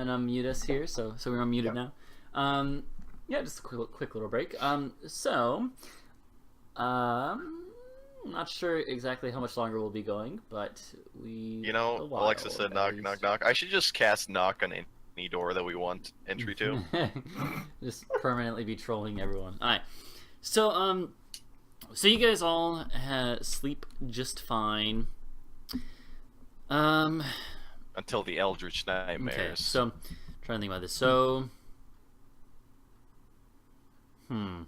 and unmute us here, so we're unmuted now. Yeah, just a quick little break. I'm not sure exactly how much longer we'll be going, but we... You know, Alexa said knock, knock, knock. I should just cast knock on any door that we want entry to. Just permanently be trolling everyone. Alright. So, so you guys all sleep just fine. Until the Eldritch Nightmares. Okay, so, I'm trying to think about this. So... Oh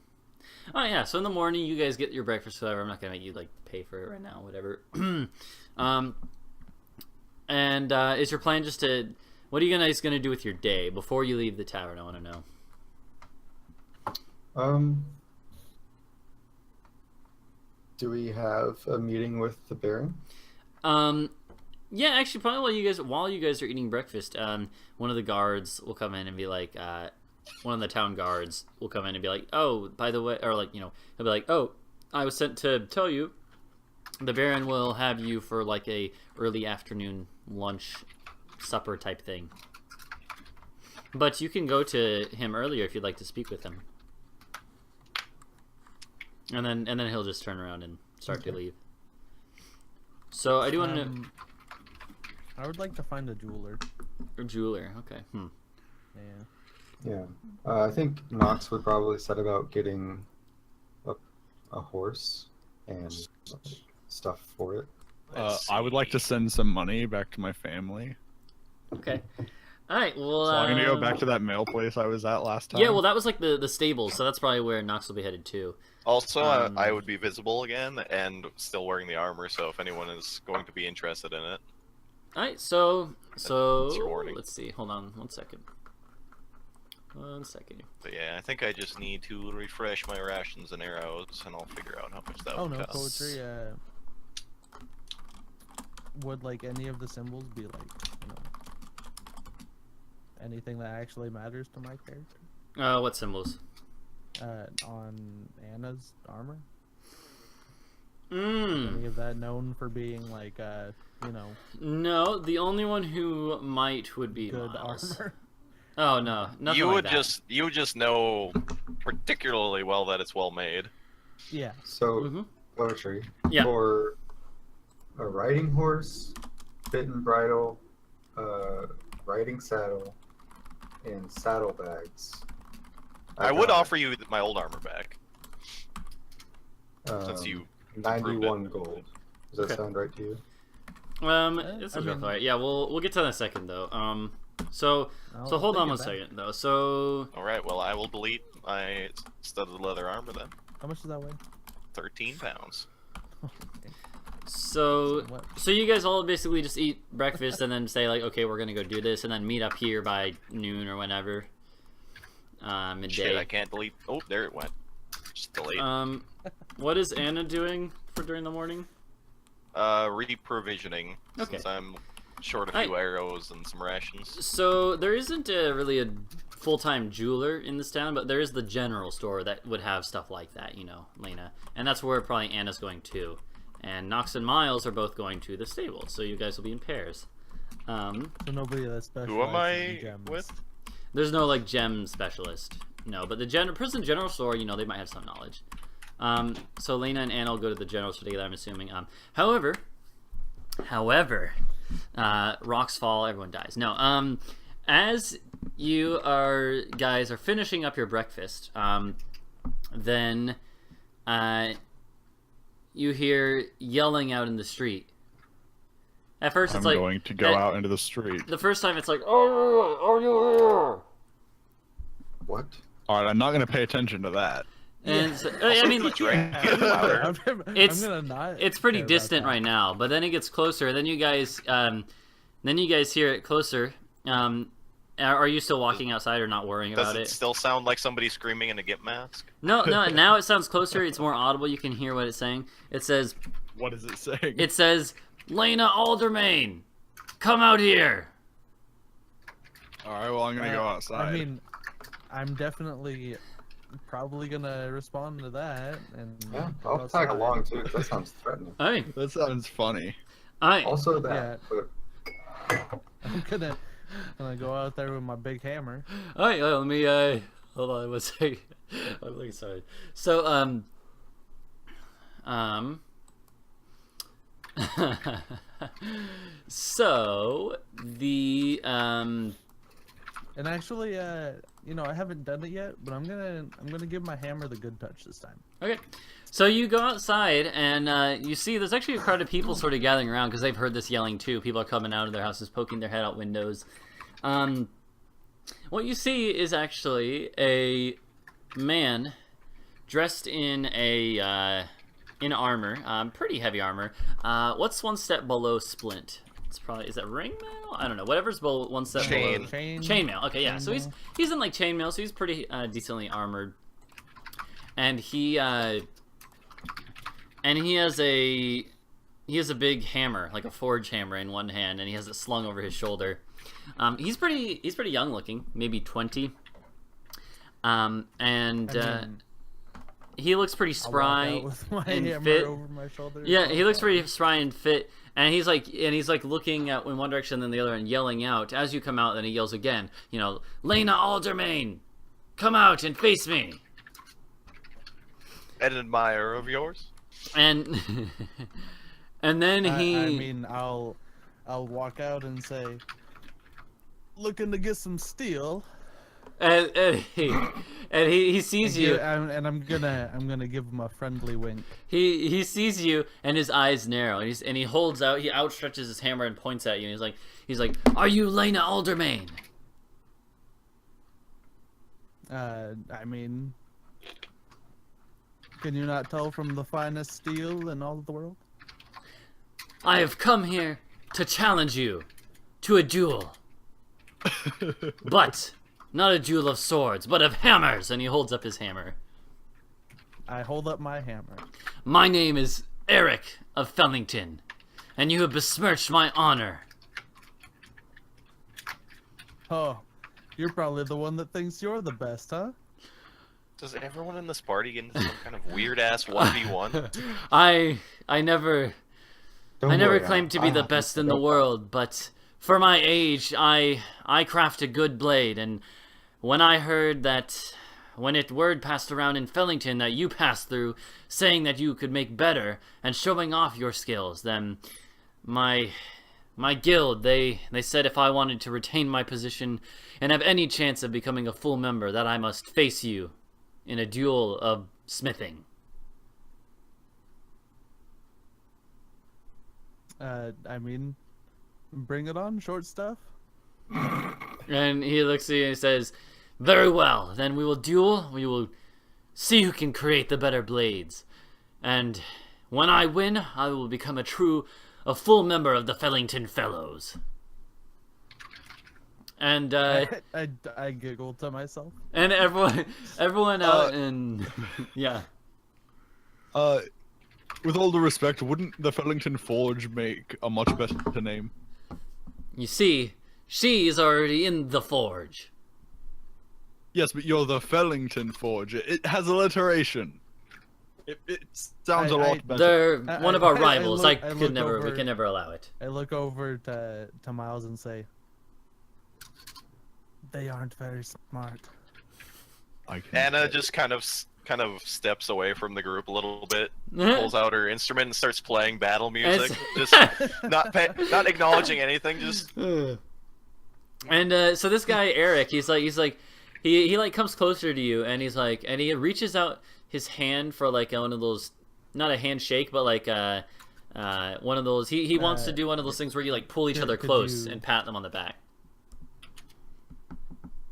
yeah, so in the morning you guys get your breakfast, whatever. I'm not gonna make you like pay for it right now, whatever. And is your plan just to... What are you guys gonna do with your day before you leave the tavern? I want to know. Do we have a meeting with the Baron? Yeah, actually, probably while you guys are eating breakfast, one of the guards will come in and be like, one of the town guards will come in and be like, oh, by the way, or like, you know, he'll be like, oh, I was sent to tell you the Baron will have you for like a early afternoon lunch supper type thing. But you can go to him earlier if you'd like to speak with him. And then he'll just turn around and start to leave. So I do want to... I would like to find a jeweler. A jeweler, okay. Yeah. Yeah. I think Nox would probably set about getting a horse and stuff for it. I would like to send some money back to my family. Okay. Alright, well... So I'm going to go back to that mail place I was at last time. Yeah, well that was like the stables, so that's probably where Nox will be headed to. Also, I would be visible again and still wearing the armor, so if anyone is going to be interested in it. Alright, so rewarding. Let's see, hold on one second. But yeah, I think I just need to refresh my rations and arrows, and I'll figure out how much that would cost. Poetry, would like any of the symbols be like, you know, anything that actually matters to my character? What symbols? On Anna's armor? Mm. Any of that known for being like, you know... No, the only one who might would be good Miles. armor. Oh no, nothing you like would that. you would just know particularly well that it's well made. Yeah. So, poetry. Yeah. For a riding horse, bit and bridle, riding saddle, and saddlebags. I would offer you my old armor back. Since you 91 gold. Does that sound right to you? It's alright. Yeah, we'll get to that in a second though. So hold on 1 second though. So alright, well I will delete my studded leather armor then. How much does that weigh? 13 pounds. So you guys all basically just eat breakfast and then say like, okay, we're gonna go do this, and then meet up here by noon or whenever. Midday. Shit, I can't delete. Oh, there it went. Just delete. What is Anna doing for during the morning? Reprovisioning. Okay. Since I'm short a few arrows and some rations. So there isn't really a full-time jeweler in this town, but there is the general store that would have stuff like that, you know, Layna. And that's where probably Anna's going to. And Nox and Miles are both going to the stable, so you guys will be in pairs. So nobody that's special. Who am I with? There's no like gem specialist. No, but the prison general store, you know, they might have some knowledge. So Layna and Anna will go to the general store together, I'm assuming. However, rocks fall, everyone dies. No, as you guys are finishing up your breakfast, then you hear yelling out in the street. At first, it's like... I'm going to go out into the street. The first time, it's like, oh, are you here? What? Alright, I'm not going to pay attention to that. And so, I mean, it's pretty distant right now, but then it gets closer. Then you guys hear it closer. Are you still walking outside or not worrying about it? Does it still sound like somebody screaming in a gimp mask? No. Now it sounds closer. It's more audible. You can hear what it's saying. It says. What is it saying? It says, "Layna Alderman, come out here." All right. Well, I'm gonna go outside. I mean, I'm definitely probably gonna respond to that, and yeah, I'll tag along too. That sounds threatening. Hey, that sounds funny. Also, that. Yeah. And I go out there with my big hammer. All right, let me hold on one second. I'm really sorry. So so the And actually, you know, I haven't done it yet, but I'm gonna give my hammer the good touch this time. Okay, so you go outside and you see there's actually a crowd of people sort of gathering around because they've heard this yelling too. People are coming out of their houses, poking their head out windows. What you see is actually a man dressed in in armor, pretty heavy armor. What's one step below splint? It's probably, is that ring mail? I don't know. Whatever's one step below. Chainmail. Okay, yeah. So he's in like chainmail, so he's pretty decently armored. And he has a big hammer, like a forge hammer in one hand, and he has it slung over his shoulder. He's pretty young looking, maybe 20. He looks pretty spry with my and hammer fit. over my shoulder. Yeah, he looks pretty spry and fit. And he's like looking at in one direction then the other and yelling out. As you come out, then he yells again. You know, Layna Alderman, come out and face me. An admirer of yours? And and then he. I mean, I'll walk out and say, looking to get some steel. And he sees you. And I'm gonna give him a friendly wink. He sees you, and his eyes narrow, and he holds out. He outstretches his hammer and points at you. And he's like, "Are you Layna Alderman?" I mean, can you not tell from the finest steel in all of the world? I have come here to challenge you to a duel, but not a duel of swords, but of hammers. And he holds up his hammer. I hold up my hammer. My name is Eric of Fellington, and you have besmirched my honor. Oh, you're probably the one that thinks you're the best, huh? Does everyone in this party get into some kind of weird ass 1v1? I never Don't worry, claimed to be I the have best this in the stuff. world, but for my age, I craft a good blade, and when I heard that, when word passed around in Fellington that you passed through, saying that you could make better and showing off your skills, then my guild, they said if I wanted to retain my position and have any chance of becoming a full member, that I must face you in a duel of smithing. I mean, bring it on, short stuff. And he looks at you and says, "Very well, then we will duel. We will see who can create the better blades. And when I win, I will become a full member of the Fellington Fellows." And I giggled to myself. and everyone out and yeah. With all due respect, wouldn't the Fellington Forge make a much better name? You see, she is already in the forge. Yes, but you're the Fellington Forge. It has alliteration. It sounds a lot better. They're one of our I rivals. look We can over- never allow it. I look over to Miles and say, they aren't very smart. Anna just kind of steps away from the group a little bit, pulls out her instrument and starts playing battle music, just not acknowledging anything, just. And so this guy Eric, he comes closer to you, and he reaches out his hand for like one of those, not a handshake, but like one of those. He wants to do one of those things where you like pull each other close and pat them on the back.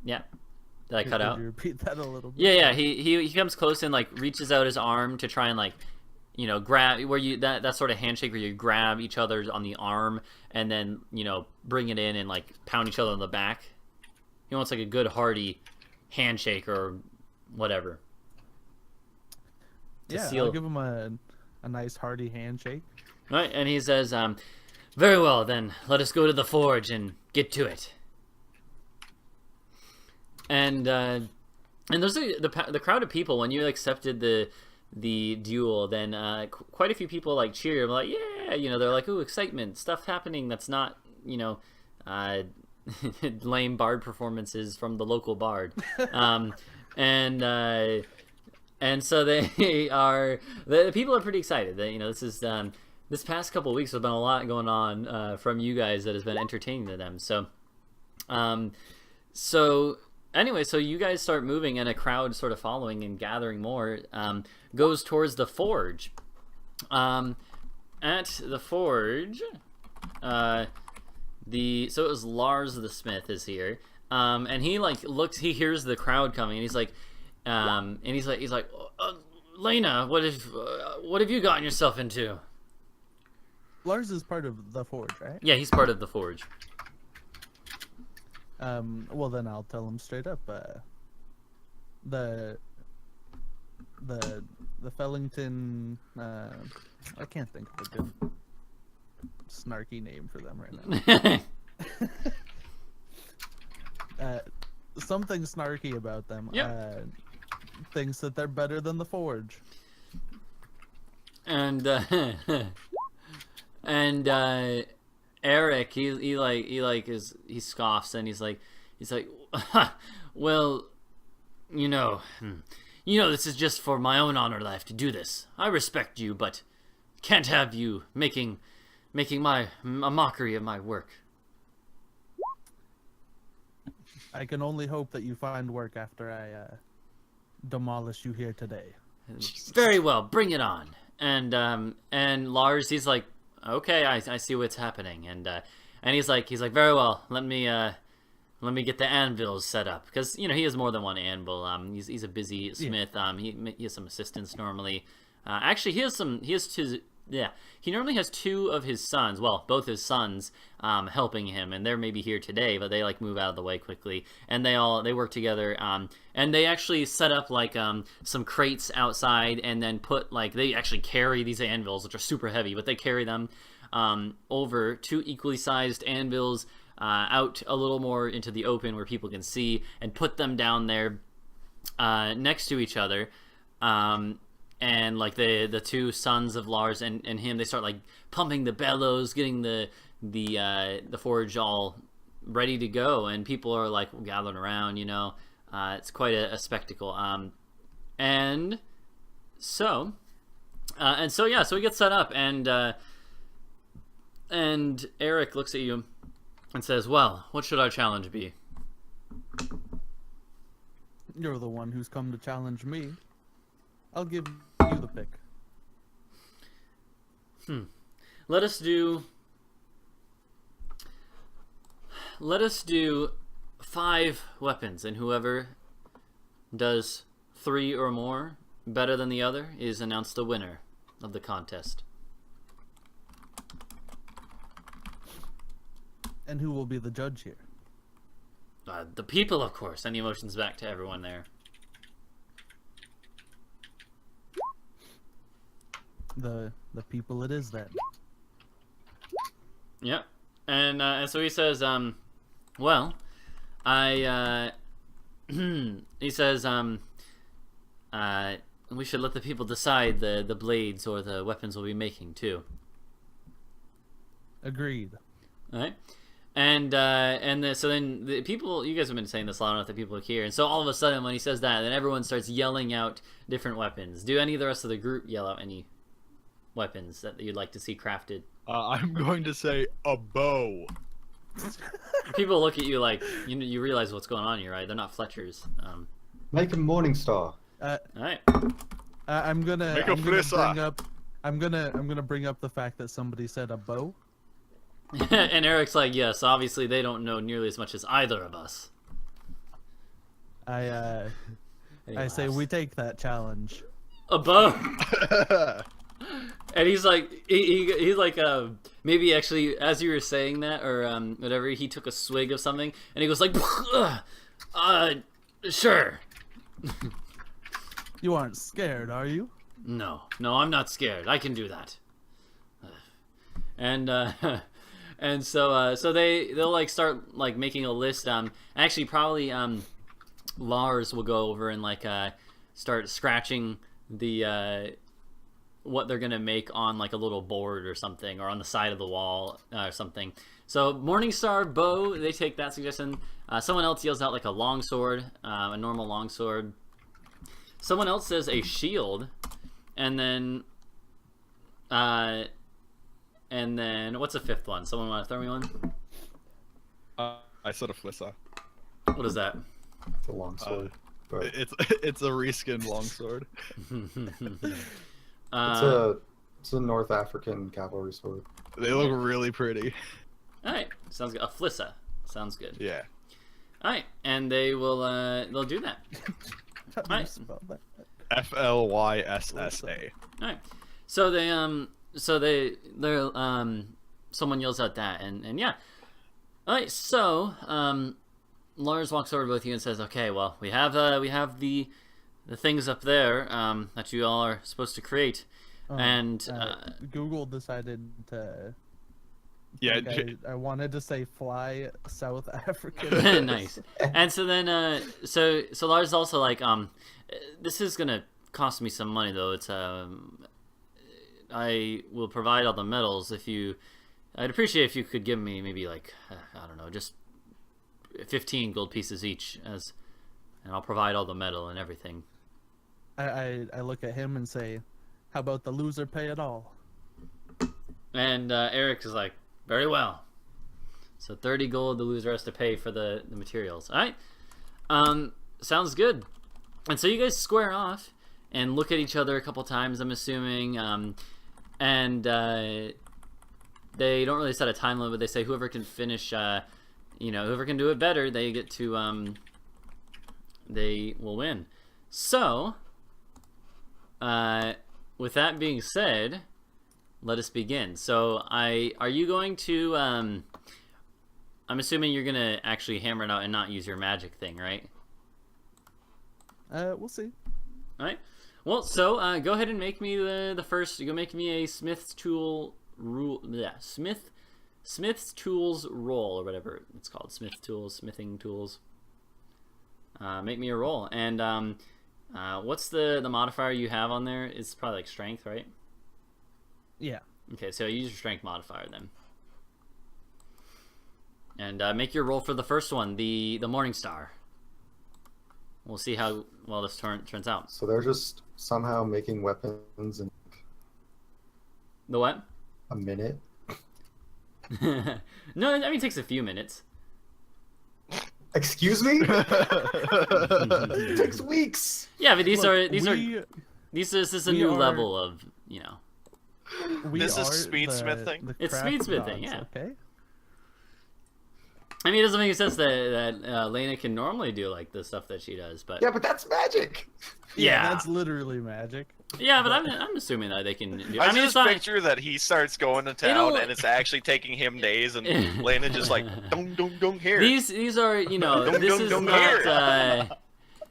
Yeah. Did I cut out? Could you repeat that a little bit? Yeah. He comes close and like reaches out his arm to try and like, grab where you that sort of handshake where you grab each other on the arm and then bring it in and like pound each other on the back. He wants like a good hearty handshake or whatever. Yeah, seal. I'll give him a nice hearty handshake. All right, and he says, "Very well, then let us go to the forge and get to it." And there's the crowd of people when you accepted the duel. Then quite a few people like cheer. Like, yeah, they're like, "Ooh, excitement! Stuff happening that's not lame bard performances from the local bard. And so the people are pretty excited. This is this past couple of weeks has been a lot going on from you guys that has been entertaining to them. So anyway, so you guys start moving, and a crowd sort of following and gathering more goes towards the forge. At the forge, so it was Lars the Smith is here, and he he hears the crowd coming, and he's like, Layna, what have you gotten yourself into? Lars is part of the forge, right? Yeah, he's part of the forge. Well, then I'll tell him straight up. The Fellington. I can't think of a good snarky name for them right now. Something snarky about them. Yep. Thinks that they're better than the forge. And Eric, he scoffs, and he's like, well, this is just for my own honor that I have to do this. I respect you, but can't have you making a mockery of my work. I can only hope that you find work after I demolish you here today. Very well, bring it on. And Lars, he's like, okay, I see what's happening, and he's like, very well. Let me get the anvils set up, because he has more than one anvil. He's a busy smith. He has some assistants normally. Actually, he normally has two of his sons. Well, both his sons helping him, and they're maybe here today, but they move out of the way quickly, and they work together. And they actually set up some crates outside, and then they actually carry these anvils, which are super heavy, but they carry them over two equally sized anvils out a little more into the open where people can see, and put them down there next to each other. And the two sons of Lars and him, they start pumping the bellows, getting the forge all ready to go, and people are gathering around. It's quite a spectacle. So we get set up, and Eric looks at you and says, well, what should our challenge be? You're the one who's come to challenge me. I'll give you the pick. Let us do 5 weapons, and whoever does 3 or more better than the other is announced the winner of the contest. And who will be the judge here? The people, of course. And he motions back to everyone there. The people it is then. Yep. And so he says, well, he says, we should let the people decide the blades or the weapons we'll be making too. Agreed. All right. So then the people, you guys have been saying this loud enough that people hear, and so all of a sudden when he says that, then everyone starts yelling out different weapons. Do any of the rest of the group yell out any weapons that you'd like to see crafted? I'm going to say a bow. People look at you like you realize what's going on here, right? They're not Fletchers. Make a morning star. All right. I'm gonna bring up the fact that somebody said a bow. And Eric's like, yes, obviously they don't know nearly as much as either of us. I say we take that challenge. A bow. And he's like, he's like, maybe actually, as you were saying that, or whatever, he took a swig of something, and he goes like, sure. You aren't scared, are you? No, I'm not scared. I can do that. And so they'll start making a list. Actually, probably Lars will go over and start scratching the what they're gonna make on like a little board or something, or on the side of the wall or something. So Morningstar bow, they take that suggestion. Someone else yells out like a longsword, a normal longsword. Someone else says a shield, and then what's the fifth one? Someone want to throw me one? I said a flissa. What is that? It's a long sword. But It's a reskinned longsword. it's a North African cavalry sword. They look really pretty. All right, sounds good. A flissa, sounds good. Yeah. All right, and they'll do that. How do you Right. spell that? FLYSSA. All right, so they're someone yells out that, and yeah. All right, so Lars walks over to both of you and says, "Okay, well, we have the things up there that you all are supposed to create." And Google decided to. Yeah. I wanted to say fly South Africa. Nice. And so then so Lars is also like, this is gonna cost me some money though. It's I will provide all the metals if you. I'd appreciate if you could give me maybe like I don't know, just 15 gold pieces each, and I'll provide all the metal and everything. I look at him and say, "How about the loser pay it all?" And Eric is like, very well. So 30 gold the loser has to pay for the materials. All right. Sounds good. And so you guys square off and look at each other a couple times, I'm assuming. And they don't really set a time limit. They say whoever can finish, whoever can do it better, they get to, they will win. So, with that being said, let us begin. So, are you going to, I'm assuming you're going to actually hammer it out and not use your magic thing, right? We'll see. All right. Well, so go ahead and make me the first. You go make me a Smith's tool rule. Yeah, Smith's tools roll or whatever it's called. Smithing tools. Make me a roll. And what's the modifier you have on there? It's probably like strength, right? Yeah. Okay, so use your strength modifier then. And make your roll for the first one, the Morning Star. We'll see how well this turns out. So they're just somehow making weapons in The what? a minute. No, I mean it takes a few minutes. Excuse me? It takes weeks. Yeah, but this is a new are- level of, you know. This is speedsmithing? It's craft speedsmithing, gods, yeah. Okay. I mean, it doesn't make sense that Layna can normally do like the stuff that she does, but Yeah, but that's magic. yeah, That's literally magic. yeah, but I'm assuming that they can do. I mean, just it's not. picture that he starts going to town It'll- and it's actually taking him days, and Layna just like dong here. These are, you know, Dum, this dum, is dum, not.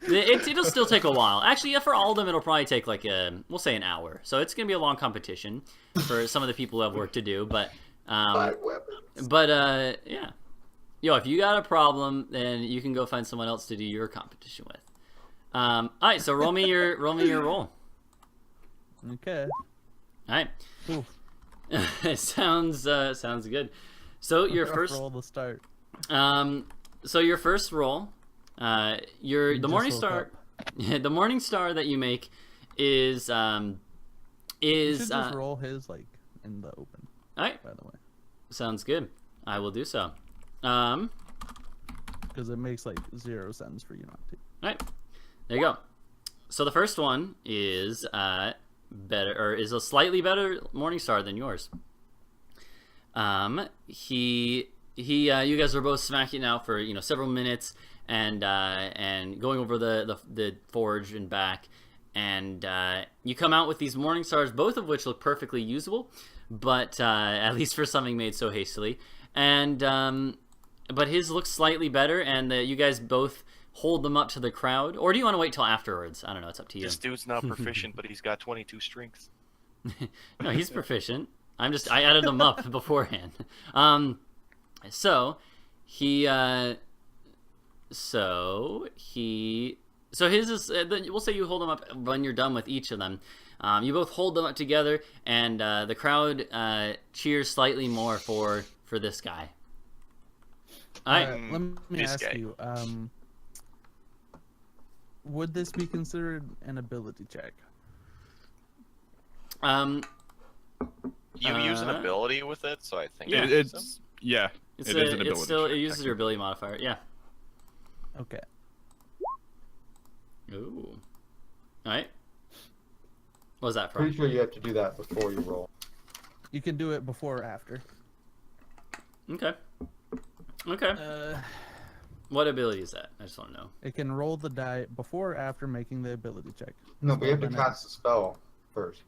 It'll still take a while. Actually, yeah, for all of them, it'll probably take like we'll say an hour. So it's gonna be a long competition for some of the people who have work to do. But Five weapons. yeah. Yo, if you got a problem, then you can go find someone else to do your competition with. All right, so roll me your roll. Okay. All right. Oof. It sounds good. So your Rough first roll to start. so your first roll, the Just morning woke star, up. the morning star that you make is You should just roll his like in the open. all right. By the way, Sounds good. I will do so. because it makes like 0 sense for you not to. All right, there you go. So the first one is better, or is a slightly better morning star than yours. You guys were both smacking it out for several minutes and going over the forge and back, and you come out with these morning stars, both of which look perfectly usable, but at least for something made so hastily, and but his looks slightly better, and you guys both hold them up to the crowd, or do you want to wait till afterwards? I don't know. It's up to you. This dude's not proficient, but he's got 22 strength. No, he's proficient. I added them up beforehand. So he So his is. We'll say you hold them up when you're done with each of them. You both hold them up together, and the crowd cheers slightly more for this guy. All right. Let me This ask guy. you. Would this be considered an ability check? You use an ability with it, so I think Yeah. it It's is. yeah. It's It is an it's ability still check, it uses your ability modifier. Yeah. Okay. Ooh. All right. What was that from? Pretty sure you have to do that before you roll. You can do it before or after. Okay. Okay. What ability is that? I just want to know. It can roll the die before or after making the ability check. No, but you have to Then cast a spell first.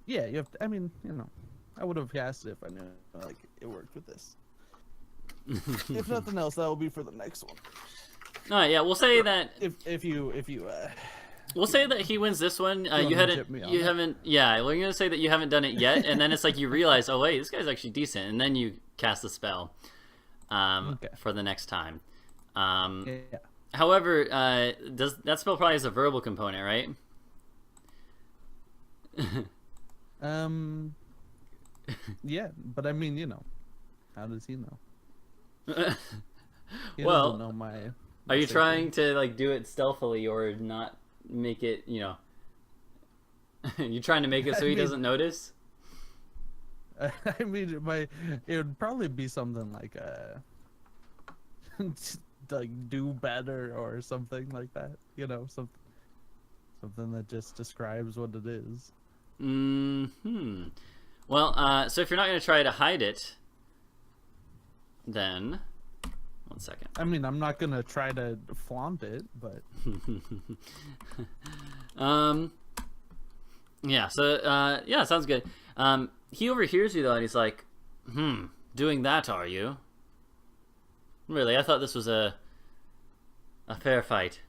Yeah, you have to, I mean, I would have cast it if I knew like it worked with this. If nothing else, that will be for the next one. All right. Yeah. We'll say that. If you We'll say that he wins this one. wanna You tip me on that? haven't. Yeah. We're gonna say that you haven't done it yet, and then it's like you realize, oh wait, this guy's actually decent, and then you cast the spell. Okay. For the next time. yeah. However, does that spell probably has a verbal component, right? Yeah, but I mean, how does he know? He Well, doesn't know my Are you safety. trying to like do it stealthily or not make it? You're trying to make it so I he mean- doesn't notice. I mean, it would probably be something like like do better or something like that. Something that just describes what it is. Hmm. Well, so if you're not going to try to hide it, then 1 second. I mean, I'm not gonna try to flaunt it, but Yeah. So yeah, sounds good. He overhears you though, and he's like, doing that, are you? Really? I thought this was a fair fight.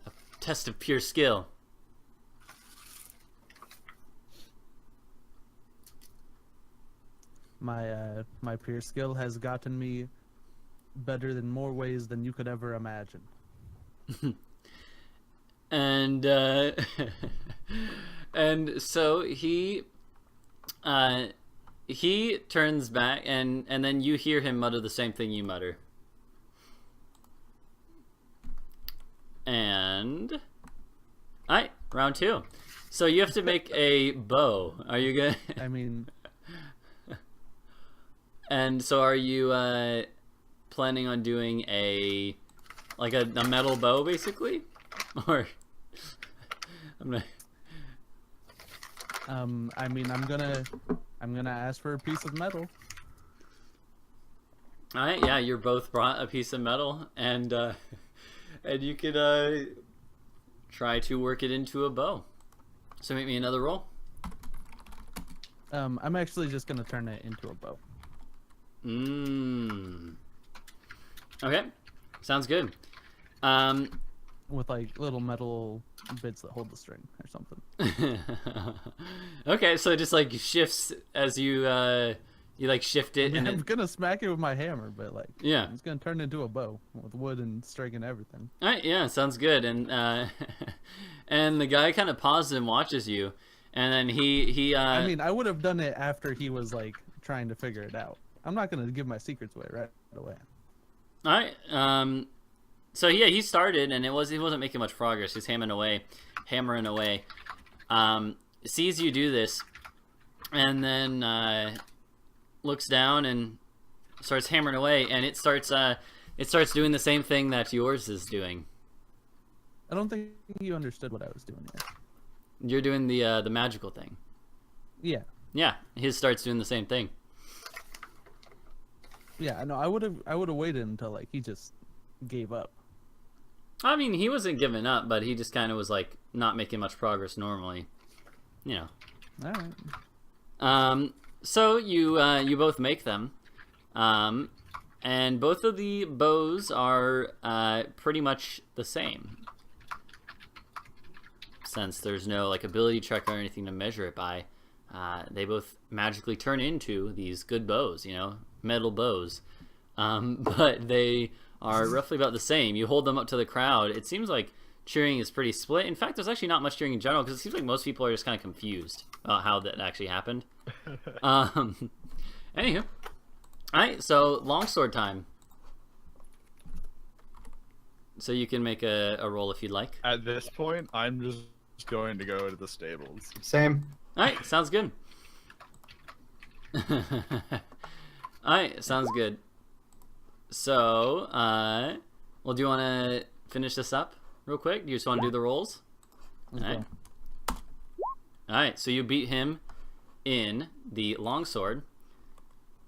A test of pure skill. my peer skill has gotten me better in more ways than you could ever imagine. And and so he turns back, and then you hear him mutter the same thing you mutter. And all right, round 2. So you have to make a bow. Are you gonna? I mean, And so are you planning on doing a metal bow basically, or I'm not. I mean, I'm gonna ask for a piece of metal. All right, yeah, you're both brought a piece of metal, and you could try to work it into a bow. So make me another roll. I'm actually just gonna turn it into a bow. Okay, sounds good. With like little metal bits that hold the string or something. Okay, so it just like shifts as you like shift it, and I'm it, gonna smack it with my hammer, but like, yeah. it's gonna turn into a bow with wood and string and everything. All right, yeah, sounds good. And and the guy kind of pauses and watches you, and then he I mean, I would have done it after he was like trying to figure it out. I'm not gonna give my secrets away right away. all right. So yeah, he started, and he wasn't making much progress. He's hammering away. Sees you do this, and then looks down and starts hammering away, and it starts doing the same thing that yours is doing. I don't think you understood what I was doing yet. You're doing the magical thing. Yeah, Yeah, his starts doing the same thing. yeah. No, I would have waited until like he just gave up. I mean, he wasn't giving up, but he just kind of was like not making much progress normally. All right. So you both make them, and both of the bows are pretty much the same. Since there's no like ability check or anything to measure it by, they both magically turn into these good bows, metal bows. But they are roughly about the same. You hold them up to the crowd. It seems like cheering is pretty split. In fact, there's actually not much cheering in general because it seems like most people are just kind of confused about how that actually happened. Anywho. Alright, so longsword time. So you can make a roll if you'd like. At this point, I'm just going to go to the stables. Same. Alright, sounds good. Alright, sounds good. So, well, do you want to finish this up real quick? Do you just want to do the rolls? Alright. Alright, so you beat him in the longsword.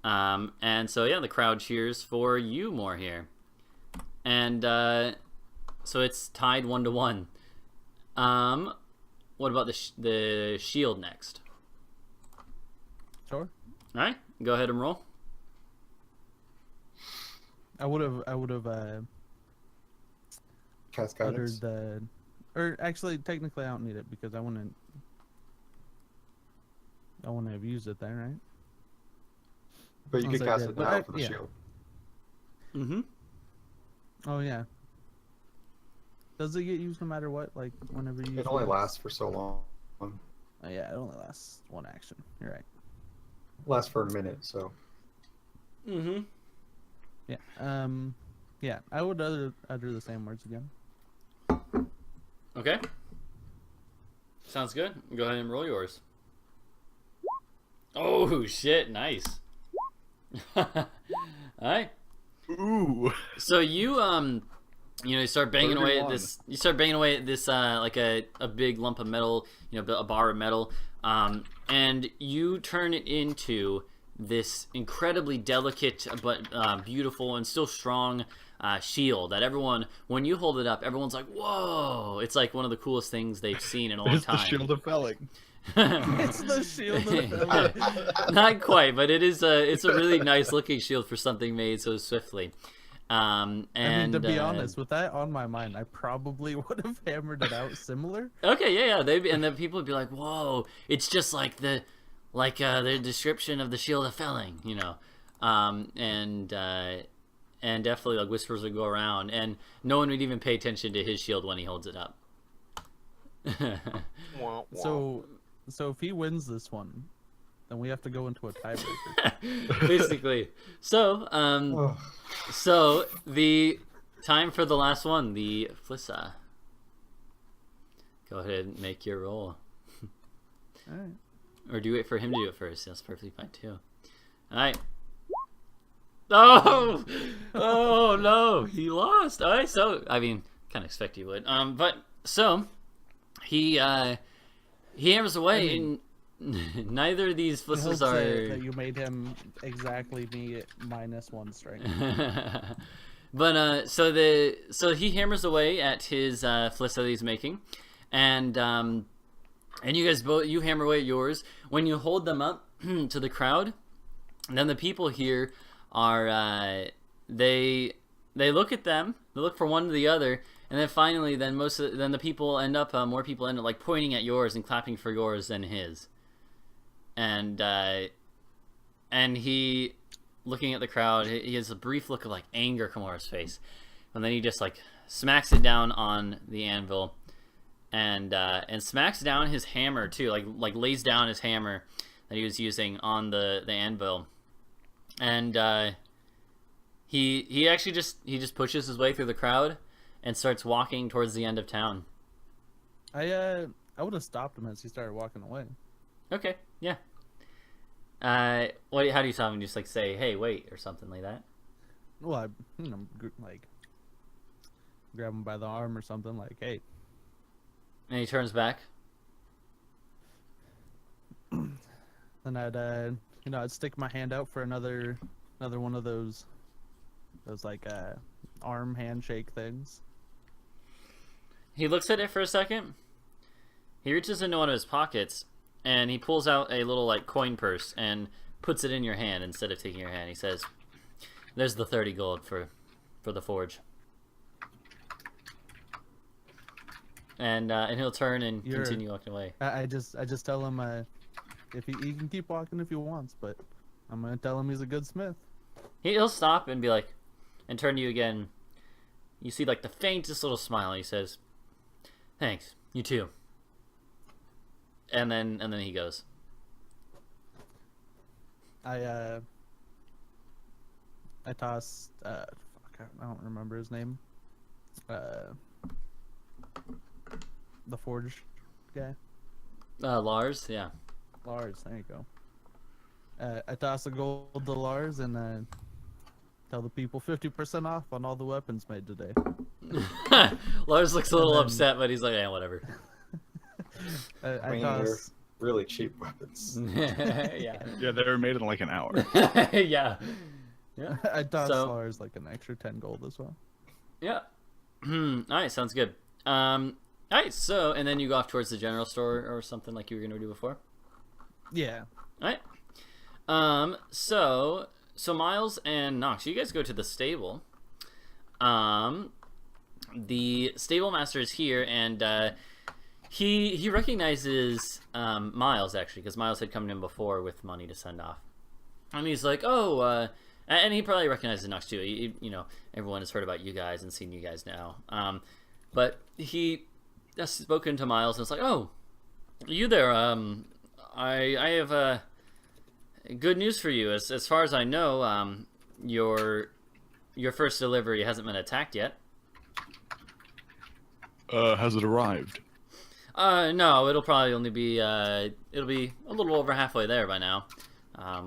And so, yeah, the crowd cheers for you more here. And, so it's tied 1-1. What about the shield next? Sure. Alright, go ahead and roll. I would have Cast uttered guidance. or actually, technically, I don't need it because I wouldn't have used it there, right? But you Unless could I cast did, it but now I- for the yeah. shield. Mm-hmm. Oh yeah. Does it get used no matter what? Like whenever you use It only it? lasts for so long. Oh yeah, it only lasts one action. You're right. Lasts for a minute, so. Mm-hmm. Yeah. Yeah. I would utter the same words again. Okay. Sounds good. Go ahead and roll yours. Oh, shit. Nice. Alright. Ooh. So you you start banging away at 31. this. You start banging away at this like a big lump of metal, a bar of metal, and you turn it into this incredibly delicate but beautiful and still strong shield that everyone, when you hold it up, everyone's like, "Whoa!" It's like one of the coolest things they've seen in a long It's time. the Shield of Felling. It's the shield of Felling. Not quite, but it's a really nice looking shield for something made so swiftly. And I mean, to be honest, with that on my mind, I probably would have hammered it out similar. Okay, yeah. And then people would be like, "Whoa, it's just like the description of the Shield of Felling," and definitely like whispers would go around, and no one would even pay attention to his shield when he holds it up. Wah, wah. So if he wins this one, then we have to go into a tiebreaker. Basically. So, Oh, so the time for the last one, the Flissa. Go ahead and make your roll. All right. Or do you wait for him to do it first? That's perfectly fine too. Alright. Oh! Oh no! He lost! Alright, so I mean, kinda expect he would. But so he hammers away and neither of these I hope Flissas that are you made him exactly me at -1 strength. But so he hammers away at his Flissa that he's making, and you guys you hammer away at yours. When you hold them up to the crowd, then the people here are they look at them, they look from one to the other, and then finally then the people end up more people end up like pointing at yours and clapping for yours than his, and he, looking at the crowd, he has a brief look of like anger come over his face, and then he just like smacks it down on the anvil, and smacks down his hammer too, like lays down his hammer that he was using on the anvil, and he actually just pushes his way through the crowd and starts walking towards the end of town. I would have stopped him as he started walking away. Okay, yeah. How do you stop him? Just like say, "Hey, wait," or something like that. Well, like grab him by the arm or something. Like, hey. And he turns back. And I'd stick my hand out for another one of those like arm handshake things. He looks at it for a second. He reaches into one of his pockets and he pulls out a little like coin purse and puts it in your hand instead of taking your hand. He says, "There's the 30 gold for the forge." And he'll turn and continue walking away. I just tell him if he can keep walking if he wants, but I'm gonna tell him he's a good smith. He'll stop and be like, and turn to you again. you see like the faintest little smile. He says, "Thanks, you too." And then he goes. I toss fuck, I don't remember his name. The forge guy. Lars, yeah. Lars, there you go. I toss the gold to Lars and tell the people 50% off on all the weapons made today. Lars looks a little upset, but he's like, "Yeah, whatever." I mean, toss. they're really cheap weapons. Yeah. Yeah, they were made in like an hour. Yeah. Yeah. I toss So- Lars like an extra 10 gold as well. Yeah. All right, sounds good. All right, so and then you go off towards the general store or something like you were gonna do before. Yeah. All right. So Miles and Nox, you guys go to the stable. The stable master is here, and he recognizes Miles actually, because Miles had come to him before with money to send off, and he's like, "Oh," and he probably recognizes Nox too. You know, everyone has heard about you guys and seen you guys now. But he has spoken to Miles and it's like, "Oh, you there? I have good news for you. As far as I know, your first delivery hasn't been attacked yet." Has it arrived? No, it'll probably only be it'll be a little over halfway there by now.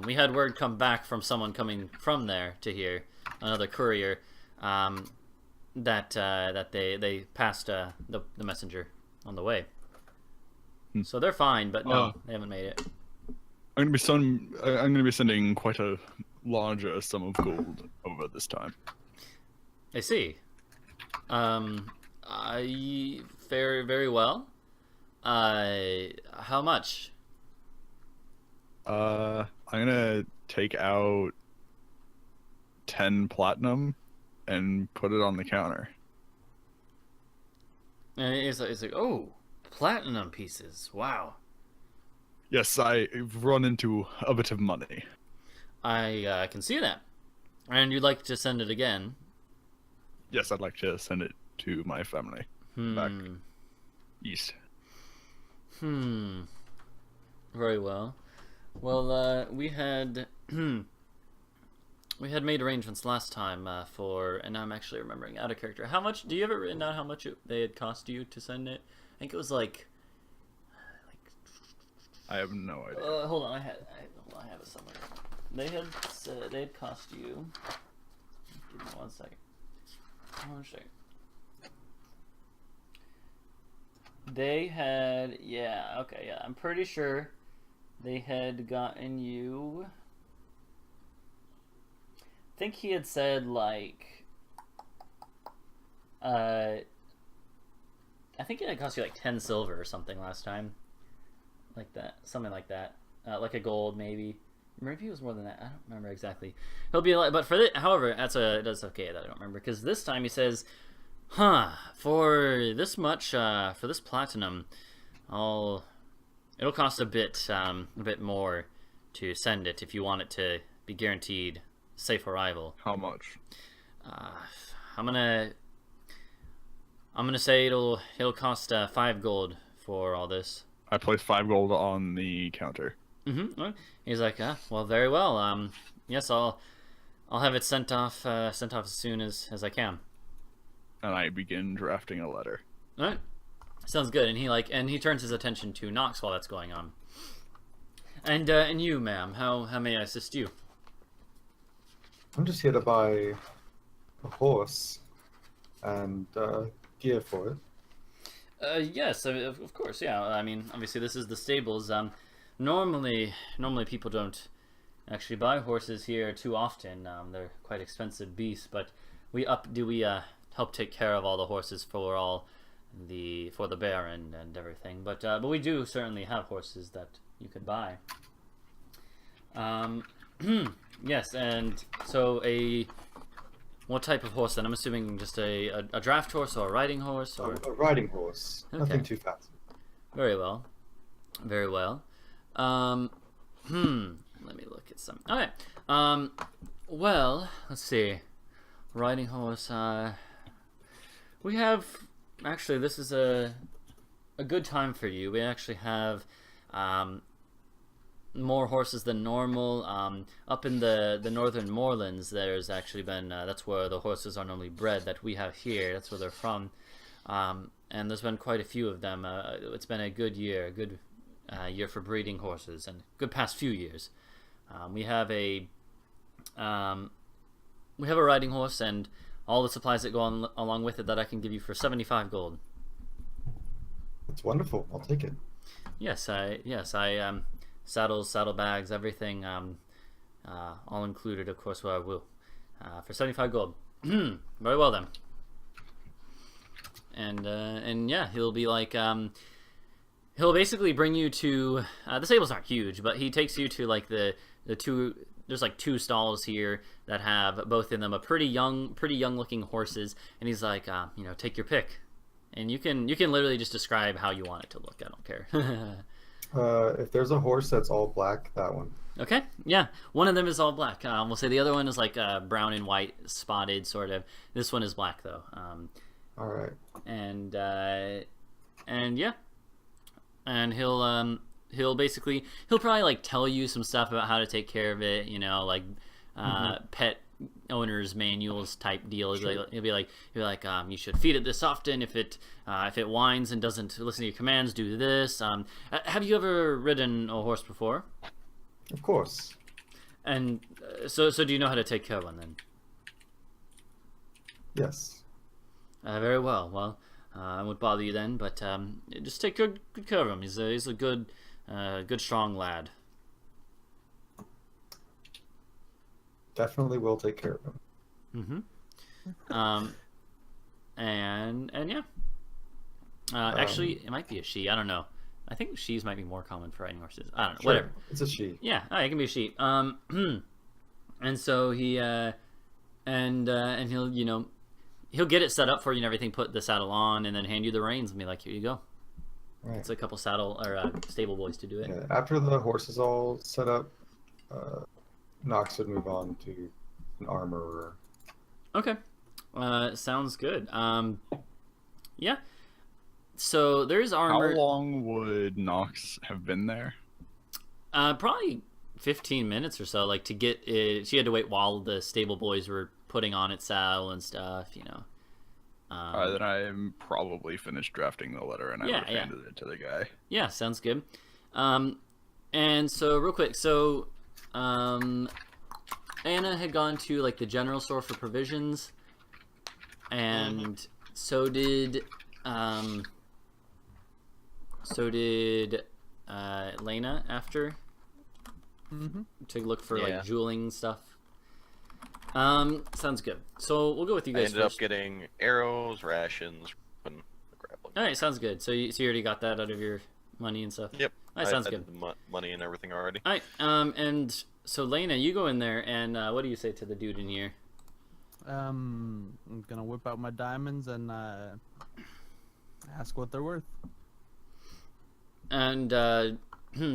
We had word come back from someone coming from there to here, another courier, that they passed the messenger on the way. So they're fine, but no, they haven't made it. I'm gonna be sending quite a larger sum of gold over this time. I see. Very, very well. How much? I'm gonna take out 10 platinum and put it on the counter. And it's like, "Oh, platinum pieces! Wow." Yes, I've run into a bit of money. I can see that. And you'd like to send it again? Yes, I'd like to send it to my family back east. Very well. Well, we had we had made arrangements last time for, and I'm actually remembering out of character. How much? Do you have it written down? How much they had cost you to send it? I think it was like. I have no idea. Hold on, I have it somewhere. They had cost you. Give me 1 second. 1 second. They had, yeah, okay, yeah. I'm pretty sure they had gotten you. I think he had said like. I think it had cost you like 10 silver or something last time. Like that, something like that. Like a gold, maybe. Maybe it was more than that. I don't remember exactly. He'll be like, but for this, however, that's okay that I don't remember, because this time he says, for this much, for this platinum, it'll cost a bit more to send it if you want it to be guaranteed safe arrival. How much? I'm gonna say it'll cost 5 gold for all this. I placed 5 gold on the counter. Mm-hmm. He's like, well, very well. Yes, I'll have it sent off as soon as I can. And I begin drafting a letter. All right, sounds good. And he turns his attention to Nox while that's going on. And you, ma'am, how may I assist you? I'm just here to buy a horse and gear for it. Yes, of course, yeah. I mean, obviously, this is the stables. Normally people don't actually buy horses here too often. They're quite expensive beasts, but we help take care of all the horses for the Baron and everything. But we do certainly have horses that you could buy. Yes, and so what type of horse then? I'm assuming just a draft horse or a riding horse or A riding horse. Okay. Nothing too fancy. Very well. Very well. Let me look at some. All right. Well, let's see. Riding horse. We have actually. This is a good time for you. We actually have more horses than normal. Up in the northern moorlands, there's actually been that's where the horses are normally bred. That we have here. That's where they're from. And there's been quite a few of them. It's been a good year, year for breeding horses, and good past few years. We have a riding horse and all the supplies that go on along with it that I can give you for 75 gold. It's wonderful. I'll take it. Yes, I saddles, saddlebags, everything, all included, of course. What I will for 75 gold. Very well then. And yeah, he'll be like he'll basically bring you to the stables aren't huge, but he takes you to like the two. There's like two stalls here that have both in them a pretty young looking horses, and he's like, take your pick, and you can literally just describe how you want it to look. I don't care. If there's a horse that's all black, that one. Okay, yeah, one of them is all black. We'll say the other one is like brown and white spotted sort of. This one is black though. All right. And yeah, and he'll probably like tell you some stuff about how to take care of it, like pet owners manuals type deal. Sure. He'll be like you should feed it this often. If it whines and doesn't listen to your commands, do this. Have you ever ridden a horse before? Of course. And so do you know how to take care of one then? Yes. Very well. Well, I won't bother you then, but just take good care of him. He's a good strong lad. Definitely will take care of him. And yeah. Actually, it might be a she. I don't know. I think she's might be more common for riding horses. I don't know. Sure. Whatever. It's a she. Yeah. All right, it can be a she. And so he and he'll he'll get it set up for you and everything. Put the saddle on, and then hand you the reins and be like, "Here you go." Right. It's a couple saddle or stable boys to do it. Yeah. After the horse is all set up, Nox would move on to an armorer. Okay. Sounds good. Yeah. So there's armor. How long would Nox have been there? Probably 15 minutes or so. Like to get it, she had to wait while the stable boys were putting on its saddle and stuff. Then I'm probably finished drafting the letter and I would have handed it to the guy. Yeah, sounds good. And so real quick, so Anna had gone to like the general store for provisions, and so did Layna after to look for like jeweling stuff. Sounds good. So we'll go with you guys. I ended up getting arrows, rations, and grappling. All right, sounds good. So you already got that out of your money and stuff. Yep. All right, sounds I good. did the money and everything already. All right. And so Layna, you go in there, and what do you say to the dude in here? I'm gonna whip out my diamonds and ask what they're worth. And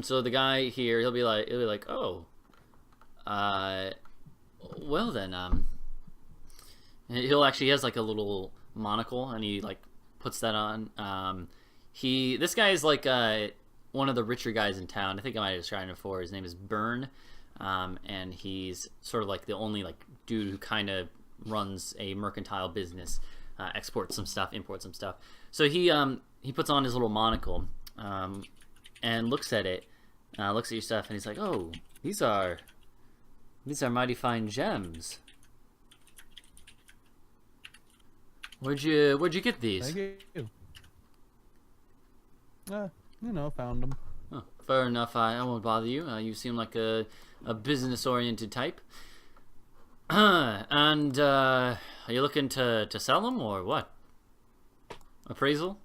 so the guy here, he'll be like, oh, well then, he has like a little monocle, and he like puts that on. This guy is like one of the richer guys in town. I think I might have described him before. His name is Byrne, and he's sort of like the only like dude who kind of runs a mercantile business, exports some stuff, imports some stuff. So he puts on his little monocle, and looks at it, looks at your stuff, and he's like, oh, these are mighty fine gems. Where'd you get these? Thank you. Found them. Oh, fair enough. I won't bother you. You seem like a business-oriented type. And are you looking to sell them or what? Appraisal?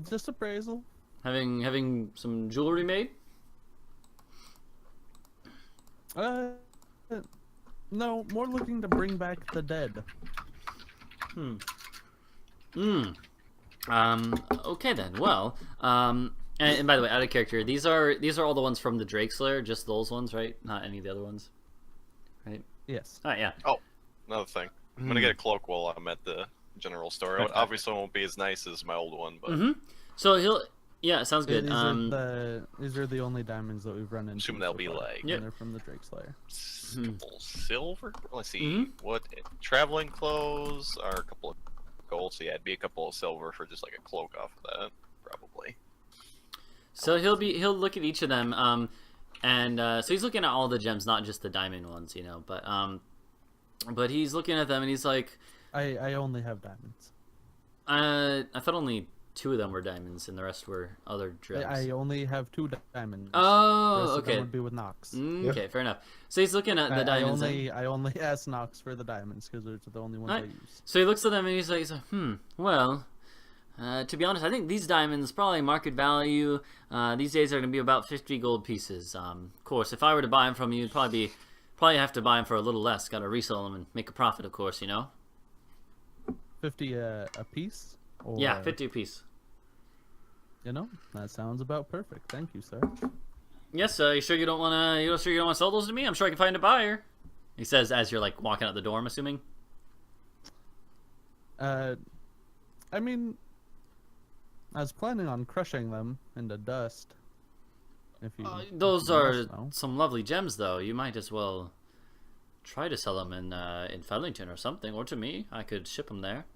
Just appraisal. Having some jewelry made? No, more looking to bring back the dead. Okay then. Well, and by the way, out of character, these are all the ones from the Drake Slayer, just those ones, right? Not any of the other ones, right? Yes. All right, yeah. Oh, another thing. I'm gonna get a cloak while I'm at the general store. It obviously won't be as nice as my old one, but So he'll. Yeah, sounds good. These are the only diamonds that we've run into. assume they'll be far, like and they're from the Drake Slayer. silver. Let's see what traveling clothes are a couple of gold. So yeah, it'd be a couple of silver for just like a cloak off of that, probably. So he'll look at each of them, and so he's looking at all the gems, not just the diamond ones, you know. But he's looking at them and he's like, I only have diamonds. I thought only 2 of them were diamonds and the rest were other gems. I only have 2 diamonds. Oh, the rest of okay. them would be with Nox. Okay, fair enough. So he's looking at the diamonds. I only ask Nox for the diamonds because they're the only ones I use. So he looks at them and he's like, well, to be honest, I think these diamonds probably market value these days are going to be about 50 gold pieces. Of course, if I were to buy them from you, you'd probably have to buy them for a little less. Got to resell them and make a profit, of course, you know. 50 a piece? Or, yeah, 50 a piece. You know, that sounds about perfect. Thank you, sir. Yes, you sure you don't want to sell those to me? I'm sure I can find a buyer. He says as you're like walking out the door, I'm assuming. I mean, I was planning on crushing them into dust. If you, those are some lovely gems, though. You might as well try to sell them in Fellington or something, or to me. I could ship them there.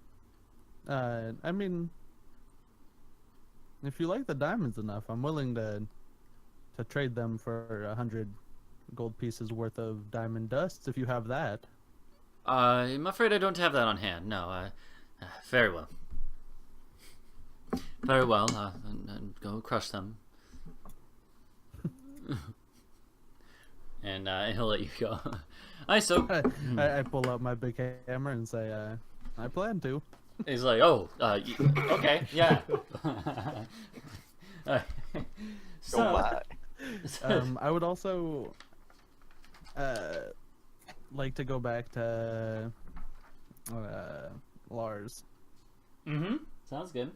I mean, if you like the diamonds enough, I'm willing to trade them for 100 gold pieces worth of diamond dust. If you have that. I'm afraid I don't have that on hand. No. Very well. Very well. And go crush them. And he'll let you go. I pull out my big hammer and say, I plan to. He's like, oh, okay, yeah. So, I would also like to go back to Lars. Sounds good.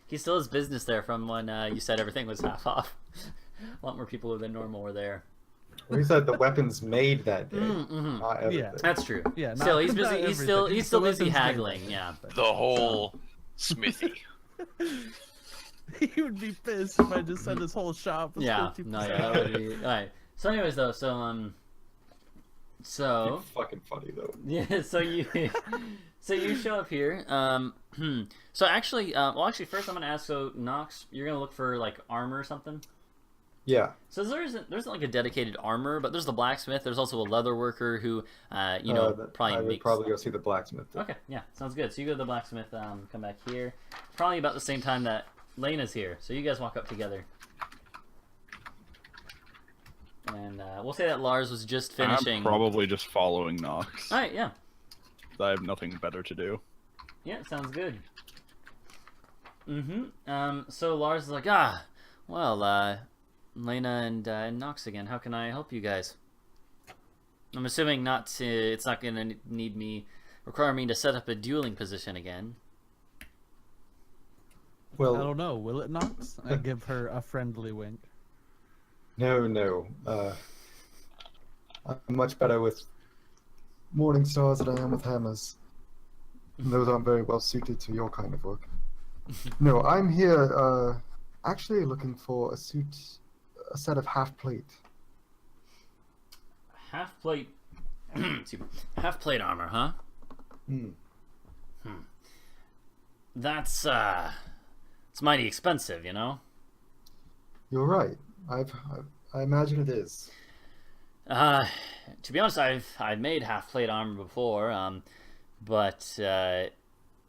He still has business there from when you said everything was half off. A lot more people than normal were there. Well, he said the weapons made that day. Not everything. Yeah. That's true. Yeah. Still, he's busy. He's still busy haggling. Yeah. The whole smithy. He would be pissed if I just said his whole shop was 50%. No, yeah, that would be. All right. So, anyways, though, so You're fucking funny though. yeah. So you show up here. So actually, first I'm gonna ask. So Nox, you're gonna look for like armor or something. Yeah. So there isn't like a dedicated armor, but there's the blacksmith. There's also a leather worker who, probably I would probably go see the blacksmith. Okay, yeah, sounds good. So you go to the blacksmith, come back here, probably about the same time that Layna's here. So you guys walk up together, and we'll say that Lars was just finishing. I'm probably just following Nox. All right, yeah. I have nothing better to do. Yeah, sounds good. So Lars is like, well, Layna and Nox again. How can I help you guys? I'm assuming it's not gonna require me to set up a dueling position again. Well, I don't know. Will it, Nox? I give her a friendly wink. No. I'm much better with morning stars than I am with hammers. And those aren't very well suited to your kind of work. No, I'm here actually looking for a set of half plate. Half plate armor, huh? That's it's mighty expensive, you know. You're right. I imagine it is. To be honest, I've made half plate armor before, but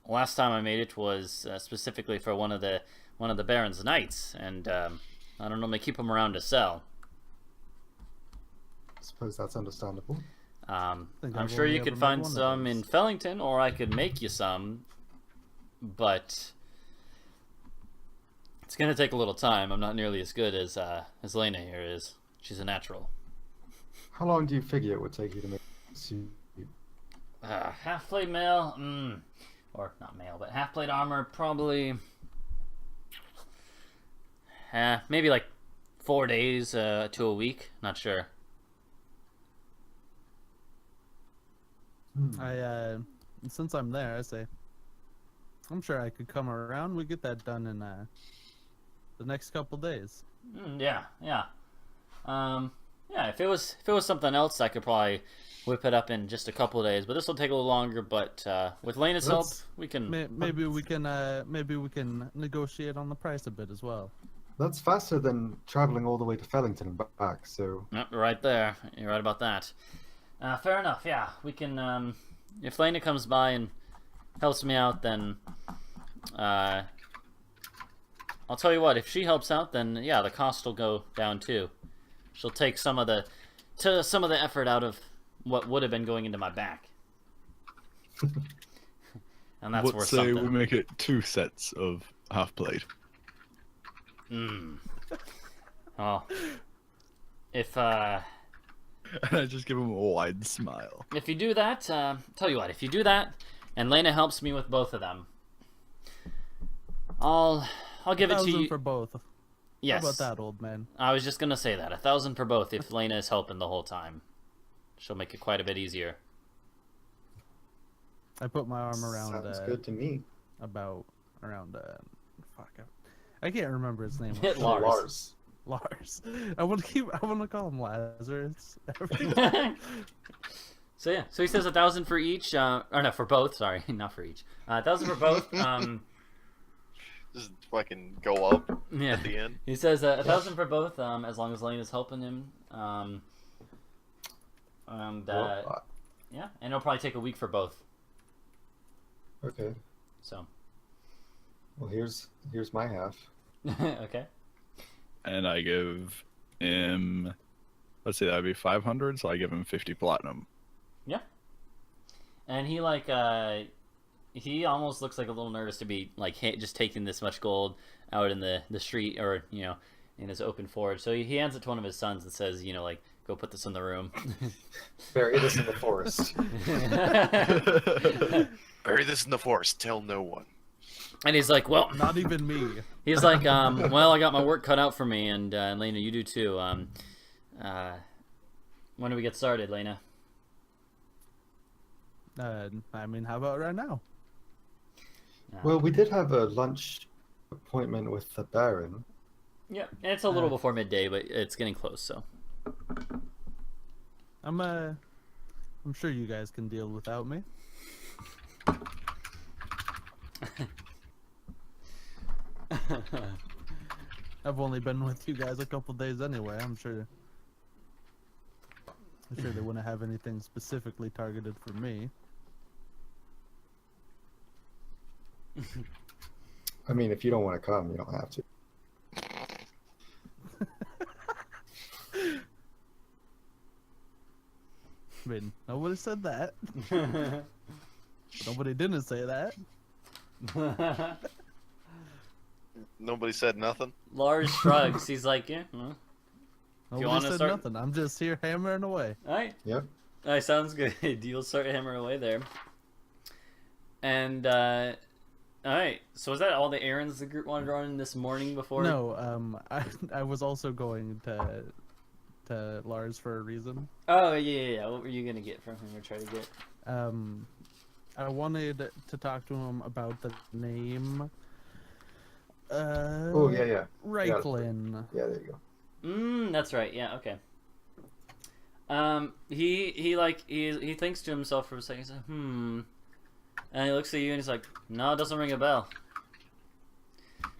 last time I made it was specifically for one of the Baron's knights, and I don't normally keep them around to sell. I suppose that's understandable. I'm sure you could find some in Fellington, or I could make you some, but it's gonna take a little time. I'm not nearly as good as Layna here is. She's a natural. How long do you figure it would take you to make a suit? Half plate mail, or not mail, but half plate armor, probably. Maybe like 4 days to a week. Not sure. Since I'm there, I say, I'm sure I could come around. We get that done in the next couple days. Yeah. Yeah, if it was something else, I could probably whip it up in just a couple of days. But this will take a little longer. But with Layna's help, we can. Maybe we can negotiate on the price a bit as well. That's faster than traveling all the way to Fellington and back. So Yep, right there. You're right about that. Fair enough. Yeah, we can. If Layna comes by and helps me out, then I'll tell you what. If she helps out, then yeah, the cost will go down too. She'll take some of the effort out of what would have been going into my back, and that's worth Say something. we make it 2 sets of half plate. Oh, if And I just give him a wide smile. If you do that, tell you what, if you do that, and Layna helps me with both of them, I'll give it to 1,000 you for both. Yes. How about that, old man? I was just gonna say that 1,000 for both. If Layna is helping the whole time, she'll make it quite a bit easier. I put my arm around. sounds good to me. I can't remember his name. Lars. Lars. I want to call him Lazarus. So yeah, so he says 1,000 for each, or no, for both. Sorry, not for each. 1,000 for both. Just fucking go up Yeah. at the end. He says 1,000 for both, as long as Layna's helping him. Yeah, and it'll probably take a week for both. Okay. So. Well, here's my half. Okay. And I give him, let's say that would be 500, so I give him 50 platinum. Yeah. And he he almost looks like a little nervous to be like just taking this much gold out in the street, or in his open forge. So he hands it to one of his sons and says, like, go put this in the room. Bury this in the forest. Bury this in the forest. Tell no one. And he's like, well, Not even me. he's like, well, I got my work cut out for me, and Layna, you do too. When do we get started, Layna? I mean, how about right now? Well, we did have a lunch appointment with the Baron. Yeah, and it's a little before midday, but it's getting close. So. I'm sure you guys can deal without me. I've only been with you guys a couple days anyway. I'm sure they wouldn't have anything specifically targeted for me. I mean, if you don't want to come, you don't have to. I mean, nobody said that. Nobody didn't say that. Nobody said nothing. Lars shrugs. He's like, yeah. Well. Nobody wanna said start- nothing. I'm just here hammering away. All right. Yep. All right, sounds good. You'll start hammering away there. And all right. So was that all the errands the group wanted to run this morning before? No, I was also going to Lars for a reason. Oh yeah. What were you gonna get from him or try to get? I wanted to talk to him about the name. Oh yeah. Reiklin. Yeah, there you go. That's right. Yeah. Okay. He thinks to himself for a second. He's like, and he looks at you and he's like, no, it doesn't ring a bell.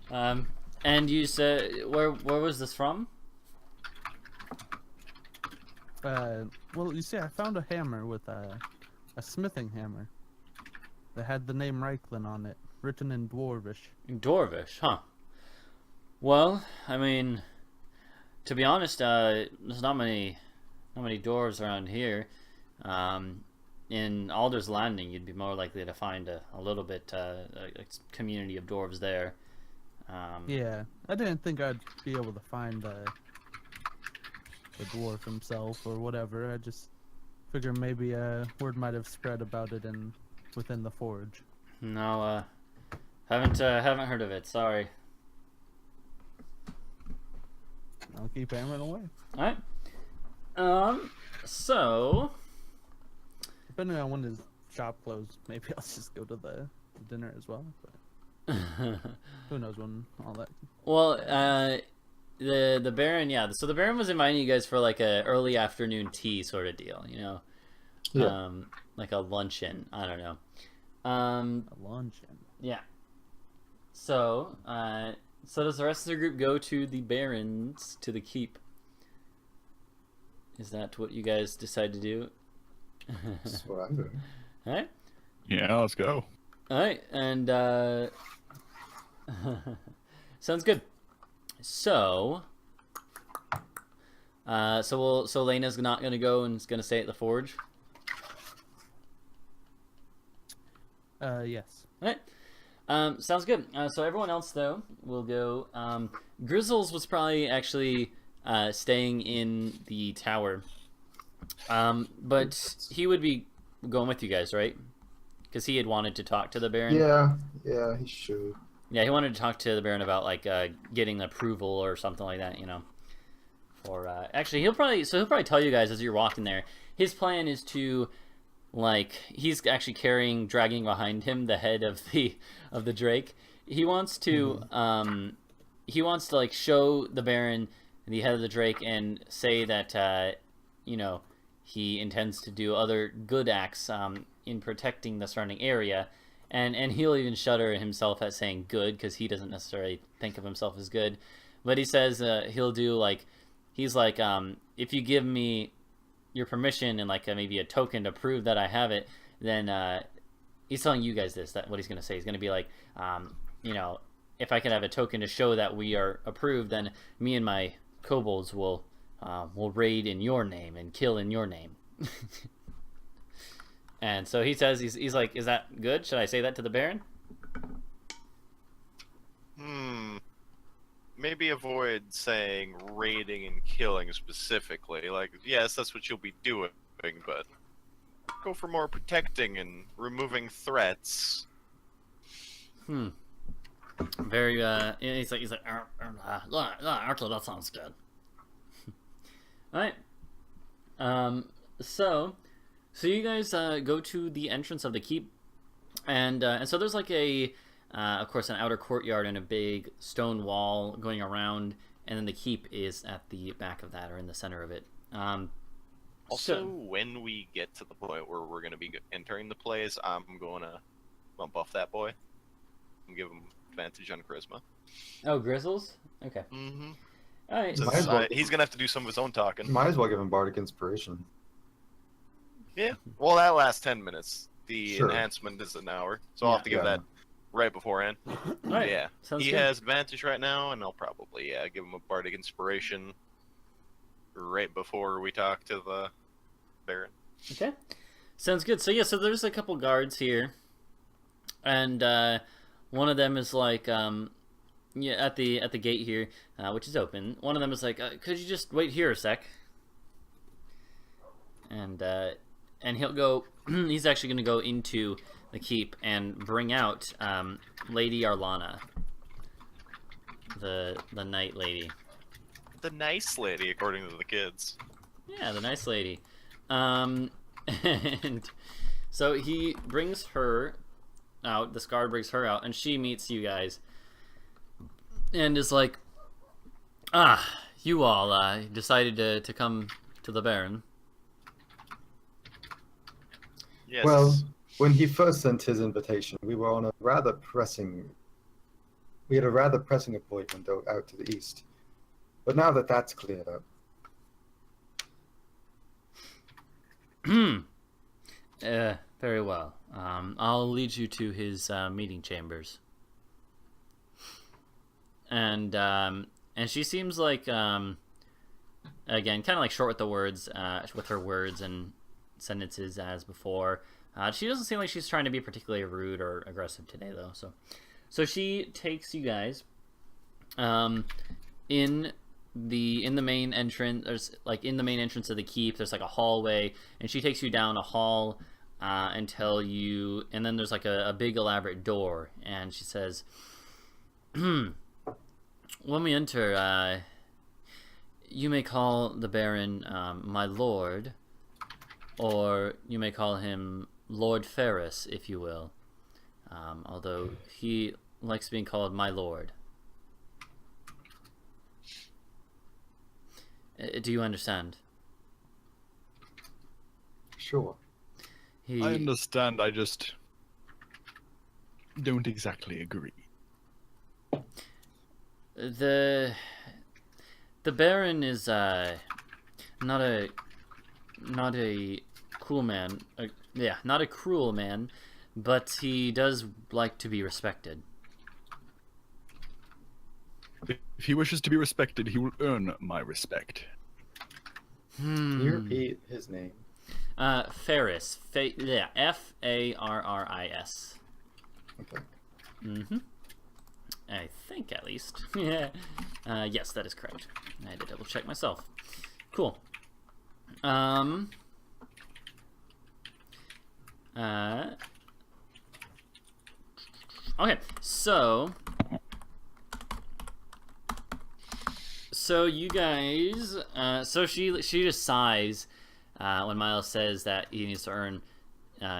And you said where was this from? Well, you see, I found a hammer with a smithing hammer that had the name Reiklin on it, written in Dwarvish. Dwarvish, huh? Well, I mean, to be honest, there's not many dwarves around here. In Alder's Landing, you'd be more likely to find a little bit a community of dwarves there. Yeah, I didn't think I'd be able to find the dwarf himself or whatever. I just figured maybe word might have spread about it within the forge. No, haven't heard of it. Sorry. I'll keep hammering away. All right. So. Depending on when his shop closed, maybe I'll just go to the dinner as well. But... Who knows when all that. Well, the Baron, yeah. So the Baron was inviting you guys for like a early afternoon tea sort of deal, you know, Yeah. like a luncheon. I don't know. A luncheon. Yeah. So, so does the rest of the group go to the Barons to the keep? Is that what you guys decide to do? That's what I'm doing. All right. Yeah, let's go. All right, and sounds good. So, so Layna's not gonna go and is gonna stay at the forge. Yes. All right. Sounds good. So everyone else though will go. Grizzles was probably actually staying in the tower, but he would be going with you guys, right? Because he had wanted to talk to the Baron. Yeah, he should. Yeah, he wanted to talk to the Baron about like getting approval or something like that, you know. For actually, he'll probably tell you guys as you're walking there. His plan is to, like, he's actually dragging behind him the head of the Drake. He wants to like show the Baron the head of the Drake and say that you know, he intends to do other good acts in protecting the surrounding area, and he'll even shudder himself at saying good because he doesn't necessarily think of himself as good, but he says he'll do like, he's like, if you give me your permission and like maybe a token to prove that I have it, then he's telling you guys this, that what he's gonna say. He's gonna be like, you know, if I can have a token to show that we are approved, then me and my kobolds will raid in your name and kill in your name. And so he says, he's like, is that good? Should I say that to the Baron? Maybe avoid saying raiding and killing specifically. Like, yes, that's what you'll be doing, but go for more protecting and removing threats. Very, he's like, actually, that sounds good. Alright. So you guys go to the entrance of the keep, and so there's like of course, an outer courtyard and a big stone wall going around, and then the keep is at the back of that, or in the center of it. Also, when we get to the point where we're going to be entering the place, I'm going to buff that boy and give him advantage on charisma. Oh, Grizzles? Okay. Mm-hmm. All right. Since, he's going to have to do some of his own talking. Might as well give him Bardic Inspiration. Yeah. Well, that lasts 10 minutes. The Sure. enhancement is an hour, so I'll have to give that right beforehand. All right. Yeah. Sounds He good. has advantage right now, and I'll probably give him a Bardic Inspiration right before we talk to the Baron. Okay. Sounds good. So yeah, so there's a couple guards here, and one of them is like, yeah, at the gate here, which is open. One of them is like, could you just wait here a sec? And he'll go. He's actually going to go into the keep and bring out Lady Arlana, the night lady. The nice lady, according to the kids. Yeah, the nice lady. And so he brings her out. This guard brings her out, and she meets you guys, and is like, you all decided to come to the Baron. Yes. Well, when he first sent his invitation, we were on a rather pressing. We had a rather pressing appointment out to the east, but now that that's cleared up. Very well. I'll lead you to his meeting chambers. And she seems like, again, kind of like short with the words, with her words and sentences as before. She doesn't seem like she's trying to be particularly rude or aggressive today, though. So she takes you guys in the main entrance. There's like in the main entrance of the keep. There's like a hallway, and she takes you down a hall until you. And then there's like a big elaborate door, and she says, "When we enter, you may call the Baron my lord, or you may call him Lord Ferris, if you will. Although he likes being called my lord. Do you understand? Sure. I understand, I just don't exactly agree. The Baron is not a cruel man. Yeah, not a cruel man, but he does like to be respected. If he wishes to be respected, he will earn my respect. Can you repeat his name? Ferris. Yeah, Farris. Okay. Mm-hmm. I think, at least. Yeah. Yes, that is correct. I had to double check myself. Cool. Okay, so you guys, so she just sighs when Miles says that he needs to earn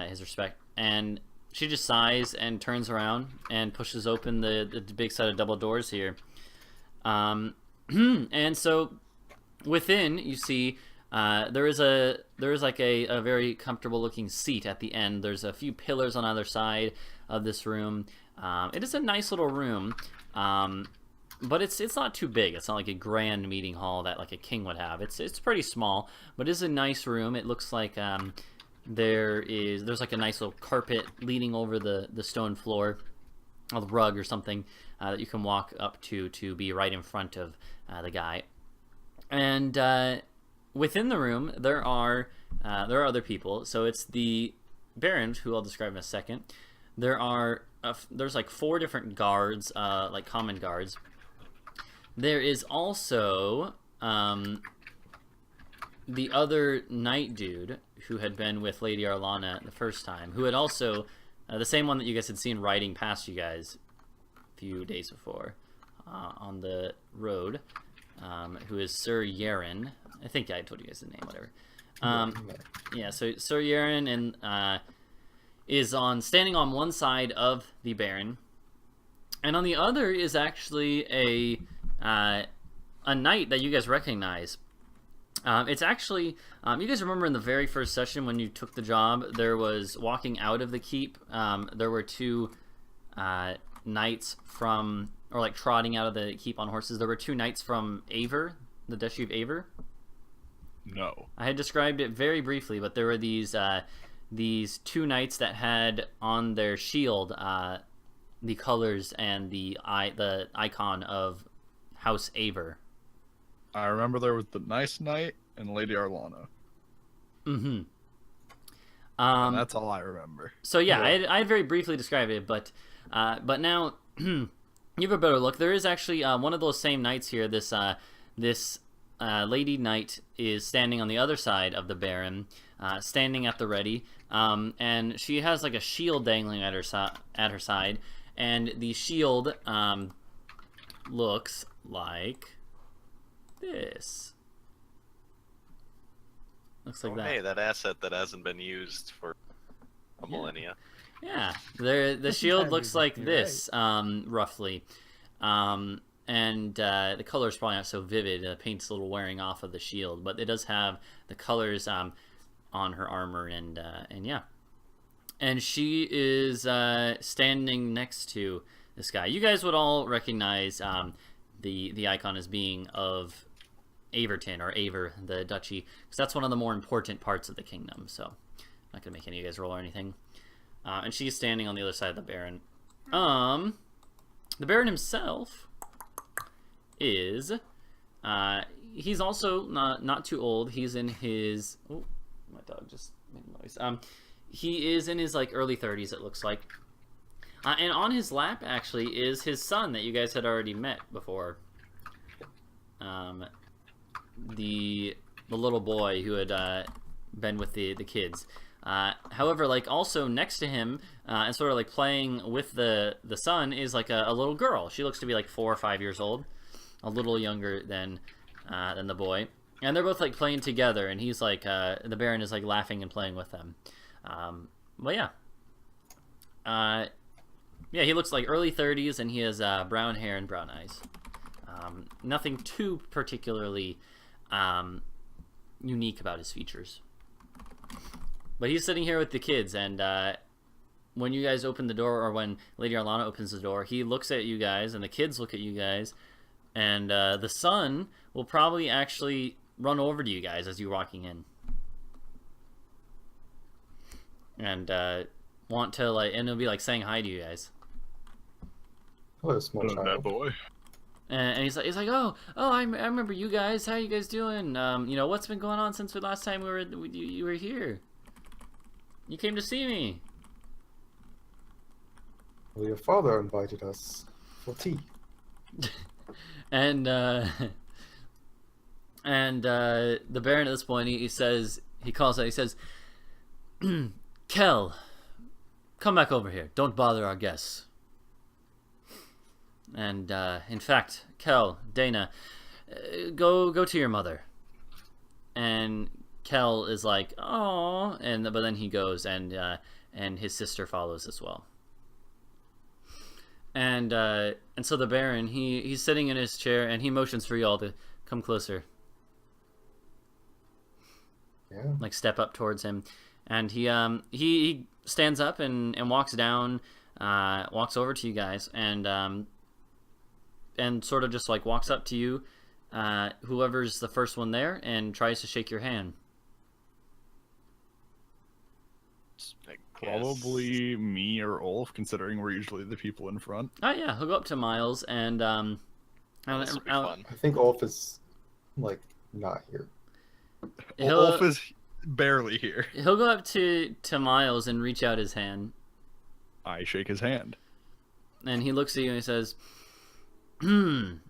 his respect, and she just sighs and turns around and pushes open the big set of double doors here. And so within, you see there is like a very comfortable looking seat at the end. There's a few pillars on either side of this room. It is a nice little room, but it's not too big. It's not like a grand meeting hall that like a king would have. It's pretty small, but it is a nice room. It looks like there's like a nice little carpet leaning over the stone floor, or the rug or something that you can walk up to be right in front of the guy. And within the room there are other people. So it's the Baron, who I'll describe in a second. There's like 4 different guards, like common guards. There is also the other knight dude who had been with Lady Arlana the first time, who had also the same one that you guys had seen riding past you guys a few days before on the road, who is Sir Yaren. I think I told you guys the name, whatever. Yeah, so Sir Yaren and is standing on one side of the Baron, and on the other is actually a knight that you guys recognize. It's actually, you guys remember in the very first session when you took the job, there was walking out of the keep, there were 2 knights from, or like trotting out of the keep on horses. There were 2 knights from Aver, the Duchy of Aver. No. I had described it very briefly, but there were these 2 knights that had on their shield the colors and the icon of House Aver. I remember there was the Nice Knight and Lady Arlana. Mm-hmm. And that's all I remember. So yeah, I had very briefly described it, but now you have a better look. There is actually one of those same knights here. This Lady Knight is standing on the other side of the Baron, standing at the ready, and she has like a shield dangling at her side, and the shield looks like this. Looks like that. Hey, that asset that hasn't been used for a millennia. Yeah, the shield looks like this, roughly. And the color's probably not so vivid. The paint's a little wearing off of the shield, but it does have the colors on her armor, and yeah. And she is standing next to this guy. You guys would all recognize the icon as being of Averton, or Aver, the duchy, because that's one of the more important parts of the kingdom. So I'm not gonna make any of you guys roll or anything. And she's standing on the other side of the Baron. The Baron himself is he's also not too old. He's in his my dog just made a noise. He is in his like early 30s, it looks like. And on his lap actually is his son that you guys had already met before. The little boy who had been with the kids. However, like also next to him and sort of like playing with the son is like a little girl. She looks to be like 4 or 5 years old, a little younger than the boy, and they're both like playing together. And he's like the Baron is like laughing and playing with them. But yeah, Yeah, he looks like early 30s, and he has brown hair and brown eyes. Nothing too particularly unique about his features. But he's sitting here with the kids, and when you guys open the door, or when Lady Arlana opens the door, he looks at you guys, and the kids look at you guys, and the son will probably actually run over to you guys as you're walking in. And want to, like, and he'll be like saying hi to you guys. Hello, small Hello, child. bad boy. And he's like, oh, I remember you guys. How you guys doing? You know, what's been going on since the last time you were here? You came to see me. Well, your father invited us for tea. And the Baron at this point, he calls out, he says, Kel, come back over here. Don't bother our guests. And in fact, Kel, Dana, go to your mother. And Kel is like, oh, but then he goes, and his sister follows as well. And so the Baron, he's sitting in his chair, and he motions for y'all to come closer. Yeah. Like, step up towards him. And he stands up and walks down, walks over to you guys, and sort of just like walks up to you, whoever's the first one there, and tries to shake your hand. Probably me or Ulf, considering we're usually the people in front. Oh yeah, he'll go up to Miles, and This will be fun. I think Ulf is, like, not here. Ulf is barely here. He'll go up to Miles and reach out his hand, I shake his hand. and he looks at you and he says, and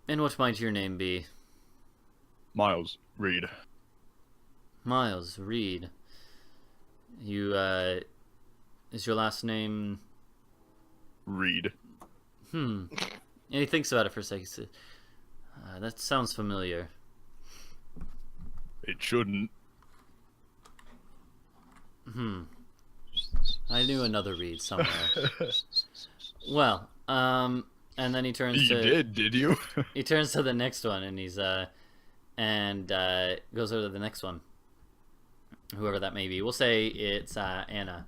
what might your name be? Miles, Reed. Miles Reed. You, is your last name... Reed. And he thinks about it for a second. He says, that sounds familiar. It shouldn't. I knew another Reed somewhere. Well, and then he turns to... You did you? He turns to the next one, and he's, goes over to the next one. Whoever that may be. We'll say it's, Anna.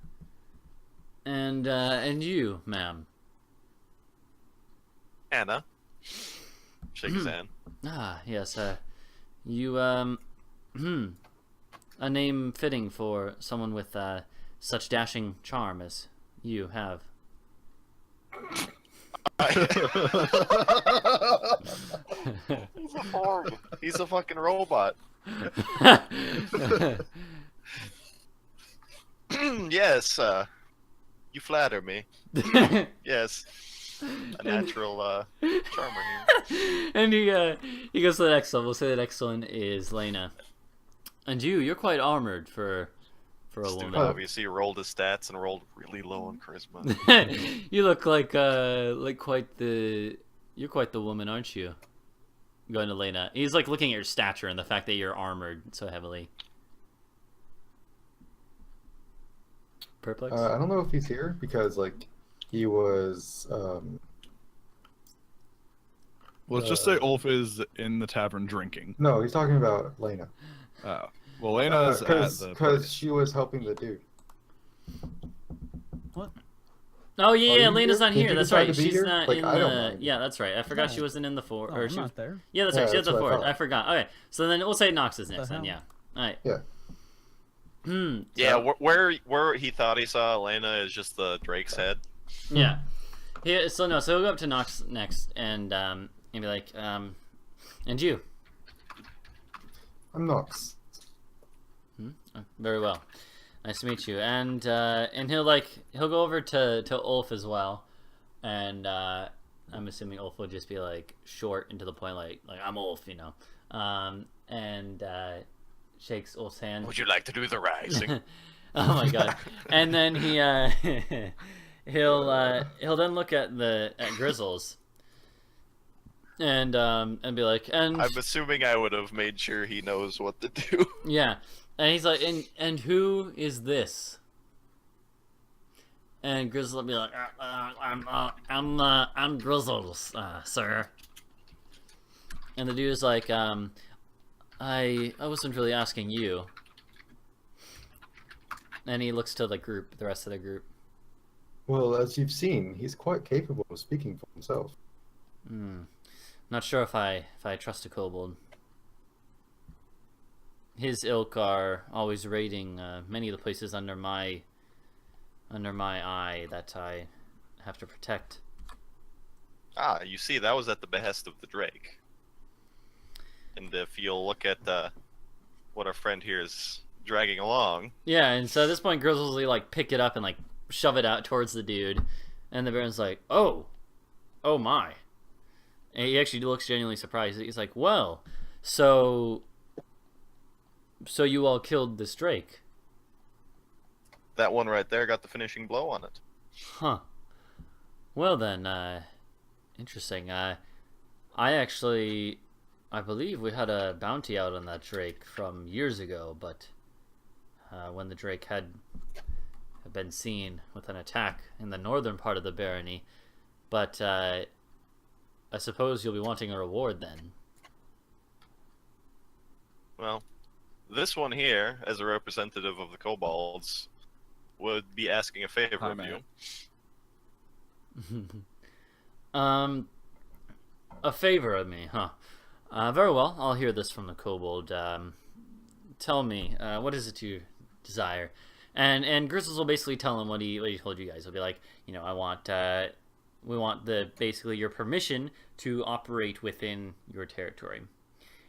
And you, ma'am. Anna. Shake his hand. Ah, yes, you, a name fitting for someone with, such dashing charm as you have. He's a hog. He's a fucking robot. Yes, you flatter me. Yes. A natural charmer here. And he goes to the next one. We'll say the next one is Layna. And you're quite armored for a Dude woman. obviously rolled his stats and rolled really low on charisma. You look like quite the... You're quite the woman, aren't you? Going to Layna. He's like looking at your stature and the fact that you're armored so heavily. Perplex? I don't know if he's here because, like, he was. Let's just say Ulf is in the tavern drinking. No, he's talking about Layna. Oh. Well, Layna's at the Because she was helping the dude. What? Oh yeah, Are yeah, you Lena's here? not Did here. you That's decide right. to be She's here? not Like, in I don't the. know. Yeah, that's right. I forgot No. she wasn't in the fort. Oh, Or I'm she... not there. Yeah, that's Yeah, right. She had the that's what I fort. thought. I forgot. Okay, so then we'll say Nox is next. Then hell? yeah. All right. Yeah. Yeah, So- where he thought he saw Elena is just the Drake's head. Yeah. So he'll go up to Nox next and be like, and you. I'm Nox. Oh, very well. Nice to meet you. And he'll go over to Ulf as well, and I'm assuming Ulf will just be like short and to the point, like I'm Ulf, you know, and shakes Ulf's hand. Would you like to do the rising? Oh my god! And then he'll then look at Grizzles and be like, and I'm assuming I would have made sure he knows what to do. yeah, and he's like, and who is this? And Grizzle will be like, I'm Grizzles, sir. And the dude is like, I wasn't really asking you. And he looks to the group, the rest of the group. Well, as you've seen, he's quite capable of speaking for himself. Not sure if I trust a kobold. His ilk are always raiding many of the places under my eye that I have to protect. Ah, you see, that was at the behest of the Drake. And if you'll look at what our friend here is dragging along. Yeah, and so at this point, Grizzles will like pick it up and like shove it out towards the dude, and the Baron's like, oh my. And he actually looks genuinely surprised. He's like, well, so you all killed this Drake? That one right there got the finishing blow on it. Huh. Well then, interesting. I believe we had a bounty out on that Drake from years ago, but when the Drake had been seen with an attack in the northern part of the barony. But I suppose you'll be wanting a reward then. Well, this one here, as a representative of the kobolds, would be asking a favor of you. A favor of me, huh? Very well, I'll hear this from the kobold. Tell me, what is it you desire? And Grizzles will basically tell him what he told you guys. He'll be like, you know, we want basically your permission to operate within your territory.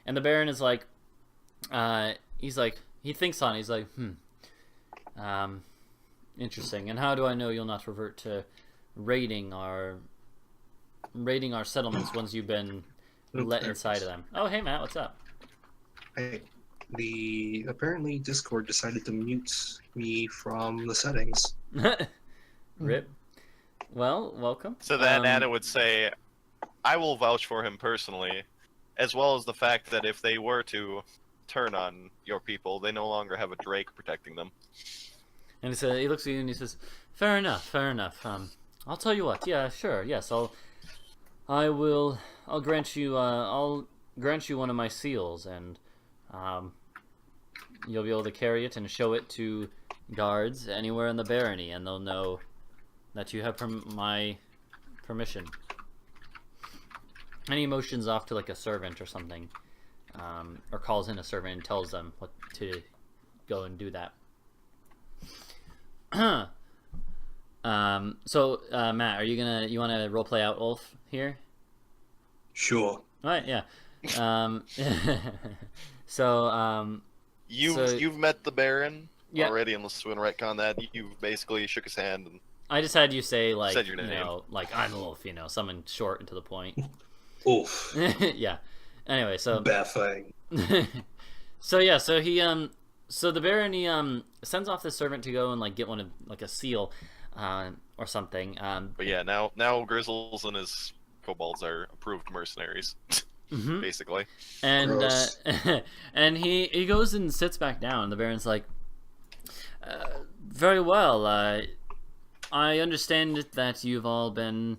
And the Baron is like, he thinks on it. He's like, interesting. And how do I know you'll not revert to raiding our settlements once you've been let inside of them? Oh, hey Matt, what's up? Hey, apparently Discord decided to mute me from the settings. Rip. Well, welcome. So then Anna would say, I will vouch for him personally, as well as the fact that if they were to turn on your people, they no longer have a Drake protecting them. And he looks at you and he says, fair enough. I'll tell you what. Yeah, sure. Yes, I'll grant you one of my seals, and you'll be able to carry it and show it to guards anywhere in the barony, and they'll know that you have my permission. And he motions off to like a servant or something, or calls in a servant and tells them what to go and do that. So Matt, you want to roleplay out Ulf here? Sure. All right, yeah. You've met the Baron yeah. already, unless we want to retcon that. You've basically shook his hand and I just had you say like said your you name. know, like I'm Ulf, you know, something short and to the point. Oof. Yeah. Anyway, so Baffling. so the Baron he sends off the servant to go and like get one of like a seal or something. But yeah, now Grizzles and his kobolds are approved mercenaries, basically. And and he goes and sits back down. The Baron's like, very well. I understand that you've all been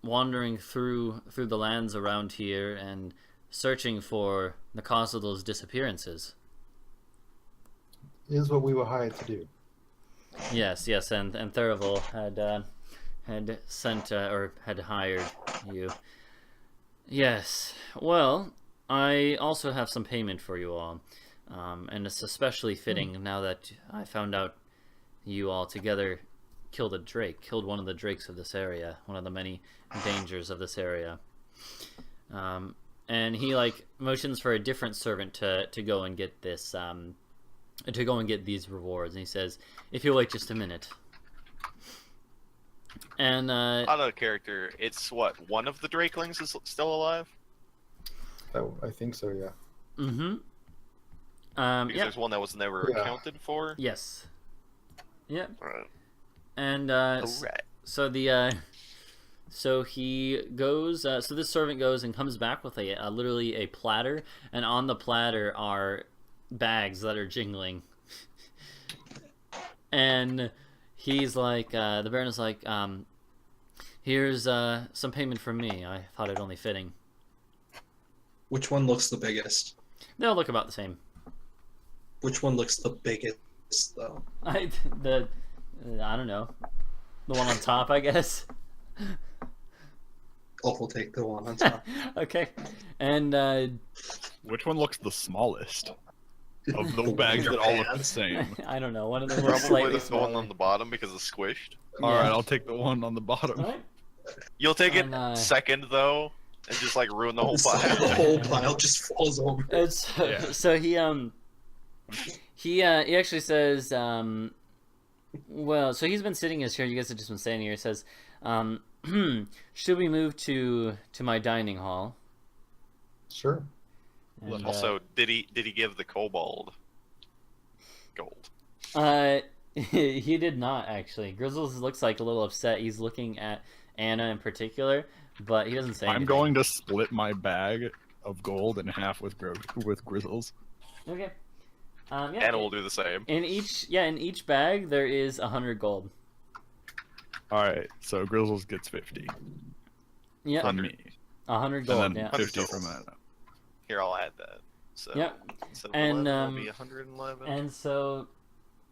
wandering through the lands around here and searching for the cause of those disappearances. Is what we were hired to do. Yes, and Theravel had sent or had hired you. Yes. Well, I also have some payment for you all, and it's especially fitting now that I found out you all together killed one of the drakes of this area, one of the many dangers of this area. And he like motions for a different servant to go and get this to go and get these rewards, and he says, if you'll wait just a minute. And out of character, it's what, one of the Drakelings is still alive? Oh, I think so, yeah. Because there's one that was never accounted for. Yes. Yep. Right. And Alright. so he goes. So this servant goes and comes back with literally a platter, and on the platter are bags that are jingling. And he's like, the Baron is like, here's some payment from me. I thought it only fitting. Which one looks the biggest? They'll look about the same. Which one looks the biggest, though? I don't know. The one on top, I guess. Ulf will take the one on top. Okay. And Which one looks the smallest of the bags that all look the same? I don't know. One of them looks Probably slightly the one smaller. on the bottom because it's squished. All right, I'll take the one on the bottom. Alright. You'll take it And, second though, and just like ruin the whole So pile. the whole pile just falls over. It's, Yeah. So he actually says, well, so he's been sitting in his chair. You guys have just been standing here. He says, should we move to my dining hall? Sure. And, Also, did he give the kobold gold? he did not actually. Grizzles looks like a little upset. He's looking at Anna in particular, but he doesn't say anything. I'm going to split my bag of gold in half with Grizzles. Okay. Yeah, Anna will do the same. in each bag there is 100 gold. All right, so Grizzles gets 50 Yeah, from me, 100 gold. and then Yeah. 50 total. from Anna. Here, I'll add that. So, Yep. so And, 11 will be 111, And so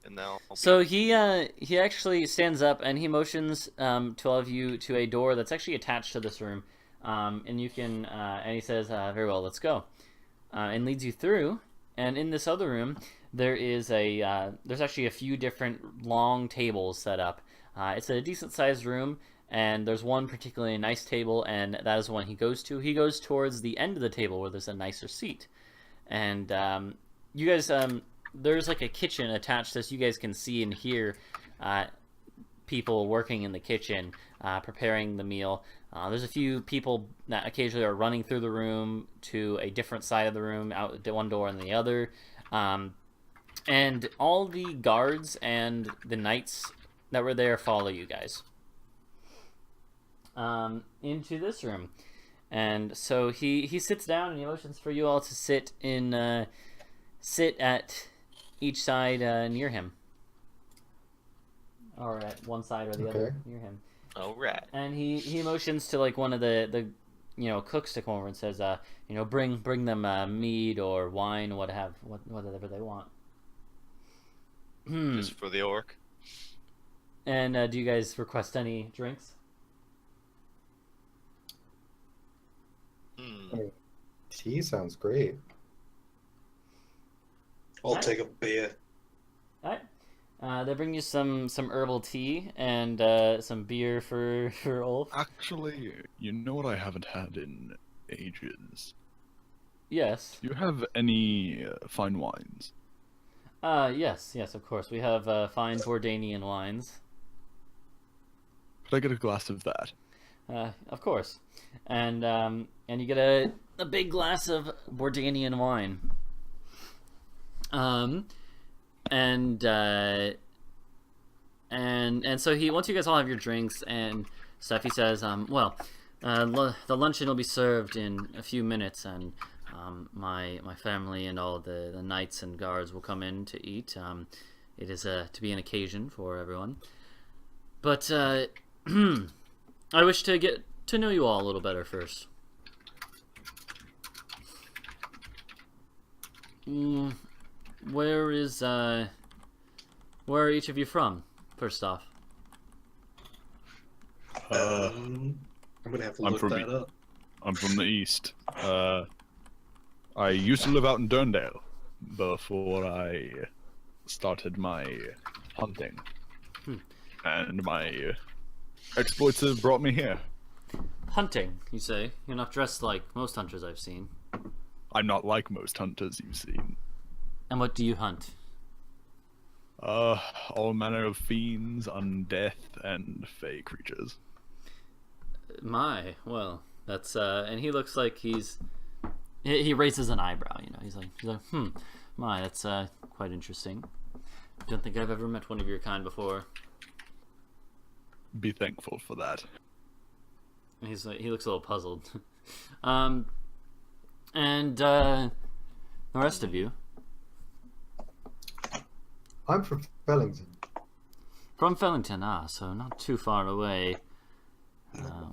now I'll So he actually stands up and he motions to all of you to a door that's actually attached to this room, and you can and he says, "Very well, let's go," and leads you through. And in this other room, there's actually a few different long tables set up. It's a decent sized room, and there's one particularly nice table, and that is the one he goes to. He goes towards the end of the table where there's a nicer seat, and you guys. There's like a kitchen attached to this. You guys can see and hear people working in the kitchen preparing the meal. There's a few people that occasionally are running through the room to a different side of the room, out one door and the other. And all the guards and the knights that were there follow you guys into this room. And so he sits down and he motions for you all to sit at each side near him, or at one side or the other near him. All right. And he motions to like one of the cooks to come over and says, bring them mead or wine, whatever they want. Just for the orc. And do you guys request any drinks? Tea sounds great. I'll take a beer. All right. They bring you some herbal tea and some beer for Ulf. Actually, you know what I haven't had in ages? Yes. Do you have any fine wines? Yes, of course. We have fine Bordanian wines. Could I get a glass of that? Of course. And you get a big glass of Bordanian wine. And so once you guys all have your drinks and stuff, he says, the luncheon will be served in a few minutes, and my family and all the knights and guards will come in to eat. It is to be an occasion for everyone. But I wish to get to know you all a little better first. Where are each of you from, first off? I'm gonna have to look that up. I'm from the east. I used to live out in Durndale before I started my hunting. And my exploits have brought me here. Hunting, you say? You're not dressed like most hunters I've seen. I'm not like most hunters you've seen. And what do you hunt? All manner of fiends, undeath, and fey creatures. Well, that's and he looks like he raises an eyebrow, he's like, that's quite interesting. Don't think I've ever met one of your kind before. Be thankful for that. And he looks a little puzzled. And the rest of you? I'm from Fellington. From Fellington, so not too far away.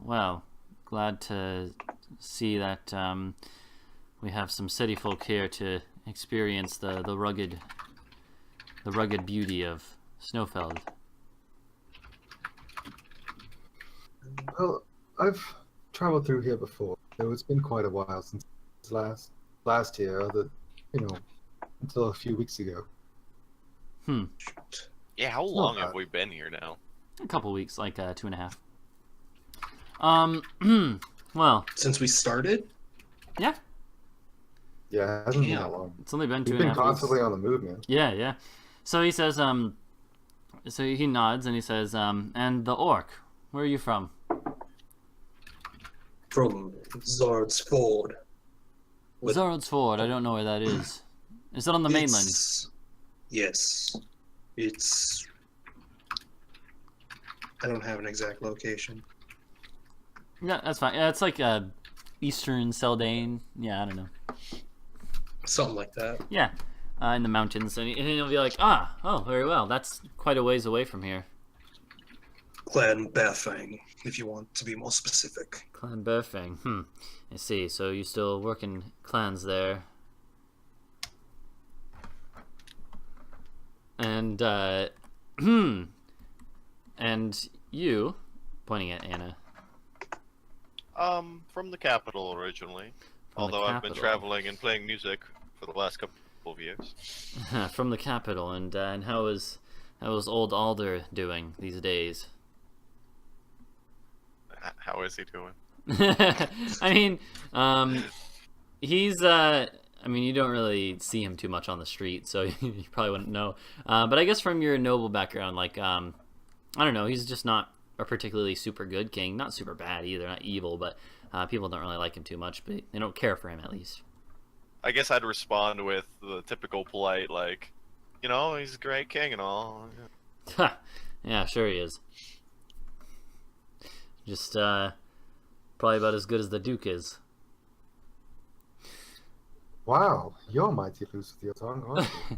Well, glad to see that we have some city folk here to experience the rugged beauty of Snowfeld. Well, I've traveled through here before, though it's been quite a while since last year, until a few weeks ago. Yeah, how long have we been here now? A couple weeks, like 2.5. Well, Since we started? yeah, Yeah, it hasn't been that long. it's only been We've 2.5 been weeks. constantly on the move, man. Yeah. So he says, so he nods and he says, and the orc, where are you from? From Zard's Ford. What- Zorod's Ford, I don't know where that is. Is it on the mainland? Yes. It's... I don't have an exact location. Yeah, that's fine. Yeah, it's like Eastern Seldane. Yeah, I don't know. Something like that. Yeah, in the mountains. And he'll be like, oh, very well. That's quite a ways away from here. Clan Bafang, if you want to be more specific. Clan Burfang. I see. So you still work in clans there. And, and you, pointing at Anna. From the capital originally. From the Although I've been capital. traveling and playing music for the last couple of years. From the capital. And how is old Alder doing these days? How is he doing? I mean, he's I mean, you don't really see him too much on the street, so you probably wouldn't know. But I guess from your noble background, like, I don't know, he's just not a particularly super good king. Not super bad either, not evil, but people don't really like him too much, but they don't care for him at least. I guess I'd respond with the typical polite, like, he's a great king and all. Yeah, sure he is. Just, probably about as good as the Duke is. Wow, you're mighty loose with your tongue, aren't you?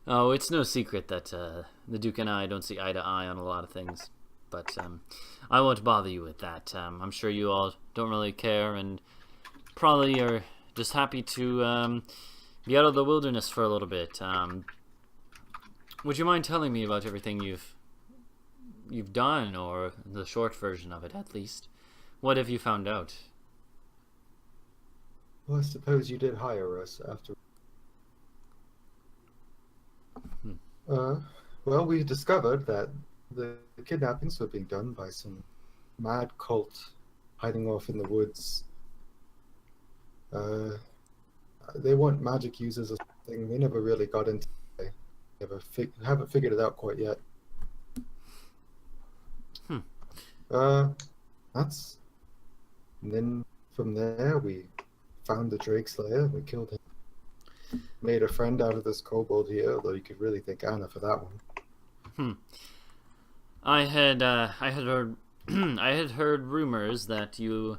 Oh, it's no secret that the Duke and I don't see eye to eye on a lot of things. But I won't bother you with that. I'm sure you all don't really care and probably are just happy to be out of the wilderness for a little bit. Would you mind telling me about everything you've done, or the short version of it at least? What have you found out? Well, I suppose you did hire us after. Well, we discovered that the kidnappings were being done by some mad cult hiding off in the woods. They weren't magic users or something. They never really got into it. Haven't figured it out quite yet. That's... And then from there, we found the Drake Slayer. We killed him. Made a friend out of this kobold here, although you could really thank Anna for that one. I had heard I had heard rumors that your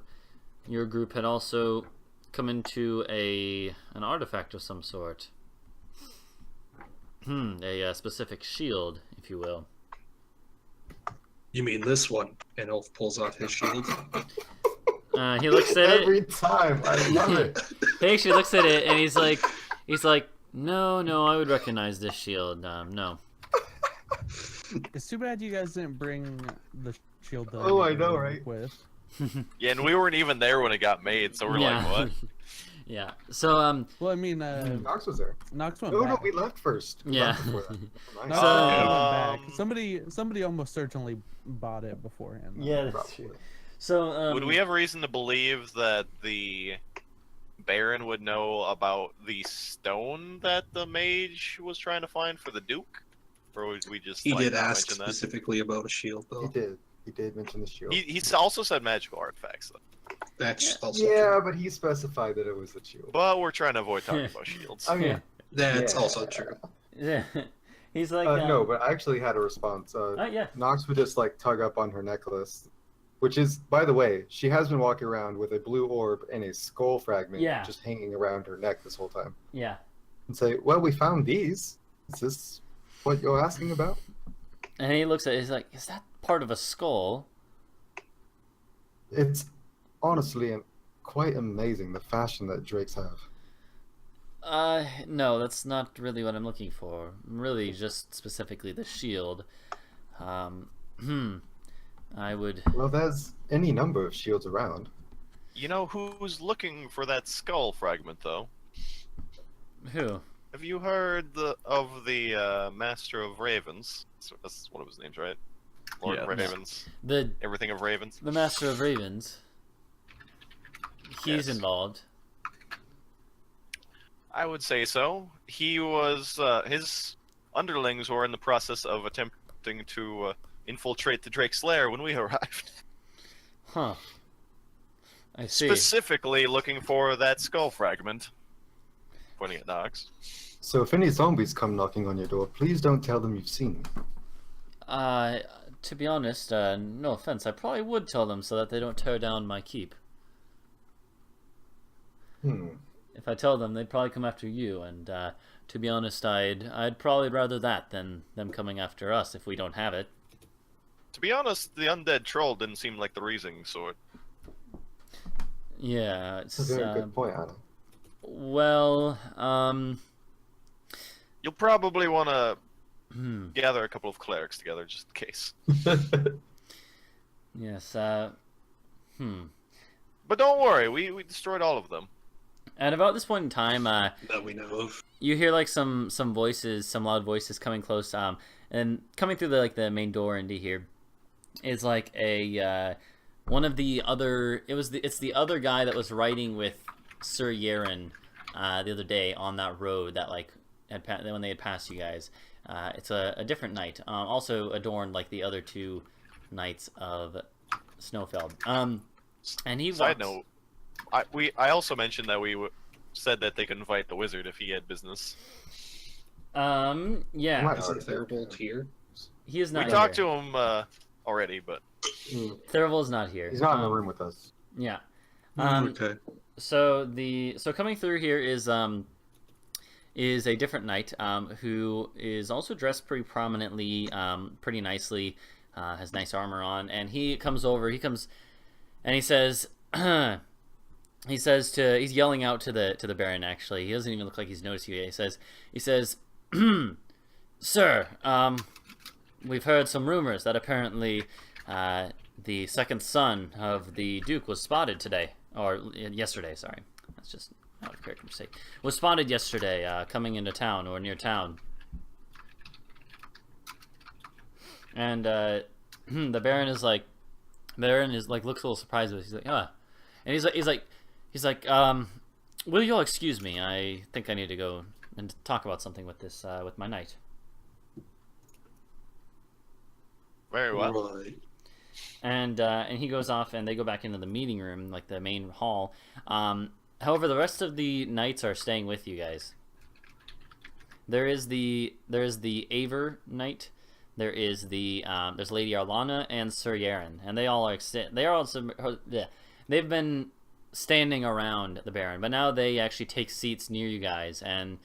group had also come into an artifact of some sort. A specific shield, if you will. You mean this one? And Elf pulls out his shield. He looks at it. Every time, I love it. He actually looks at it and he's like, no, I would recognize this shield. No. It's too bad you guys didn't bring the shield that Oh, I know, right? with. Yeah, and we weren't even there when it got made, so we're like, what? Yeah. So Well, I mean, Nox was there. Nox went Oh back. no, we left first. We Yeah. left before that. Nice. Nox So- went back. Somebody almost certainly bought it beforehand. though. yeah, that's Probably. true. So Would we have reason to believe that the Baron would know about the stone that the mage was trying to find for the Duke? Or would we just He like, did not ask mention that? specifically about a shield, He though. did. He did mention the shield. He also said magical artifacts, though. That's also Yeah, true. but he specified that it was the shield. But we're trying to avoid talking about shields. I mean, That's Yeah. also true. yeah, he's like no, but I actually had a response. yeah. Nox would just like tug up on her necklace, which is, by the way, she has been walking around with a blue orb and a skull fragment Yeah. just hanging around her neck this whole time. Yeah. And say, well, we found these. Is this what you're asking about? And he looks at it, he's like, is that part of a skull? It's honestly quite amazing the fashion that drakes have. No, that's not really what I'm looking for. Really, just specifically the shield. I would... Well, there's any number of shields around. You know who's looking for that skull fragment, though? Who? Have you heard of the Master of Ravens? That's one of his names, right? Lord of Yes. Ravens. Everything of Ravens. The Master of Ravens. He's Yes. involved. I would say so. He was, his underlings were in the process of attempting to infiltrate the Drake's lair when we arrived. Huh. I see. Specifically looking for that skull fragment. Pointing at Nox. So if any zombies come knocking on your door, please don't tell them you've seen them. To be honest, no offense, I probably would tell them so that they don't tear down my keep. If I tell them, they'd probably come after you, and to be honest, I'd probably rather that than them coming after us if we don't have it. To be honest, the undead troll didn't seem like the reasoning sort. Yeah, it's That's a very good point, Anna. well, You'll probably want to gather a couple of clerics together just in case. yes, But don't worry, we destroyed all of them. At about this point in time, That we know of. you hear like some voices, some loud voices coming close, and coming through the main door into here is like a one of the other. It's the other guy that was riding with Sir Yeren the other day on that road that like when they had passed you guys. It's a different knight, also adorned like the other two knights of Snowfeld. And he Side walks... note, I also mentioned that we said that they could invite the wizard if he had business. Yeah. Right. Isn't Theribolt here? He is not We here. talked to him already, but Therivol's not here. He's not in the room with us. Yeah. Okay. So coming through here is a different knight who is also dressed pretty prominently, pretty nicely, has nice armor on, and he comes over. He comes, and he says, he's yelling out to the Baron. Actually, he doesn't even look like he's noticed you. He says, Sir, we've heard some rumors that apparently the second son of the Duke was spotted today, or yesterday. Sorry, that's just out of character mistake. Was spotted yesterday, coming into town or near town. And the Baron is like, looks a little surprised with it. He's like, and he's like, will you all excuse me? I think I need to go and talk about something with this, with my knight. very well. Right. And he goes off, and they go back into the meeting room, like the main hall. However, the rest of the knights are staying with you guys. There is the Aver knight. There's Lady Arlana and Sir Yeren, and they all are they've been standing around the Baron, but now they actually take seats near you guys, and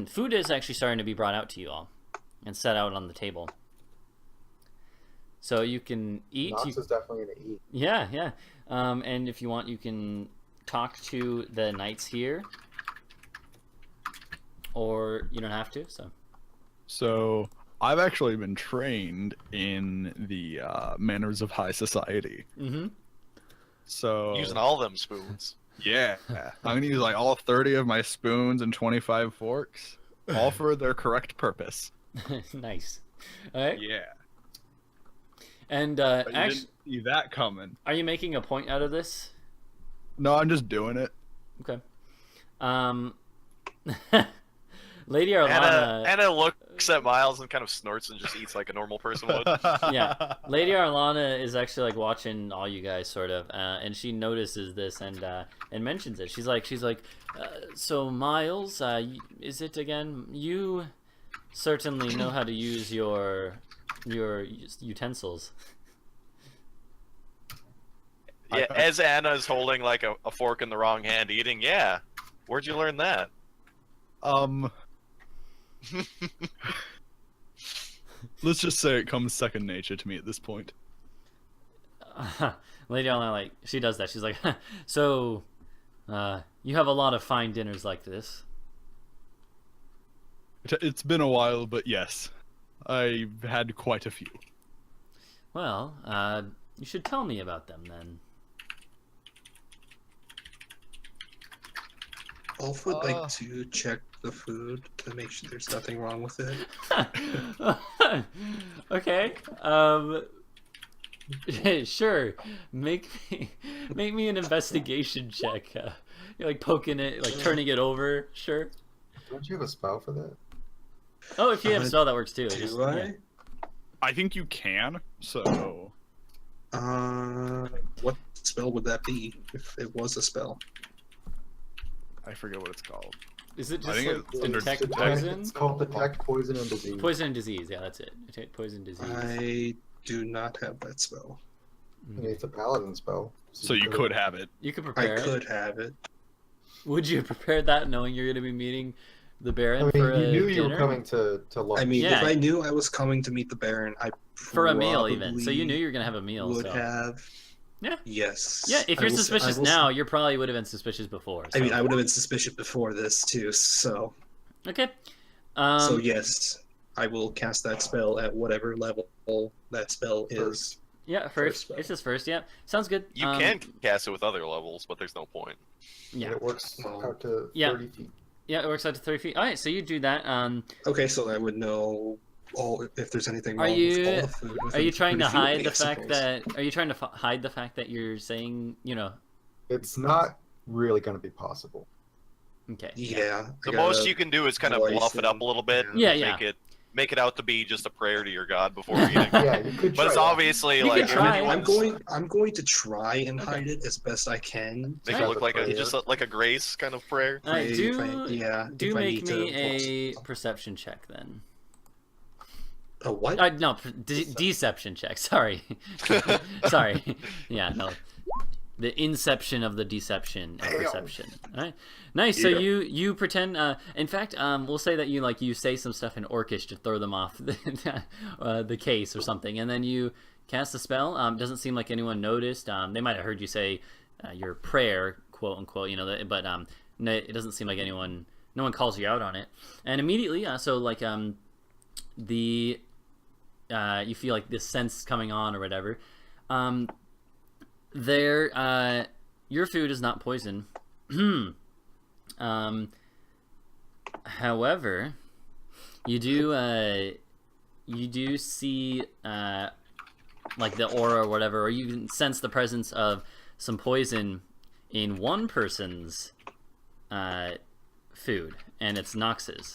food is actually starting to be brought out to you all and set out on the table. So you can eat. Nox is definitely gonna eat. Yeah. And if you want, you can talk to the knights here, or you don't have to. So I've actually been trained in the manners of high society. Mm-hmm. So Using all them spoons. yeah, I'm gonna use like all 30 of my spoons and 25 forks, all for their correct purpose. Nice. All right. Yeah. And But you actually, didn't see that coming. are you making a point out of this? No, I'm just doing it. Okay. Lady Arlana. Anna looks at Miles and kind of snorts and just eats like a normal person would. Yeah, Lady Arlana is actually like watching all you guys, sort of, and she notices this and mentions it. She's like, so Miles, is it again? You certainly know how to use your utensils. Yeah, as Anna's holding like a fork in the wrong hand eating, yeah. Where'd you learn that? Let's just say it comes second nature to me at this point. Lady Alderland, like, she does that. She's like, so, you have a lot of fine dinners like this. It's been a while, but yes, I've had quite a few. Well, you should tell me about them then. Ulf would like to check the food to make sure there's nothing wrong with it. Okay. Sure. Make me an investigation check. You're like poking it, like turning it over. Sure. Don't you have a spell for that? Oh, if you have a spell, that works too. Do I? Yeah. I think you can, so... What spell would that be if it was a spell? I forget what it's called. Is it I just think like it's under detect Detect- poison? It's called Detect Poison and Disease. Poison and disease. Yeah, that's it. Detect poison and disease. I do not have that spell. I mean, it's a paladin spell. So you could have it. You could I prepare it. could have it. Would you prepare that knowing you're going to be meeting the Baron I mean, for a you knew you dinner? were coming to lunch. I mean, Yeah. if I knew I was coming to meet the Baron, I For a meal even. So you knew probably you were going to have a meal. would So. have. Yeah. Yes. Yeah, if I you're will say- suspicious I will now, say- you probably would have been suspicious before. I mean, so- I would have been suspicious before this too. So, Okay. so yes, I will cast that spell at whatever level that spell is. Yeah, First first. spell. It's just first. Yeah, sounds good. You can cast it with other levels, but there's no point. Yeah, It works out to Yeah. 30 feet. yeah, it works out to 30 feet. All right, so you do that. Okay, so I would know all if there's anything Are wrong you- with all the food. Are within you trying to 30 feet of hide me, the I fact suppose. that? Are you trying to hide the fact that you're saying? It's not really going to be possible. Okay. Yeah. The most you can do is kind of voice bluff it up and- a little bit. Yeah, yeah. Make it out to be just a prayer to your god before eating. Yeah, you could try But it's that. obviously You like can try. if I'm anyone's- going to try and hide it as best I can. Make Try it look the like prayer. like a grace kind of prayer. All right, If do if I make need me to a voice- perception check then. A what? No, deception check. Sorry, sorry. Yeah, no. The inception of the deception and perception. All right, nice. So you pretend. In fact, we'll say that you say some stuff in Orcish to throw them off the case or something, and then you cast the spell. Doesn't seem like anyone noticed. They might have heard you say your prayer, quote unquote. But no, it doesn't seem like anyone. No one calls you out on it, and immediately, you feel like this sense coming on or whatever. Your food is not poison. However, you do see like the aura or whatever, or you can sense the presence of some poison in one person's food, and it's Nox's.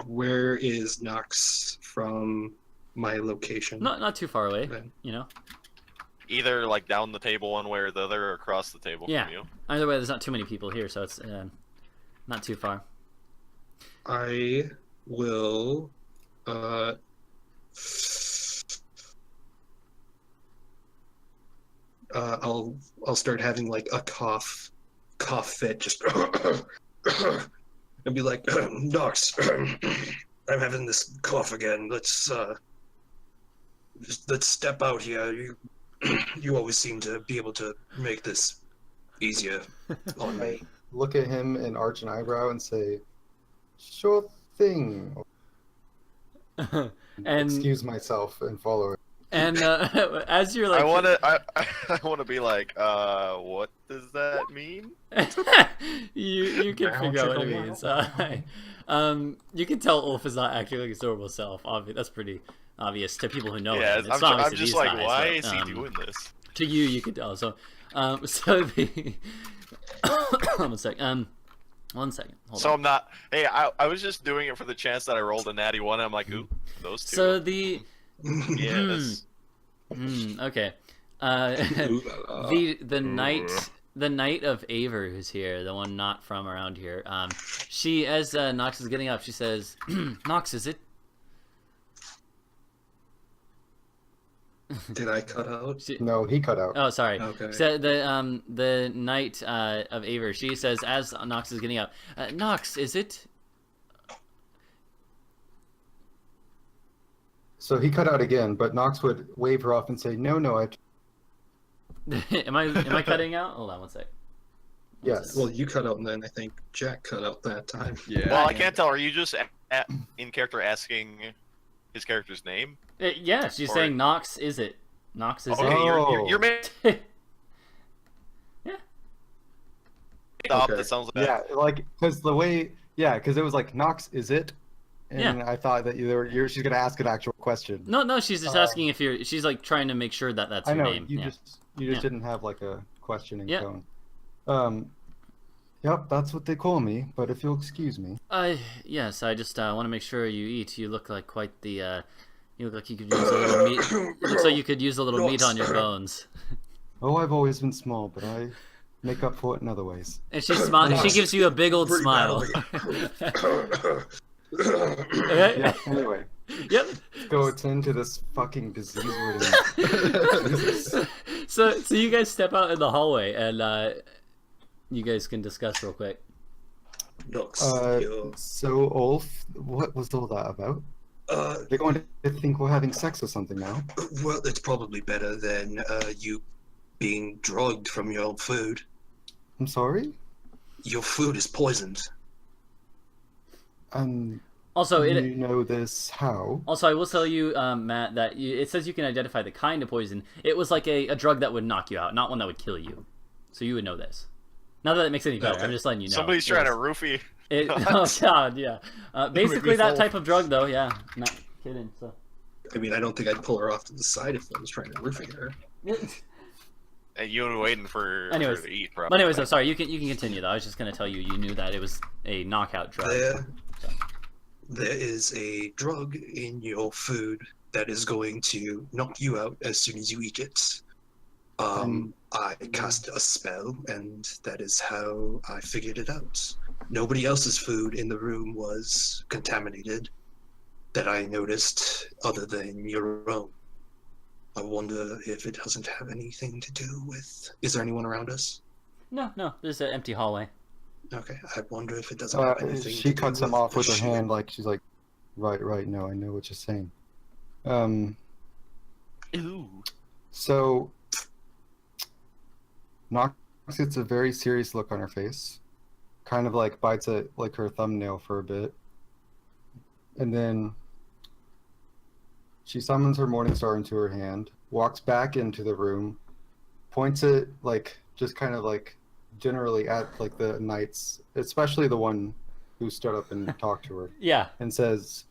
Where is Nox from my location? Not too far away, Okay. Either like down the table one way or the other, or across the table Yeah. from you. Either way, there's not too many people here, so it's not too far. I will. I'll start having like a cough fit, just and be like, Nox, I'm having this cough again. Let's step out here. You always seem to be able to make this easier on me. Look at him and arch an eyebrow and say, "Sure thing." And Excuse myself and follow it. and as you're like, I wanna be like, what does that mean? you can figure out what it means. You can tell Ulf is not acting like his normal self. That's pretty obvious to people who know Yeah, him. It's I'm not obvious to just these like, guys, why but, is he doing this? To you can tell. So, so the one sec. One second. Hold So on. I'm not. Hey, I was just doing it for the chance that I rolled a natty one. And I'm like, ooh, those two. So the yes. okay. Ooh la la. The knight of Aver who's here, the one not from around here. She, as Nox is getting up, she says, "Nox, is it?" Did I cut out? No, he cut out. Oh, sorry. Okay. So the knight of Aver, she says, as Nox is getting up, "Nox, is it?" So he cut out again, but Nox would wave her off and say, "No, no, I." am I cutting out? Hold on one sec. Yes. Well, you cut out, and then I think Jack cut out that time. Yeah. Well, I can't tell. Are you just in character asking his character's name? Yeah, she's Or- saying Nox is it. Nox is Okay, it. you're Yeah. Stop. Okay. That sounds like Yeah, like because the way, because it was like Nox, is it? And I thought that she's gonna ask an actual question. No, she's just asking if you're. She's like trying to make sure that that's I your know name. you Yeah. just Yeah. didn't have like a questioning Yeah. tone. Yep, that's what they call me. But if you'll excuse me. Yes, I just want to make sure you eat. You look like quite the. You look like you could use a little meat. It looks like you could use a little meat on your bones. Oh, I've always been small, but I make up for it in other ways. And she smiles. She gives you a big old Pretty smile. badly. Okay. Yeah. Anyway, Yep. let's go into this fucking disease-ridden. Jesus. So you guys step out in the hallway and you guys can discuss real quick. Nox, So Ulf, what was all that about? They're going to think we're having sex or something now. well, it's probably better than you being drugged from your food. I'm sorry. Your food is poisoned. Also, You know this how? Also, I will tell you, Matt, that it says you can identify the kind of poison. It was like a drug that would knock you out, not one that would kill you. So you would know this. Not that it makes it any better. Okay. I'm just letting you know. somebody's trying to roofie. Oh God, yeah. Basically that type of drug, though. Yeah, not kidding. So. I mean, I don't think I'd pull her off to the side if I was trying to roofie her. And you were waiting for her Anyways, to eat, probably. But anyways, I'm sorry. You can continue though. I was just gonna tell you knew that it was a knockout drug. There is a drug in your food that is going to knock you out as soon as you eat it. I cast a spell, and that is how I figured it out. Nobody else's food in the room was contaminated that I noticed other than your own. I wonder if it doesn't have anything to do with... Is there anyone around us? No, there's an empty hallway. Okay, I wonder if it doesn't have anything She to do cuts him off with her she- hand, like she's like, right, no, I know what you're saying. Ooh. So, Nox gets a very serious look on her face, kind of like bites at like her thumbnail for a bit, and then she summons her morning star into her hand, walks back into the room, points it like just kind of like generally at like the knights, especially the one who stood up and talked to her, Yeah. and says,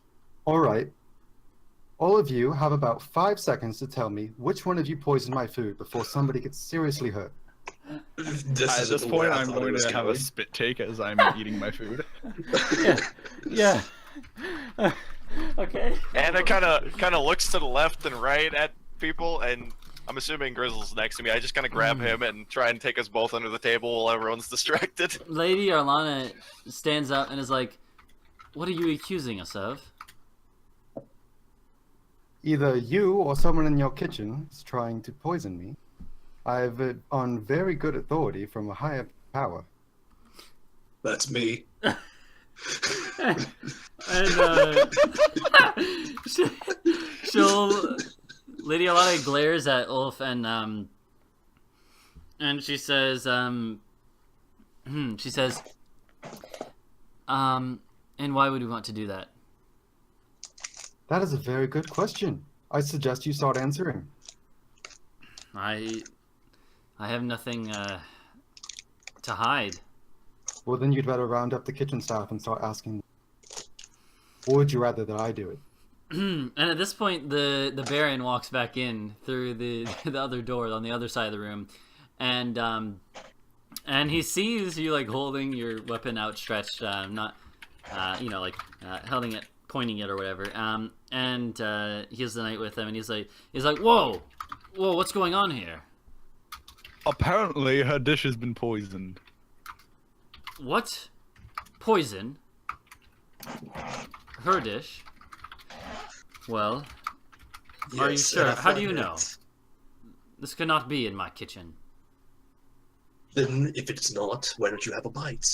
"All right, all of you have about 5 seconds to tell me which one of you poisoned my food before somebody gets seriously hurt." At isn't this the way point, I I'm thought it going was to have a going. spit take as I'm eating my food. Yeah. Okay. Anna kind of looks to the left and right at people, and I'm assuming Grizzle's next to me. I just kind of grab him and try and take us both under the table while everyone's distracted. Lady Arlana stands up and is like, "What are you accusing us of?" Either you or someone in your kitchen is trying to poison me. I've it on very good authority from a higher power. That's me. And she'll Lady Alana glares at Ulf and she says and why would we want to do that? That is a very good question. I suggest you start answering. I have nothing to hide. Well, then you'd better round up the kitchen staff and start asking. Or would you rather that I do it? And at this point, the Baron walks back in through the other door on the other side of the room, and he sees you like holding your weapon outstretched, not holding it, pointing it or whatever. And he has the knight with him, and he's like, whoa, what's going on here? Apparently, her dish has been poisoned. What? Poison? Her dish? Well, are you Yes, sure? and I How do you find know? it. This cannot be in my kitchen. Then, if it's not, why don't you have a bite?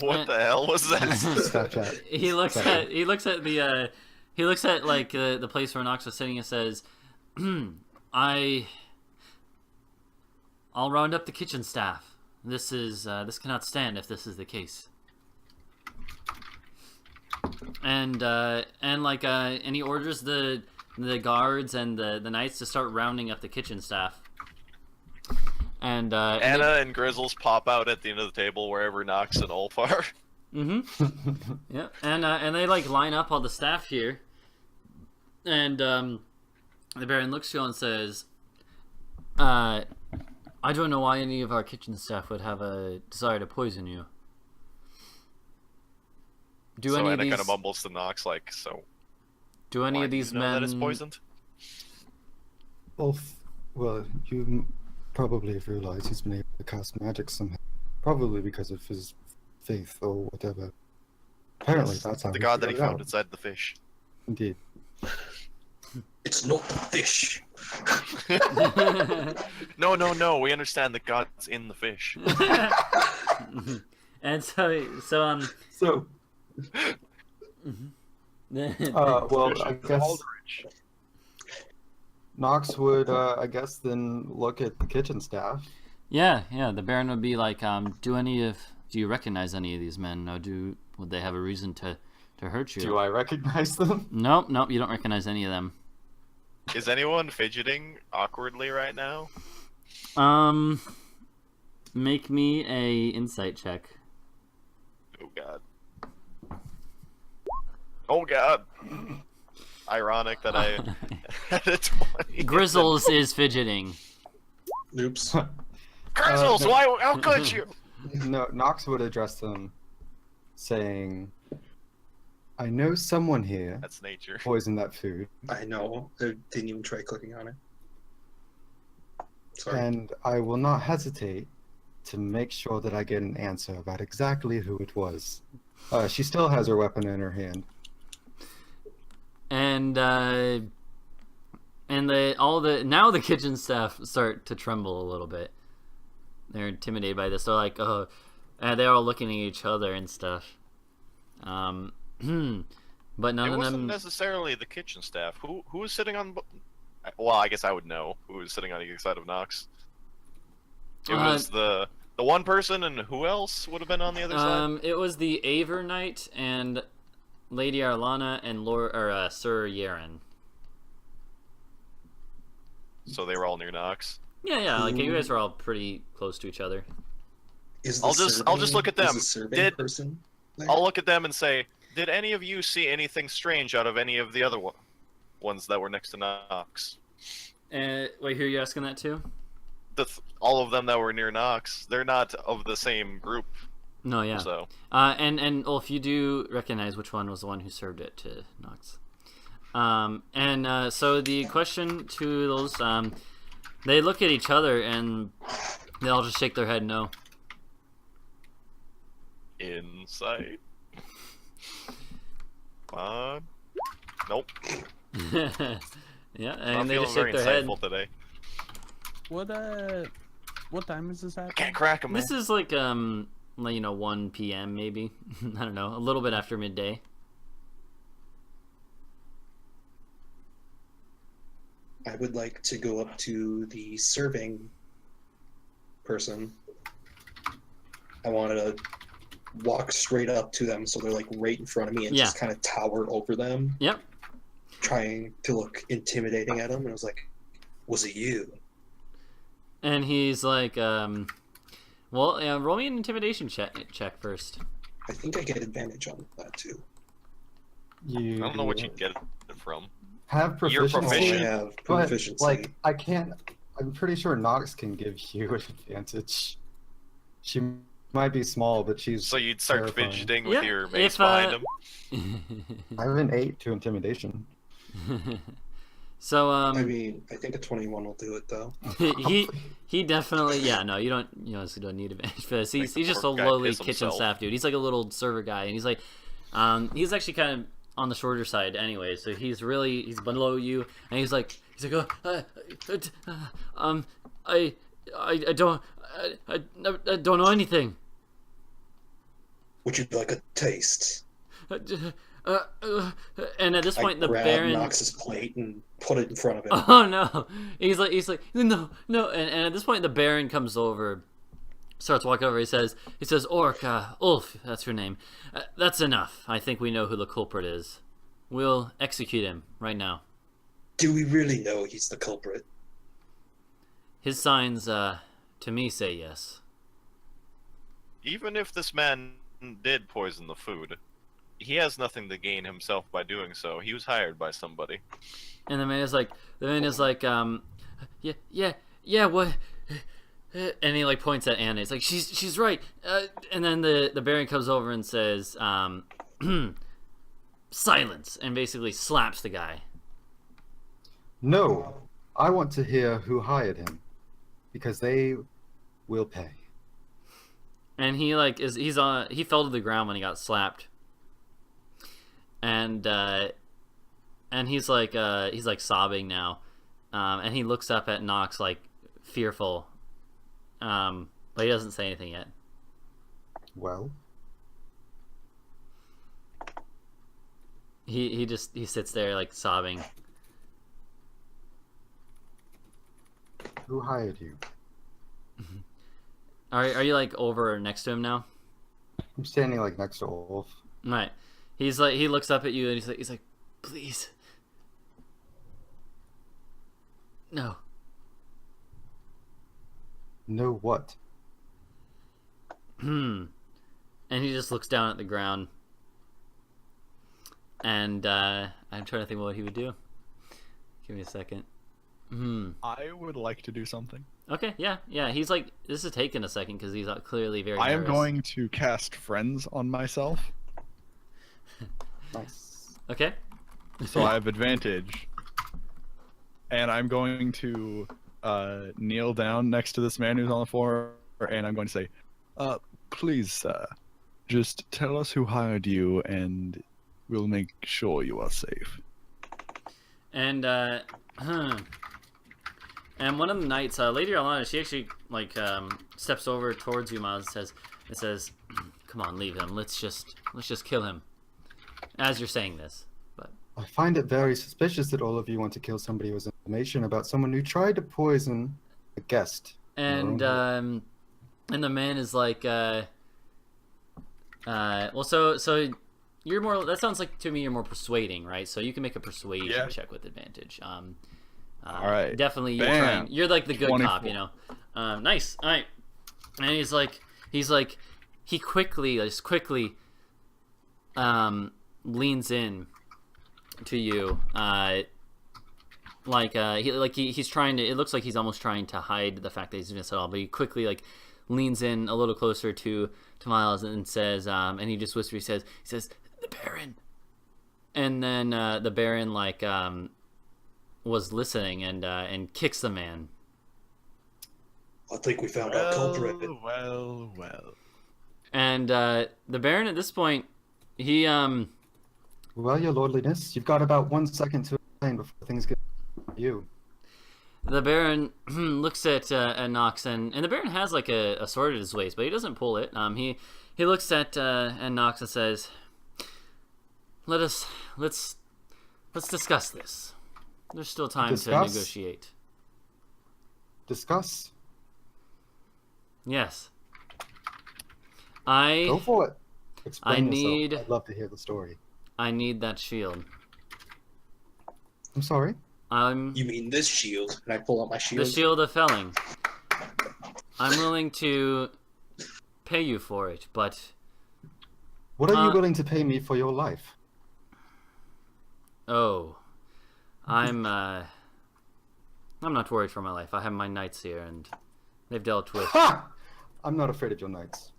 What the hell was that? Snapchat. He looks Sorry. at the he looks at like the place where Nox was sitting and says, I'll round up the kitchen staff. This cannot stand if this is the case. And he orders the guards and the knights to start rounding up the kitchen staff. And Anna and Grizzles pop out at the end of the table wherever Nox and Ulf are. Mm-hmm. Yeah, and they like line up all the staff here. And the Baron looks to you and says, I don't know why any of our kitchen staff would have a desire to poison you. So Anna kind of mumbles to Nox like, so. Do any of these men that it's poisoned? Ulf, well, you probably have realized he's been able to cast magic somehow. Probably because of his faith or whatever. Apparently, that's how the god that he found inside the fish. Indeed. It's not the fish. No. We understand that God's in the fish. And so. Well, I guess Nox would, I guess, then look at the kitchen staff. Yeah. The Baron would be like, do you recognize any of these men? Or would they have a reason to hurt you? Do I recognize them? Nope, you don't recognize any of them. Is anyone fidgeting awkwardly right now? Make me a insight check. Oh god. Ironic that I had a 20. Grizzles is fidgeting. Oops. Grizzles, how could you? No, Nox would address them, saying, I know someone here That's nature. poisoned that food, I know. I didn't even try clicking on it. Sorry. and I will not hesitate to make sure that I get an answer about exactly who it was. She still has her weapon in her hand. And now the kitchen staff start to tremble a little bit. They're intimidated by this. They're like, oh, and they're all looking at each other and stuff. But none It of wasn't them. necessarily the kitchen staff. Who was sitting on? Well, I guess I would know who was sitting on either side of Nox. It was the one person, and who else would have been on the other side? It was the Aver Knight and Lady Arlana and Sir Yaren. So they were all near Nox. Yeah, like you guys are all pretty close to each other. I'll just look at them. Person there? I'll look at them and say, did any of you see anything strange out of any of the other ones that were next to Nox? Wait, who are you asking that to? All of them that were near Nox. They're not of the same group. No, yeah. So. And Ulf, you do recognize which one was the one who served it to Nox. So the question to those, they look at each other and they all just shake their head no. Insight. Nope. Yeah, I'm and they feeling just very shake their head. insightful today. What time is this happening? Can't crack them. This is like 1 p.m. maybe. I don't know, a little bit after midday. I would like to go up to the serving person. I want to walk straight up to them so they're like right in front of me and just kind of tower over them. Yep. Trying to look intimidating at them. And I was like, was it you? And he's like, roll me an intimidation check first. I think I get advantage on that too. You I don't know what you get it from. have You're proficiency, proficient. I have but proficiency. like I can't. I'm pretty sure Nox can give you an advantage. She might be small, but she's. So you'd start terrifying. fidgeting with Yeah, your mace if, behind him. I have an 8 to intimidation. So I mean, I think a 21 will do it though. he definitely you don't need advantage for this. He's just a poor guy lowly pissed kitchen himself. staff dude. He's like a little server guy, and he's like he's actually kind of on the shorter side anyway. So he's below you, and he's like I don't know anything. Would you like a taste? And at this I point, the grab Baron. Knox's plate and put it in front of him. Oh no! He's like, no. And at this point, the Baron comes over, starts walking over. He says, Orc, Ulf, that's your name. That's enough. I think we know who the culprit is. We'll execute him right now. Do we really know he's the culprit? His signs, to me, say yes. Even if this man did poison the food, he has nothing to gain himself by doing so. He was hired by somebody. And the man is like, yeah, what? And he like points at Anna. He's like, she's right. And then the Baron comes over and says, silence, and basically slaps the guy. No, I want to hear who hired him, because they will pay. And he like he fell to the ground when he got slapped. And he's like sobbing now, and he looks up at Nox like fearful, but he doesn't say anything yet. Well, he sits there like sobbing. who hired you? Are you like over next to him now? I'm standing like next to Ulf. Right. He's like, he looks up at you and he's like, please. No. No what? And he just looks down at the ground. And I'm trying to think what he would do. Give me a second. I would like to do something. Okay, yeah. He's like, this is taking a second because he's clearly very nervous. I am going to cast Friends on myself. Nice. Okay. So I have advantage. And I'm going to kneel down next to this man who's on the floor, and I'm going to say, please, sir, just tell us who hired you, and we'll make sure you are safe. And and one of the knights, Lady Alana, she actually like steps over towards you, Miles, and says, "Come on, leave him. Let's just kill him." As you're saying this, but I find it very suspicious that all of you want to kill somebody with information about someone who tried to poison a guest. and the man is like, well, so you're more. That sounds like to me you're more persuading, right? So you can make a persuasion check with advantage. All right. Definitely, you're Bam. trying. You're like the good 24. cop, you know. Nice. All right. And he's like, he quickly leans in to you, he's trying to. It looks like he's almost trying to hide the fact that he's missed it all, but he quickly like leans in a little closer to Miles and says, and he just whispers, he says, the Baron. And then the Baron like was listening and kicks the man. I think we found our culprit. Well. And the Baron at this point, he Well, your lordliness, you've got about 1 second to explain before things get to you. the Baron looks at Nox, and the Baron has like a sword at his waist, but he doesn't pull it. He looks at Nox and says, let's discuss this. There's still time to negotiate. Discuss? Yes. Go for it. Explain yourself. I'd love to hear the story. I need that shield. I'm sorry? You mean this shield? And I pull out my shield. The Shield of Felling. I'm willing to pay you for it, but... What are you willing to pay me for your life? Oh. I'm not worried for my life. I have my knights here, and they've dealt with... Ha! I'm not afraid of your knights.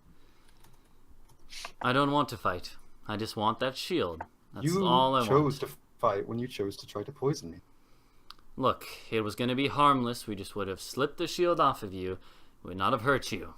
I don't want to fight. I just want that shield. That's You all I want. chose to fight when you chose to try to poison me. Look, it was going to be harmless. We just would have slipped the shield off of you. It would not have hurt you.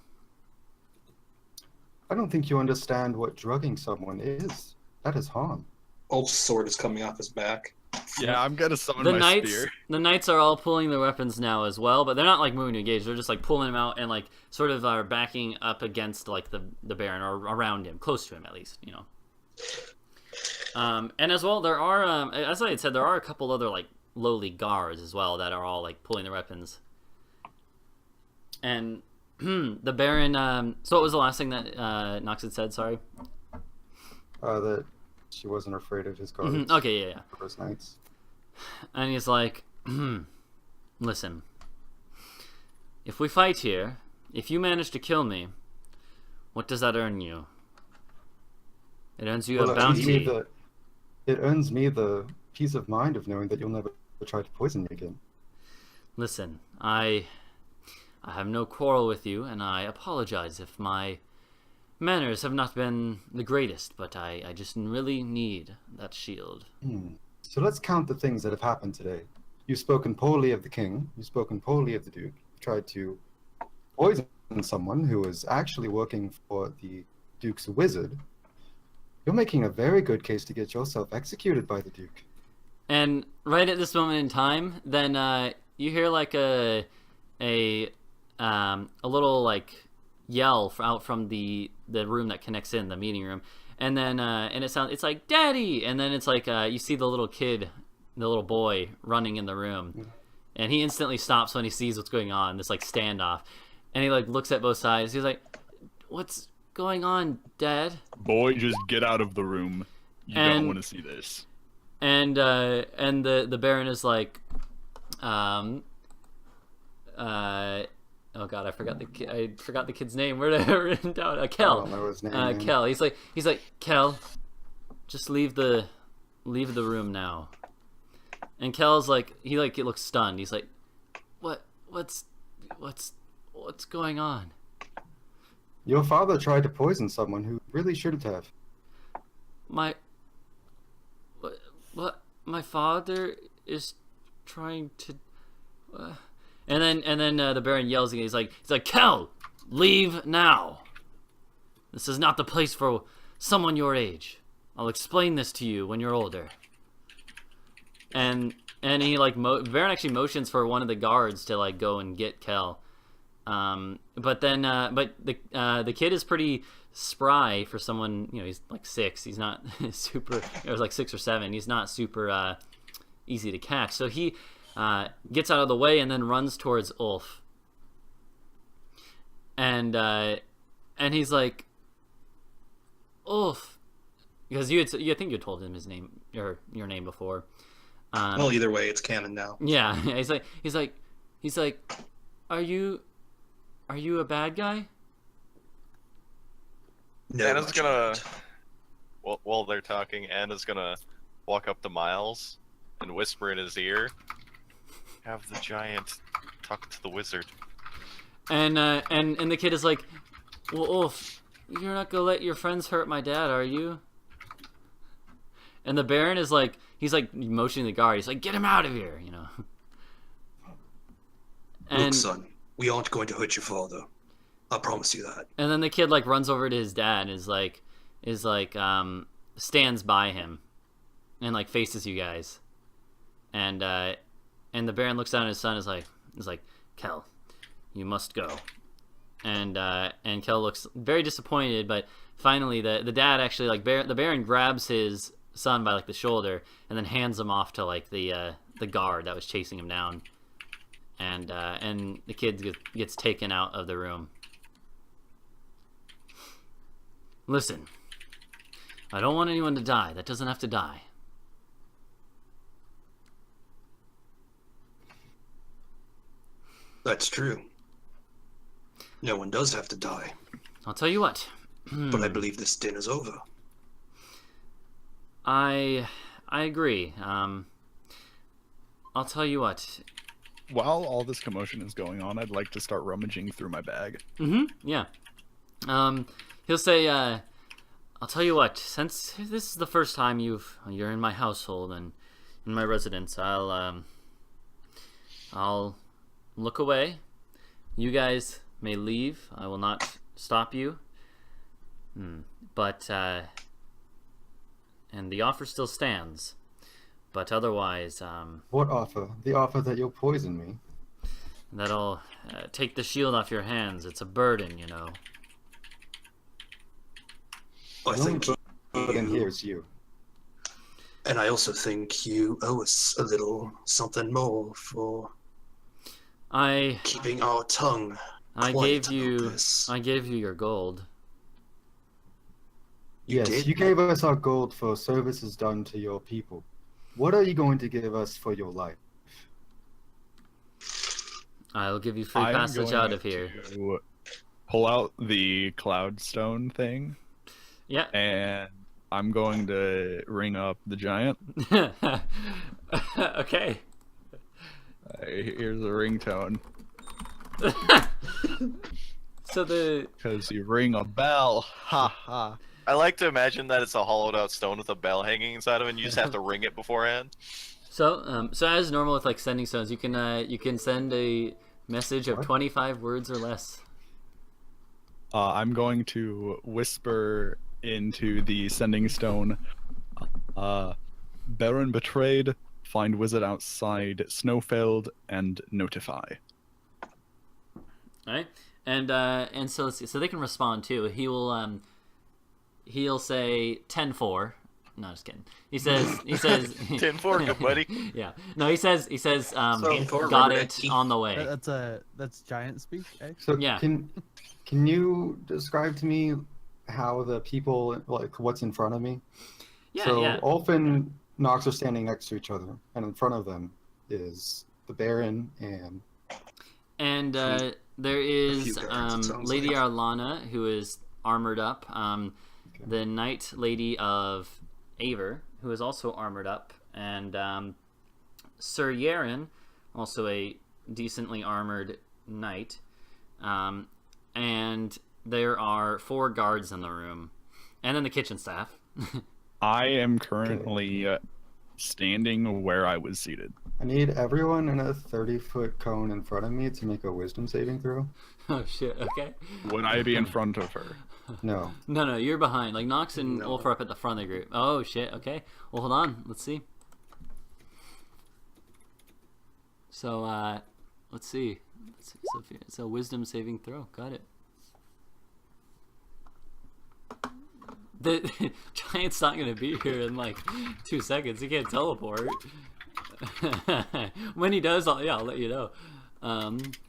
I don't think you understand what drugging someone is. That is harm. Ulf's sword is coming off his back. Yeah, I'm gonna summon my spear. The knights are all pulling their weapons now as well, but they're not like moving to engage. They're just like pulling them out and like sort of are backing up against like the Baron or around him, close to him at least, you know. And as well, there are, as I had said, there are a couple other like lowly guards as well that are all like pulling their weapons. And the Baron. So what was the last thing that Nox had said? Sorry. That she wasn't afraid of his guards. Okay, yeah. For his knights. And he's like, listen, if we fight here, if you manage to kill me, what does that earn you? It earns you a bounty. It earns me the peace of mind of knowing that you'll never try to poison me again. Listen, I have no quarrel with you, and I apologize if my manners have not been the greatest, but I just really need that shield. So let's count the things that have happened today. You've spoken poorly of the king. You've spoken poorly of the duke. You tried to poison someone who was actually working for the duke's wizard. You're making a very good case to get yourself executed by the duke. And right at this moment in time, then you hear like a little like yell out from the room that connects in the meeting room, and then it's like "Daddy!" And then it's like you see the little kid, the little boy running in the room, and he instantly stops when he sees what's going on. This like standoff, and he like looks at both sides. He's like, "What's going on, Dad?" Boy, just get out of the room. You don't want to see this. And the Baron is like, oh god, I forgot the kid's name. Where did I write it down? Kel. I don't know his name. Kel. He's like Kel, just leave the room now. And Kel's like, he looks stunned. He's like, what's going on? Your father tried to poison someone who really shouldn't have. What? My father is trying to. And then the Baron yells again. He's like, Kel, leave now. This is not the place for someone your age. I'll explain this to you when you're older. And he like Baron actually motions for one of the guards to like go and get Kel. But the kid is pretty spry for someone, he's like 6. He's not super. It was like 6 or 7. He's not super easy to catch. So he gets out of the way and then runs towards Ulf. And he's like, Ulf, because I think you told him his name or your name before. Well, either way, it's canon now. Yeah, he's like, are you a bad guy? No, Anna's gonna, while they're talking, Anna's gonna walk up to Miles and whisper in his ear, "Have the giant talk to the wizard." And the kid is like, well, Ulf, you're not gonna let your friends hurt my dad, are you? And the Baron is like, he's like motioning the guard. He's like, get him out of here, And, look, son, we aren't going to hurt your father. I promise you that. And then the kid like runs over to his dad and is like stands by him and like faces you guys. And the Baron looks down at his son and is like, Kel, you must go. And Kel looks very disappointed, but finally the dad actually like the Baron grabs his son by like the shoulder and then hands him off to like the guard that was chasing him down. And the kid gets taken out of the room. Listen, I don't want anyone to die. That doesn't have to die. That's true. No one does have to die. I'll tell you what. But I believe this dinner's over. I agree. I'll tell you what. While all this commotion is going on, I'd like to start rummaging through my bag. Yeah. He'll say, I'll tell you what, since this is the first time you're in my household and in my residence, I'll look away. You guys may leave. I will not stop you. But, and the offer still stands. But otherwise, What offer? The offer that you'll poison me? that'll take the shield off your hands. It's a burden, I think But in here is you. And I also think you owe us a little something more for I keeping our tongue quiet gave about you this. your gold. Yes, did? you gave us our gold for services done to your people. What are you going to give us for your life? I'll give you free I'm passage going out of here. to pull out the cloudstone thing, Yeah. and I'm going to ring up the giant. Okay. Here's a ringtone. So the Because you ring a bell. Ha ha. I like to imagine that it's a hollowed out stone with a bell hanging inside of it, and you just have to ring it beforehand. so as normal with like sending stones, you can send a message of What? 25 words or less. I'm going to whisper into the sending stone. Baron betrayed. Find wizard outside Snowfeld and notify. All right, and so let's see. So they can respond too. He'll say 10-4. No, just kidding. He says 10-4, good buddy. Yeah. No, he says 10-4, got remember it that? on the way. That's giant speak. Eh? So Yeah. can you describe to me how the people, like, what's in front of me? Yeah, So yeah. Ulf and Nox are standing next to each other, and in front of them is the Baron And there is few guards, it sounds Lady like. Arlana, who is armored up. The Knight Lady of Aver, who is also armored up, and Sir Yaren, also a decently armored knight. And there are 4 guards in the room, and then the kitchen staff. I am currently standing where I was seated. I need everyone in a 30-foot cone in front of me to make a wisdom saving throw. Oh shit! Okay. Would I be in front of her? No. No, you're behind. Like Nox and No. Ulf are up at the front of the group. Oh shit! Okay. Well, hold on. Let's see. So let's see. So it's a wisdom saving throw. Got it. The giant's not gonna be here in like 2 seconds. He can't teleport. When he does, I'll let you know.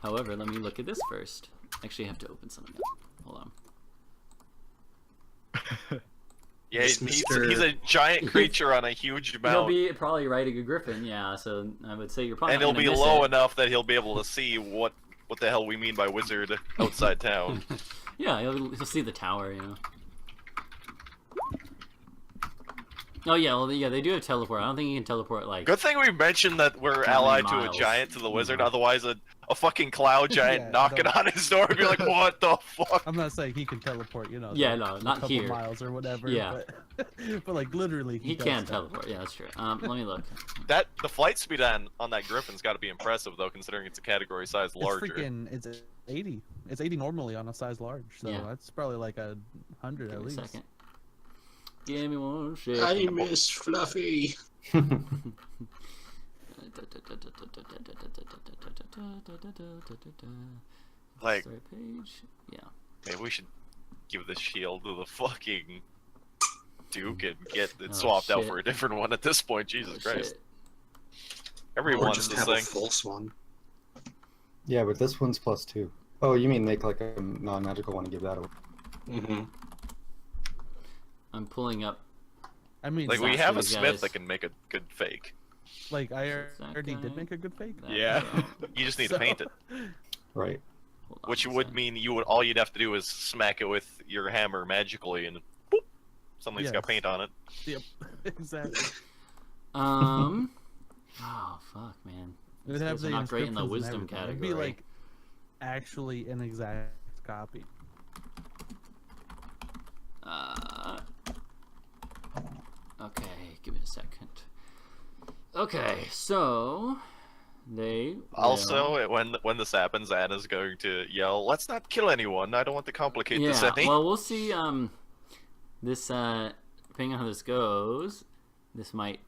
However, let me look at this first. Actually, I have to open something up. Hold on. Yeah, This he's Mr. a giant creature on a huge He'll mount, be probably riding a griffin, yeah. So I would say you're probably and not he'll gonna be miss low it. enough that he'll be able to see what the hell we mean by wizard outside town. Yeah, he'll see the tower, you know. Oh yeah, well yeah, they do have teleport. I don't think you can teleport like. Good thing we mentioned that we're Many allied to a miles. giant to the wizard, Yeah. otherwise a fucking cloud giant Yeah, knocking don't- on his door would be like, what the fuck? I'm not saying he can teleport, you know. Yeah, the- no, the not couple here. miles or whatever. Yeah. But like literally, He does can teleport. Yeah, that's true. Let me look. That the flight speed on that griffin's got to be impressive though, considering it's a category size It's larger. freaking. It's 80. It's 80 normally on a size large, so Yeah. that's probably like 100 Give at me a least. second. Give me one I second. miss Fluffy. Like, Start page. Yeah. maybe we should give the shield to the fucking Duke and get it Oh, swapped out shit. for a different one at this point. Jesus Oh, Christ, shit. everyone Or wants just this have a thing. false one. Yeah, but this one's +2. Oh, you mean make like a non-magical one and give that away? Mm-hmm. I'm pulling up. I mean, Like we Exactly, have a guys. smith that can make a good fake. like I Is that already guy? did make a good fake. That Yeah. guy. You just need So- to paint it, Right. Hold on which a would second. mean all you'd have to do is smack it with your hammer magically, and boop, something's got Yes. paint on it. Yep, exactly. Oh fuck, man. It would These have guys the are not great in the inscriptions and wisdom everything. category. It'd be like actually an exact copy. Okay, give me a second. Okay, so they Also, when this happens, Anna's going to yell, "Let's not kill anyone. I don't want to complicate yeah. this any." Well, we'll see. This depending on how this goes, this might,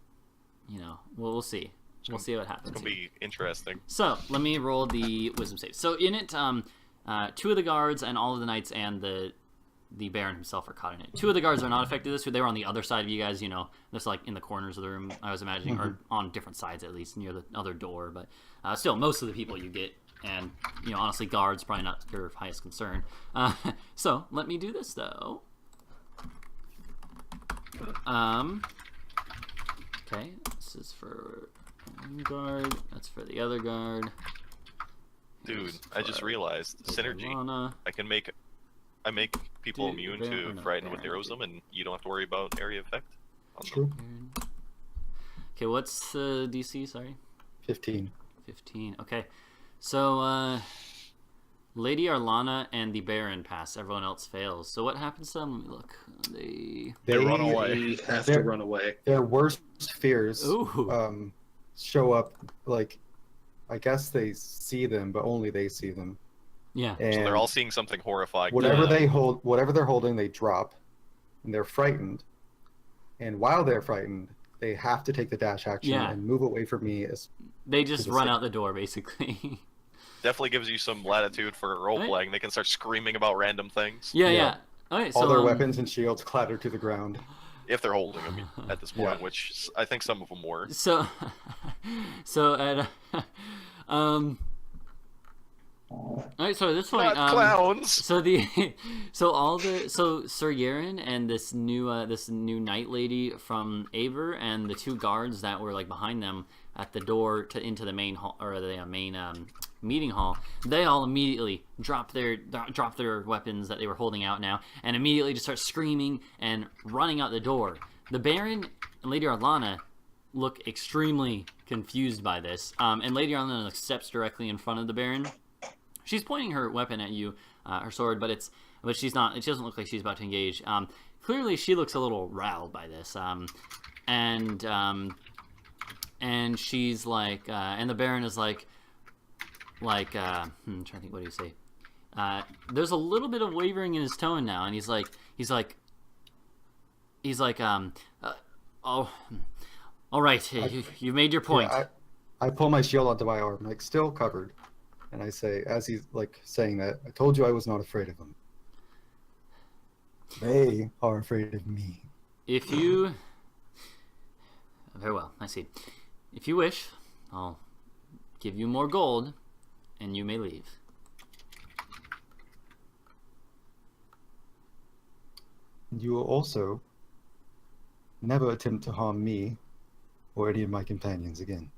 we'll see. We'll see what happens. It's gonna here. be interesting. So let me roll the wisdom save. So in it, 2 of the guards and all of the knights and the the Baron himself are caught in it. 2 of the guards are not affected this. They were on the other side of you guys, you know, just like in the corners of the room, I was imagining, or on different sides at least, near the other door. But still, most of the people you get, and, you know, honestly, guards, probably not your highest concern. So, let me do this, though. Okay, this is for one guard, that's for the other guard. Dude, I just realized synergy. Layna. I make people immune to frighten with heroism, and you don't have to worry about area effect. True. Okay, what's the DC? Sorry. 15. 15. Okay, so Lady Arlana and the Baron pass. Everyone else fails. So what happens to them? Let me look. They run away. They have to run away. Their worst fears Ooh. show up, like, I guess they see them, but only they see them. Yeah. And So they're all seeing something horrifying. whatever they're holding, they drop, and they're frightened. And while they're frightened, they have to take the dash action and move away from me. They just run out the door, basically. Definitely gives you some latitude for role playing. They can start screaming about random things. Yeah. All right, so all their weapons and shields clatter to the ground. If they're holding them at this point, which I think some of them were. So at all right, so at this point, clowns. So Sir Yaren and this new knight lady from Aver and the 2 guards that were like behind them at the door into the main hall, or the main meeting hall, they all immediately drop their weapons that they were holding out now, and immediately just start screaming and running out the door. The Baron and Lady Arlana look extremely confused by this, and Lady Arlana steps directly in front of the Baron. She's pointing her weapon at you, her sword, but she's not. It doesn't look like she's about to engage. Clearly, she looks a little riled by this, and she's like, and the Baron is like, I'm trying to think, what do you say? There's a little bit of wavering in his tone now, and he's like, oh, all right, you made your point. Yeah, I pull my shield onto my arm, like still covered. And I say, as he's like saying that, I told you I was not afraid of them. They are afraid of me. If you... Very well, I see. If you wish, I'll give you more gold, and you may leave. You will also never attempt to harm me or any of my companions again.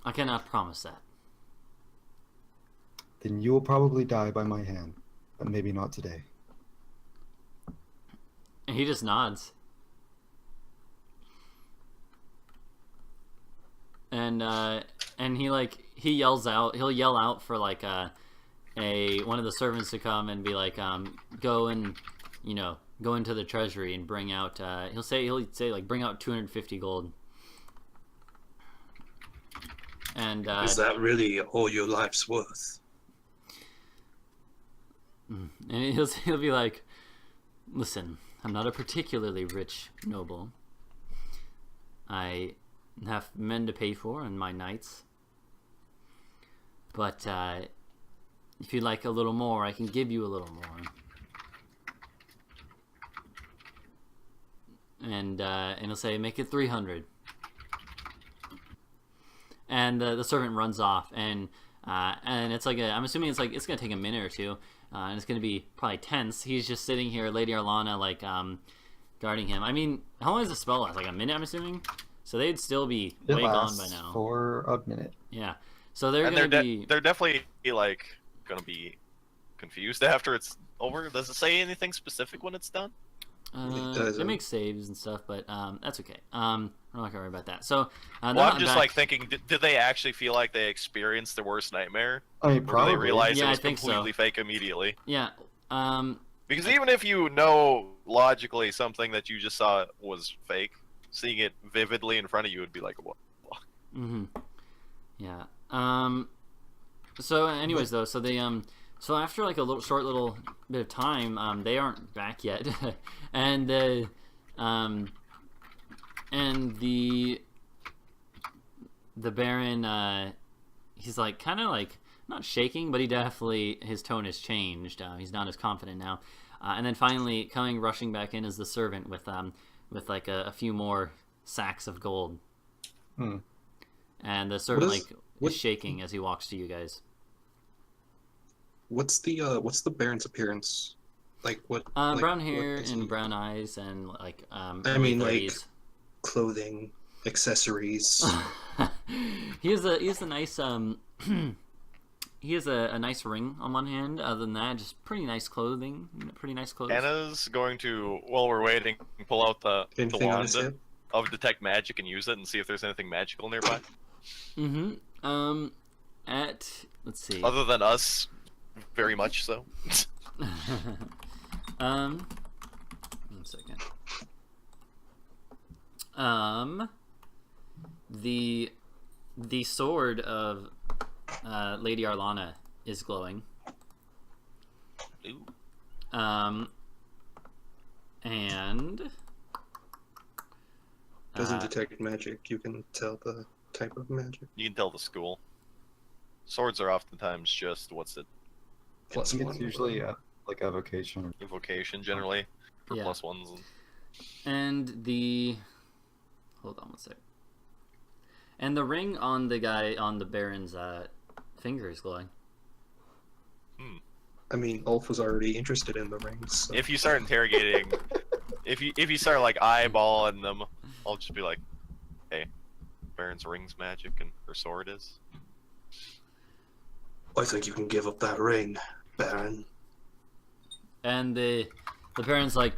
I cannot promise that. Then you will probably die by my hand, but maybe not today. And he just nods. And he yells out. He'll yell out for like one of the servants to come and be like, go and, go into the treasury and bring out. He'll say like, bring out 250 gold. And is that really all your life's worth? And he'll be like, listen, I'm not a particularly rich noble. I have men to pay for and my knights. But if you'd like a little more, I can give you a little more. And he'll say, make it 300. And the servant runs off, and it's like I'm assuming it's gonna take a minute or two, and it's gonna be probably tense. He's just sitting here, Lady Arlana like guarding him. I mean, how long does the spell last? Like a minute, I'm assuming. So they'd still be way gone by now. For a minute. Yeah. So they're definitely like gonna be confused after it's over. Does it say anything specific when it's done? They make saves and stuff, but that's okay. I'm not gonna worry about that. So, I'm just like thinking, did they actually feel like they experienced the worst nightmare? I mean, probably. Or do they realize it I was think completely so. fake immediately? Yeah. Because even if you know logically something that you just saw was fake, seeing it vividly in front of you would be like, what? Mm-hmm. Yeah. So, anyways, though, so they So after like a short little bit of time, they aren't back yet, and the Baron, he's like kind of like not shaking, but his tone has changed. He's not as confident now. And then finally, rushing back in is the servant with like a few more sacks of gold. And the servant is shaking as he walks to you guys. What's the Baron's appearance? Like what? Brown hair and brown eyes and like I mean, like clothing, accessories. He has a nice he has a nice ring on one hand. Other than that, just pretty nice clothing. Pretty nice clothes. Anna's going to, while we're waiting, pull out the wand of detect magic and use it and see if there's anything magical nearby. Let's see. Other than us, very much so. 1 second. The sword of Lady Arlana is glowing. Ooh. And doesn't detect magic. You can tell the type of magic. You can tell the school. Swords are oftentimes just Plus It's one. usually like evocation. Evocation generally for Yeah. plus ones. and hold on 1 sec. And the ring on the Baron's finger is glowing. I mean, Ulf was already interested in the rings. So. If you start interrogating, if you start like eyeballing them, I'll just be like, "Hey, Baron's ring's magic and her sword is." I think you can give up that ring, Baron. And the Baron's like,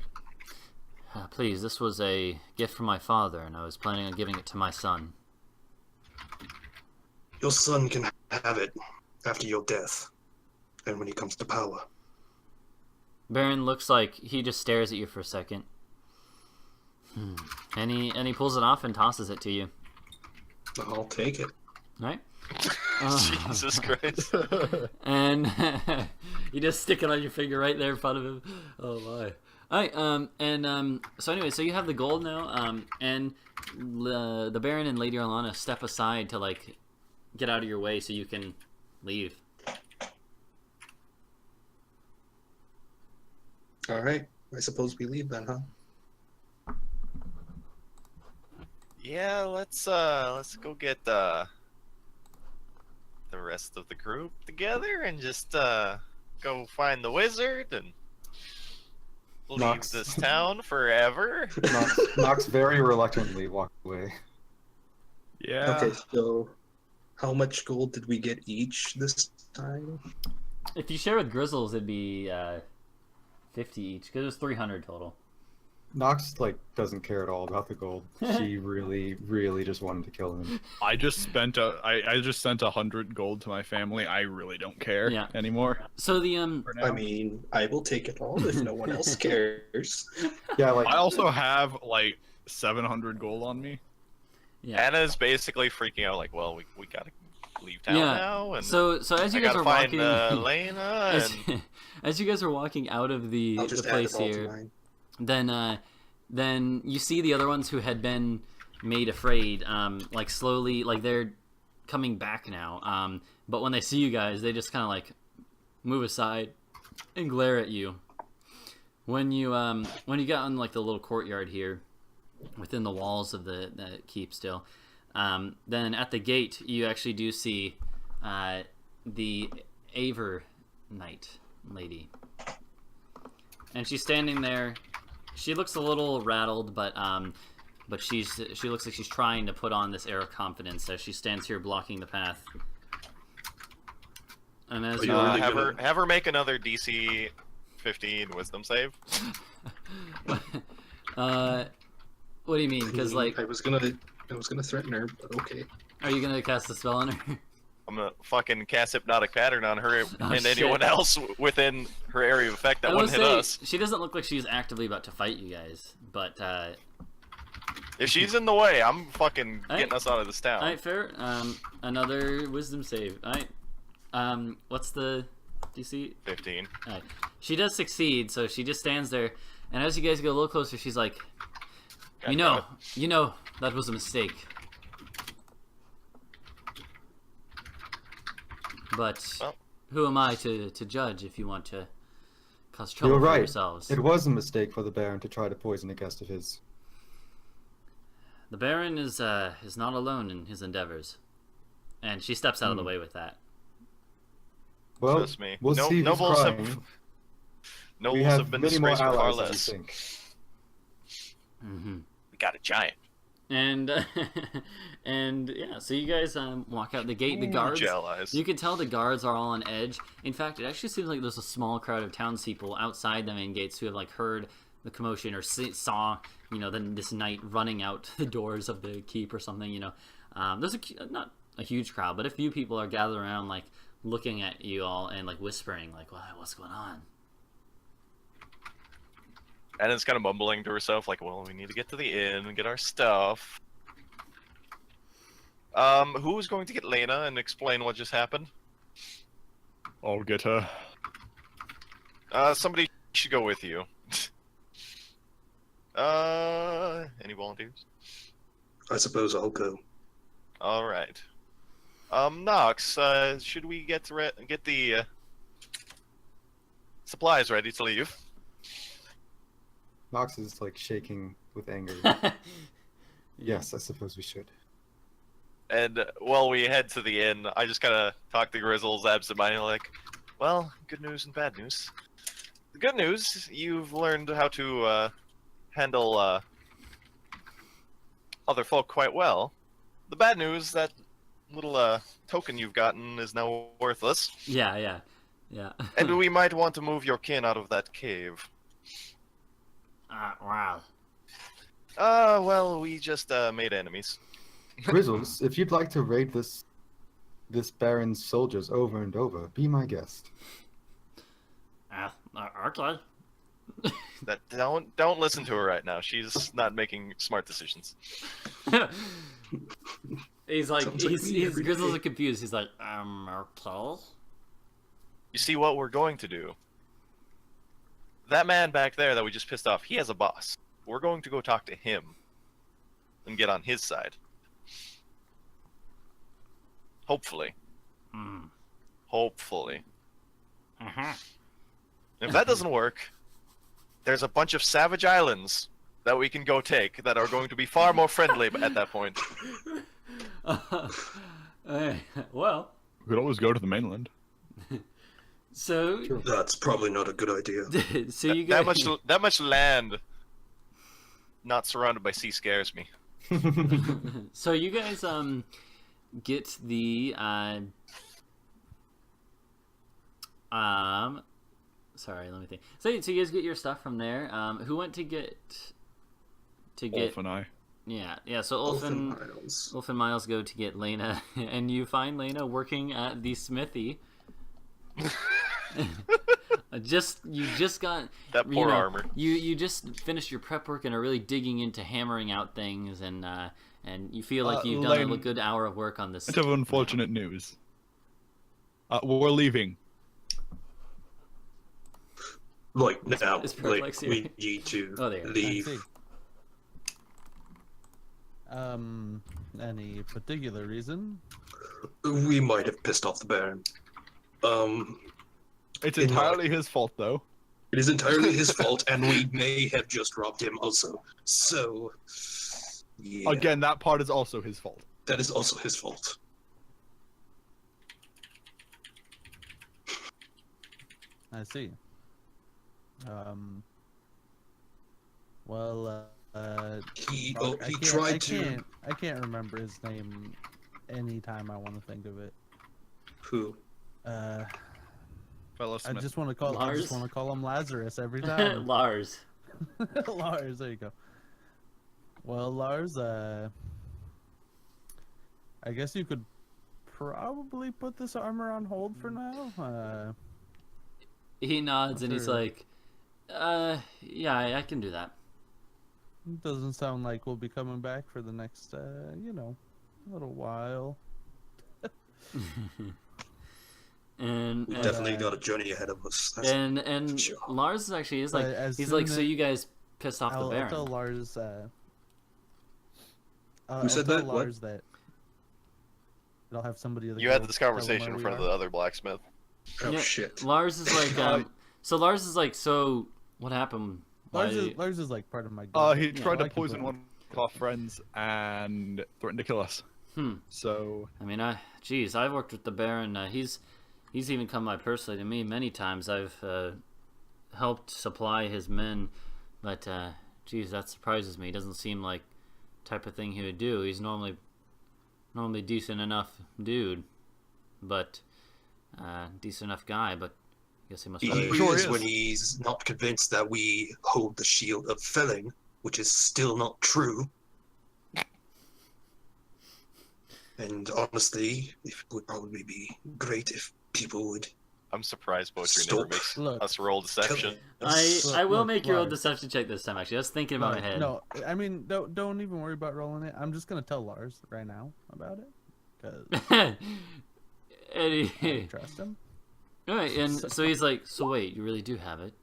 please, this was a gift from my father, and I was planning on giving it to my son. Your son can have it after your death, and when he comes to power. Baron looks like he just stares at you for a second. And he pulls it off and tosses it to you. I'll take it. Right? Jesus Christ. And you just stick it on your finger right there in front of him. Oh my. Alright, so anyway, so you have the gold now, and the Baron and Lady Arlana step aside to like get out of your way so you can leave. Alright, I suppose we leave then, huh? Yeah, let's go get the rest of the group together and just go find the wizard and leave Nox. this town forever. Nox very reluctantly walked away. Yeah. Okay, so how much gold did we get each this time? If you share with Grizzles, it'd be 50 each, because it was 300 total. Nox doesn't care at all about the gold. She really, really just wanted to kill him. I just spent I just sent 100 gold to my family. I really don't care anymore. So the For now. I mean, I will take it all if no one else cares. Yeah, I also have 700 gold on me. yeah. Anna's basically freaking out, like, well, we gotta leave town now, and So as you I guys gotta are find walking, Layna, and as you guys are walking out of the I'll just add place it all to here, mine. then you see the other ones who had been made afraid, slowly, they're coming back now. But when they see you guys, they just kind of move aside and glare at you. When you get on the little courtyard here, within the walls of the keep still, then at the gate you actually do see the Aver Knight lady, and she's standing there. She looks a little rattled, but she looks like she's trying to put on this air of confidence as she stands here blocking the path. And as have her make another DC 15 Wisdom save. What do you mean? Because I was gonna threaten her, but okay. Are you gonna cast a spell on her? I'm gonna fucking cast Hypnotic Pattern on her and shit. anyone else within her area of effect that I will wouldn't hit say, us. she doesn't look like she's actively about to fight you guys, but If she's in the way, I'm fucking getting Alright. us out of this town. alright, fair. Another wisdom save. Alright. What's the DC? 15. Alright. She does succeed, so she just stands there, and as you guys get a little closer, she's like, you know, that was a mistake. But Well. who am I to judge if you want to cause trouble You're for right. yourselves? It was a mistake for the Baron to try to poison a guest of his. The Baron is not alone in his endeavors. And she steps out of the way with that. Well, Trust me. we'll see who's Nobles crying. Nobles We have have been many more disgraced for far allies than you less. think. Mm-hmm. We got a giant. And and yeah, so you guys walk out the gate. The guards, allies. you can tell the guards are all on edge. In fact, it actually seems like there's a small crowd of townspeople outside the main gates who have like heard the commotion or saw, you know, then this knight running out the doors of the keep or something. You know, there's not a huge crowd, but a few people are gathered around, like looking at you all and like whispering, like, "What's going on?" And it's kind of mumbling to herself, like, well, we need to get to the inn and get our stuff. Who's going to get Layna and explain what just happened? I'll get her. Somebody should go with you. Any volunteers? I suppose I'll go. Alright. Nox, should we get the, supplies ready to leave? Nox is like shaking with anger. Yes, I suppose we should. And while we head to the inn, I just kind of talk to Grizzles absentmindedly, like, well, good news and bad news. The good news, you've learned how to handle other folk quite well. The bad news, that little token you've gotten is now worthless. Yeah. And we might want to move your kin out of that cave. Wow. Well, we just made enemies. Grizzles, if you'd like to raid this Baron's soldiers over and over, be my guest. Okay. That don't listen to her right now. She's not making smart decisions. He's like, Sounds like me he's every Grizzles day. are confused. He's like, okay. You see what we're going to do? That man back there that we just pissed off, he has a boss. We're going to go talk to him and get on his side. Hopefully. Hopefully. If that doesn't work, there's a bunch of savage islands that we can go take that are going to be far more friendly at that point. Well, We could always go to the mainland. so That's probably not a good idea. so you guys That much land not surrounded by sea scares me. so you guys get the sorry, let me think. So you guys get your stuff from there. Who went to get Wolf and I. Yeah, so Ulf and Miles go to get Layna, and you find Layna working at the smithy. You just got That poor armor. You just finished your prep work and are really digging into hammering out things, and you feel like you've done a good hour of work on this. Bit of unfortunate news. We're leaving. Like now, Is like Perplex here? we need to Oh, there. I leave. see. Any particular reason? We might have pissed off the Baron. It's In entirely his fault, though. It is entirely his fault, and we may have just robbed him also. So, yeah, Again, that part is also his fault. that is also his fault. I see. Well, He I he can't- tried I to. Can't, I can't remember his name anytime I want to think of it. Who? Fellow I Smith. just want to call. I Lars? just want to call him Lazarus every time. Lars. Lars, there you go. Well, Lars, I guess you could probably put this armor on hold for now. He nods and he's Sure. like, yeah, I can do that. Doesn't sound like we'll be coming back for the next, little while. And We and, definitely got a journey ahead of us. That's and sure. Lars actually is like, But as he's soon like, so as- you guys pissed off the I'll Baron. tell Lars. Who I'll said tell that? What? Lars that I'll have somebody. Of the You had guild this tell 'em conversation in where we front of are. the other blacksmith. Oh Yeah, shit. Lars is like, Lars is like, so what happened? Lars Why- is like part of my guild. He Yeah, tried to I can poison go. one of our friends and threatened to kill us. Hmm. So I mean, geez, I've worked with the Baron. He's even come by personally to me many times. I've helped supply his men, but geez, that surprises me. He doesn't seem like type of thing he would do. He's normally decent enough dude, but decent enough guy. But I guess he must. He Really... Sure is is. when he's not convinced that we hold the shield of Felling, which is still not true. And honestly, it would probably be great if people would. I'm surprised Butcher Stop. never makes Look. us roll deception. I will Look, make your old Lars. deception check this time. Actually, I was thinking about Lars, my head. No, I mean, don't even worry about rolling it. I'm just gonna tell Lars right now about it, because I And trust him. Alright, and so he's like, so wait, you really do have it?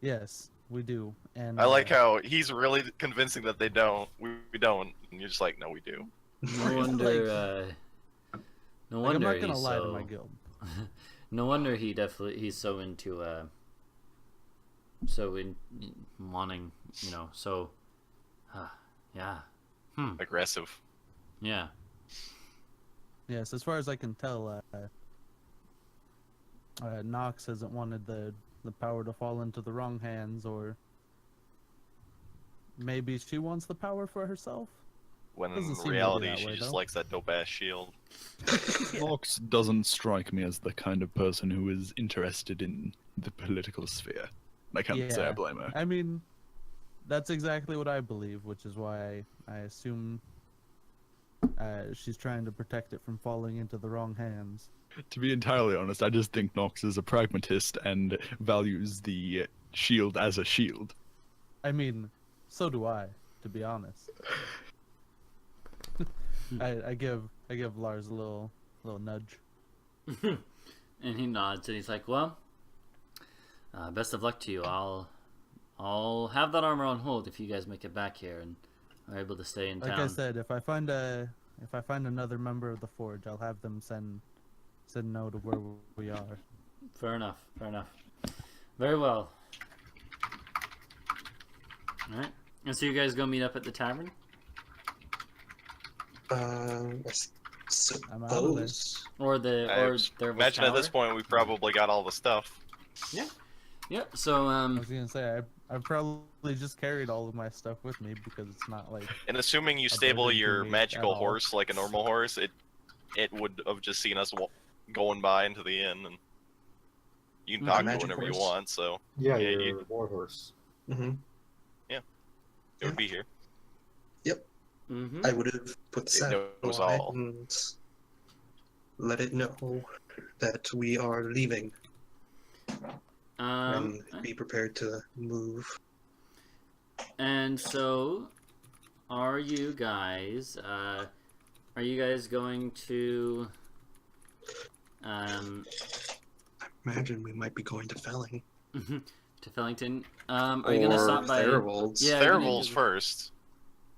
Yes, we do. And I like how he's really convincing that they don't. We don't. And you're just like, no, we do. No wonder. No like, I'm wonder not gonna he's lie so. to my guild. No wonder he's so into so in wanting, so. Yeah. Aggressive. Yeah. Yes, as far as I can tell, Nox hasn't wanted the power to fall into the wrong hands, or maybe she wants the power for herself. When Doesn't in seem to be reality, that she way, just though. likes that dope ass shield. Nox doesn't strike me as the kind of person who is interested in the political sphere. I can't say I Yeah. blame her. I mean, that's exactly what I believe, which is why I assume she's trying to protect it from falling into the wrong hands. To be entirely honest, I just think Nox is a pragmatist and values the shield as a shield. I mean, so do I, to be honest. I give Lars a little nudge. And he nods and he's like, well, best of luck to you. I'll have that armor on hold if you guys make it back here and are able to stay in Like town. I said, if I find another member of the Forge, I'll have them send note of where we are. Fair enough. Very well. Alright. And so you guys go meet up at the tavern? I I'm out of there. suppose. Or there Imagine at this point we probably got all the stuff. Yeah, so I was gonna say I've probably just carried all of my stuff with me because it's not like And assuming you A stable burden your for me magical at all. horse like a normal horse, it would have just seen us going by into the inn, and you can Mhm. talk to Magic whenever you horse? want. So Yeah, Yeah, your you- warhorse. Hmm it would be here. Mm-hmm. I would have put It saddle knows on it all. and let it know that we are leaving and be prepared to move. And so, are you guys going to, Imagine we might be going to Felling. to Fellington? Are you gonna stop by? Therivold's. Yeah, you're gonna Therivold's do- first.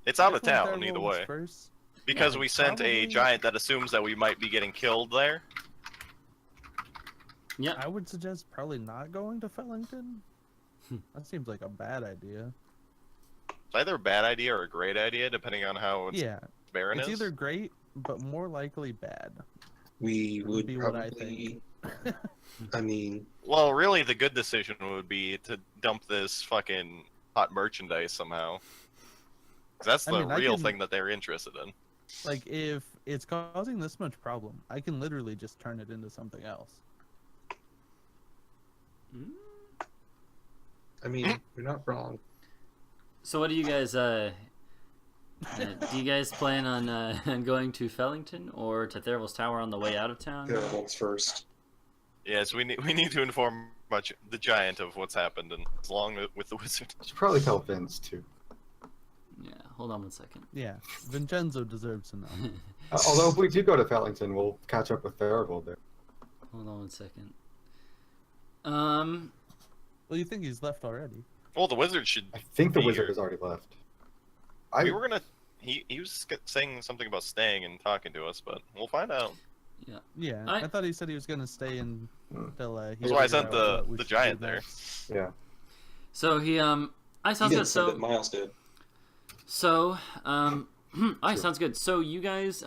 It's out of Definitely town either Therivold's way. First. Because Yeah, we sent a probably- giant that assumes that we might be getting killed there. Yeah. I would suggest probably not going to Fellington. That seems like a bad idea. It's either a bad idea or a great idea, depending on how its Yeah, barren it's is. either great, but more likely bad. We Would would be what I probably. I mean, Well, really, the good decision would be to dump this fucking hot merchandise somehow. 'Cause that's I the mean, I real can- thing that they're interested in. Like, if it's causing this much problem, I can literally just turn it into something else. I mean, you're not wrong. So what do you guys do you guys plan on on going to Fellington or to Therivel's Tower on the way out of town? Therivold's first. Yes, we need to inform the giant of what's happened, and as long with the wizard. Should probably tell Vince too. Yeah, hold on one second. Yeah, Vincenzo deserves to know. Although if we do go to Fellington, we'll catch up with Therivold there. Hold on one second. Well, you think he's left already? Well, the wizard should. I think the Be wizard here. has already left. We were gonna he was saying something about staying and talking to us, but we'll find out. Yeah, I thought he said he was gonna stay until he. That's why I figured sent out what we the should giant do there. next. Yeah. So he I sounds He good. didn't send So it, Miles did. So, alright, sounds good. So you guys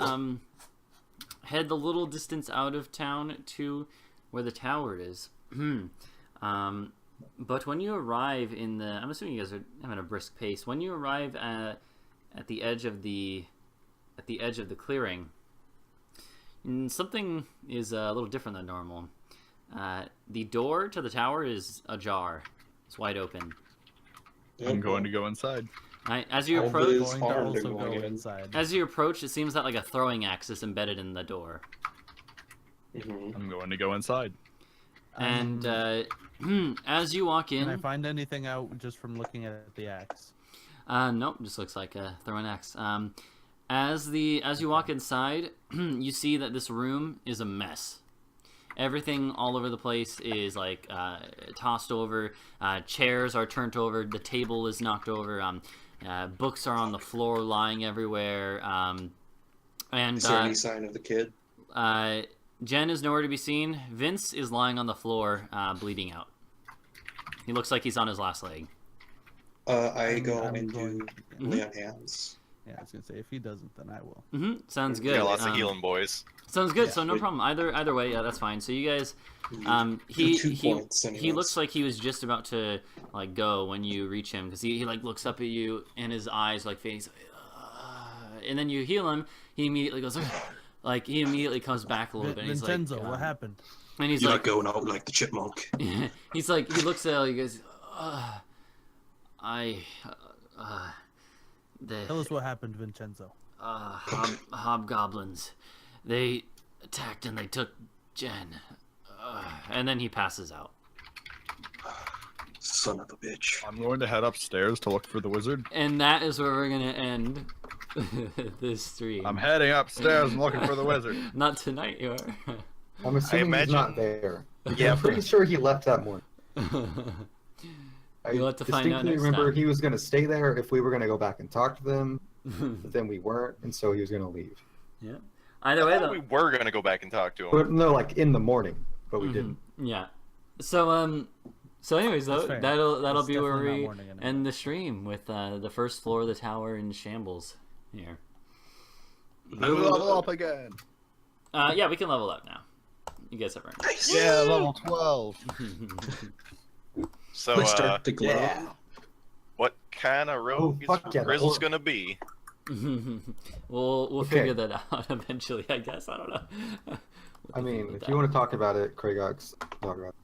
head the little distance out of town to where the tower is. But when you arrive in the, I'm assuming you guys are having a brisk pace. When you arrive at the edge of the clearing, something is a little different than normal. The door to the tower is ajar. It's wide open. I'm going to go inside. As you All approach, this Going to harm also to go going in. inside. as you approach, it seems that like a throwing axe is embedded in the door. Mhm. I'm going to go inside. And as you walk Can I in, find anything out just from looking at the axe? nope, just looks like a throwing axe. As you walk inside, you see that this room is a mess. Everything all over the place is like tossed over. Chairs are turned over. The table is knocked over. Books are on the floor, lying everywhere. And Is there any sign of the kid? Jen is nowhere to be seen. Vince is lying on the floor, bleeding out. He looks like he's on his last leg. I go I'm and going- do lay on hands. Yeah, I was gonna say if he doesn't, then I will. Sounds We good. got lots of healing boys. Sounds good. Yeah, So no we- problem. Either way, yeah, that's fine. So you guys, Do he 2 points he anyways. looks like he was just about to like go when you reach him because he like looks up at you and his eyes like face, and then you heal him. He immediately goes like he immediately comes back a little bit. And he's Vincenzo, like, what happened? And he's You're like, not going out like the chipmunk. he's like, he looks at you, he goes, Tell us what happened, Vincenzo. hobgoblins, they attacked and they took Jen, and then he passes out. Son of a bitch. I'm going to head upstairs to look for the wizard. And that is where we're gonna end this stream. I'm heading upstairs and looking for the wizard. Not tonight, you are. I'm assuming he's not imagine- there. Yeah. I'm pretty sure he left that morning. I You'll have to find out distinctly next remember time. he was going to stay there if we were going to go back and talk to them, but then we weren't, and so he was going to leave. Yeah. Either way, though. We were gonna go back and talk to him. But no, like in the morning, but we Mhm. didn't. Yeah. So So anyways, though, That's fair. that'll It's be where definitely not we morning anymore. end the stream with the first floor of the tower in shambles here. Level up again. Yeah, we can level up now. You guys have earned it. Nice. Yeah, level 12. So, We start to glow. Yeah. what kind of rogue fuck is yeah, Grizzle's or- gonna be? we'll Okay. figure that out eventually, I guess. I don't know. I mean, if you want to talk about it, Craig, talk about it.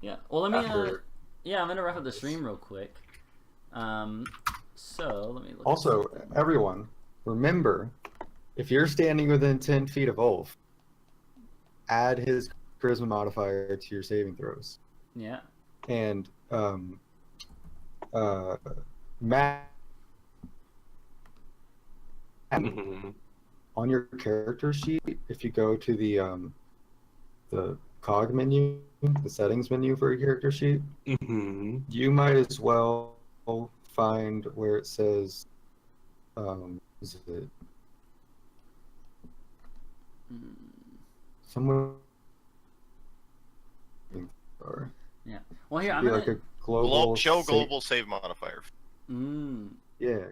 Yeah. Well, let me. After- Yeah, I'm gonna wrap up the stream real quick. So let me look. Also, everyone, remember, if you're standing within 10 feet of Ulf, add his charisma modifier to your saving throws. Yeah. And Matt, Mhm. on your character sheet, if you go to the cog menu, the settings menu for your character sheet, Mhm. you might as well find where it says, is it Mm, somewhere? Or Yeah. Well, here I'm be gonna. like a global Show sa- global save modifier. Mm, yeah,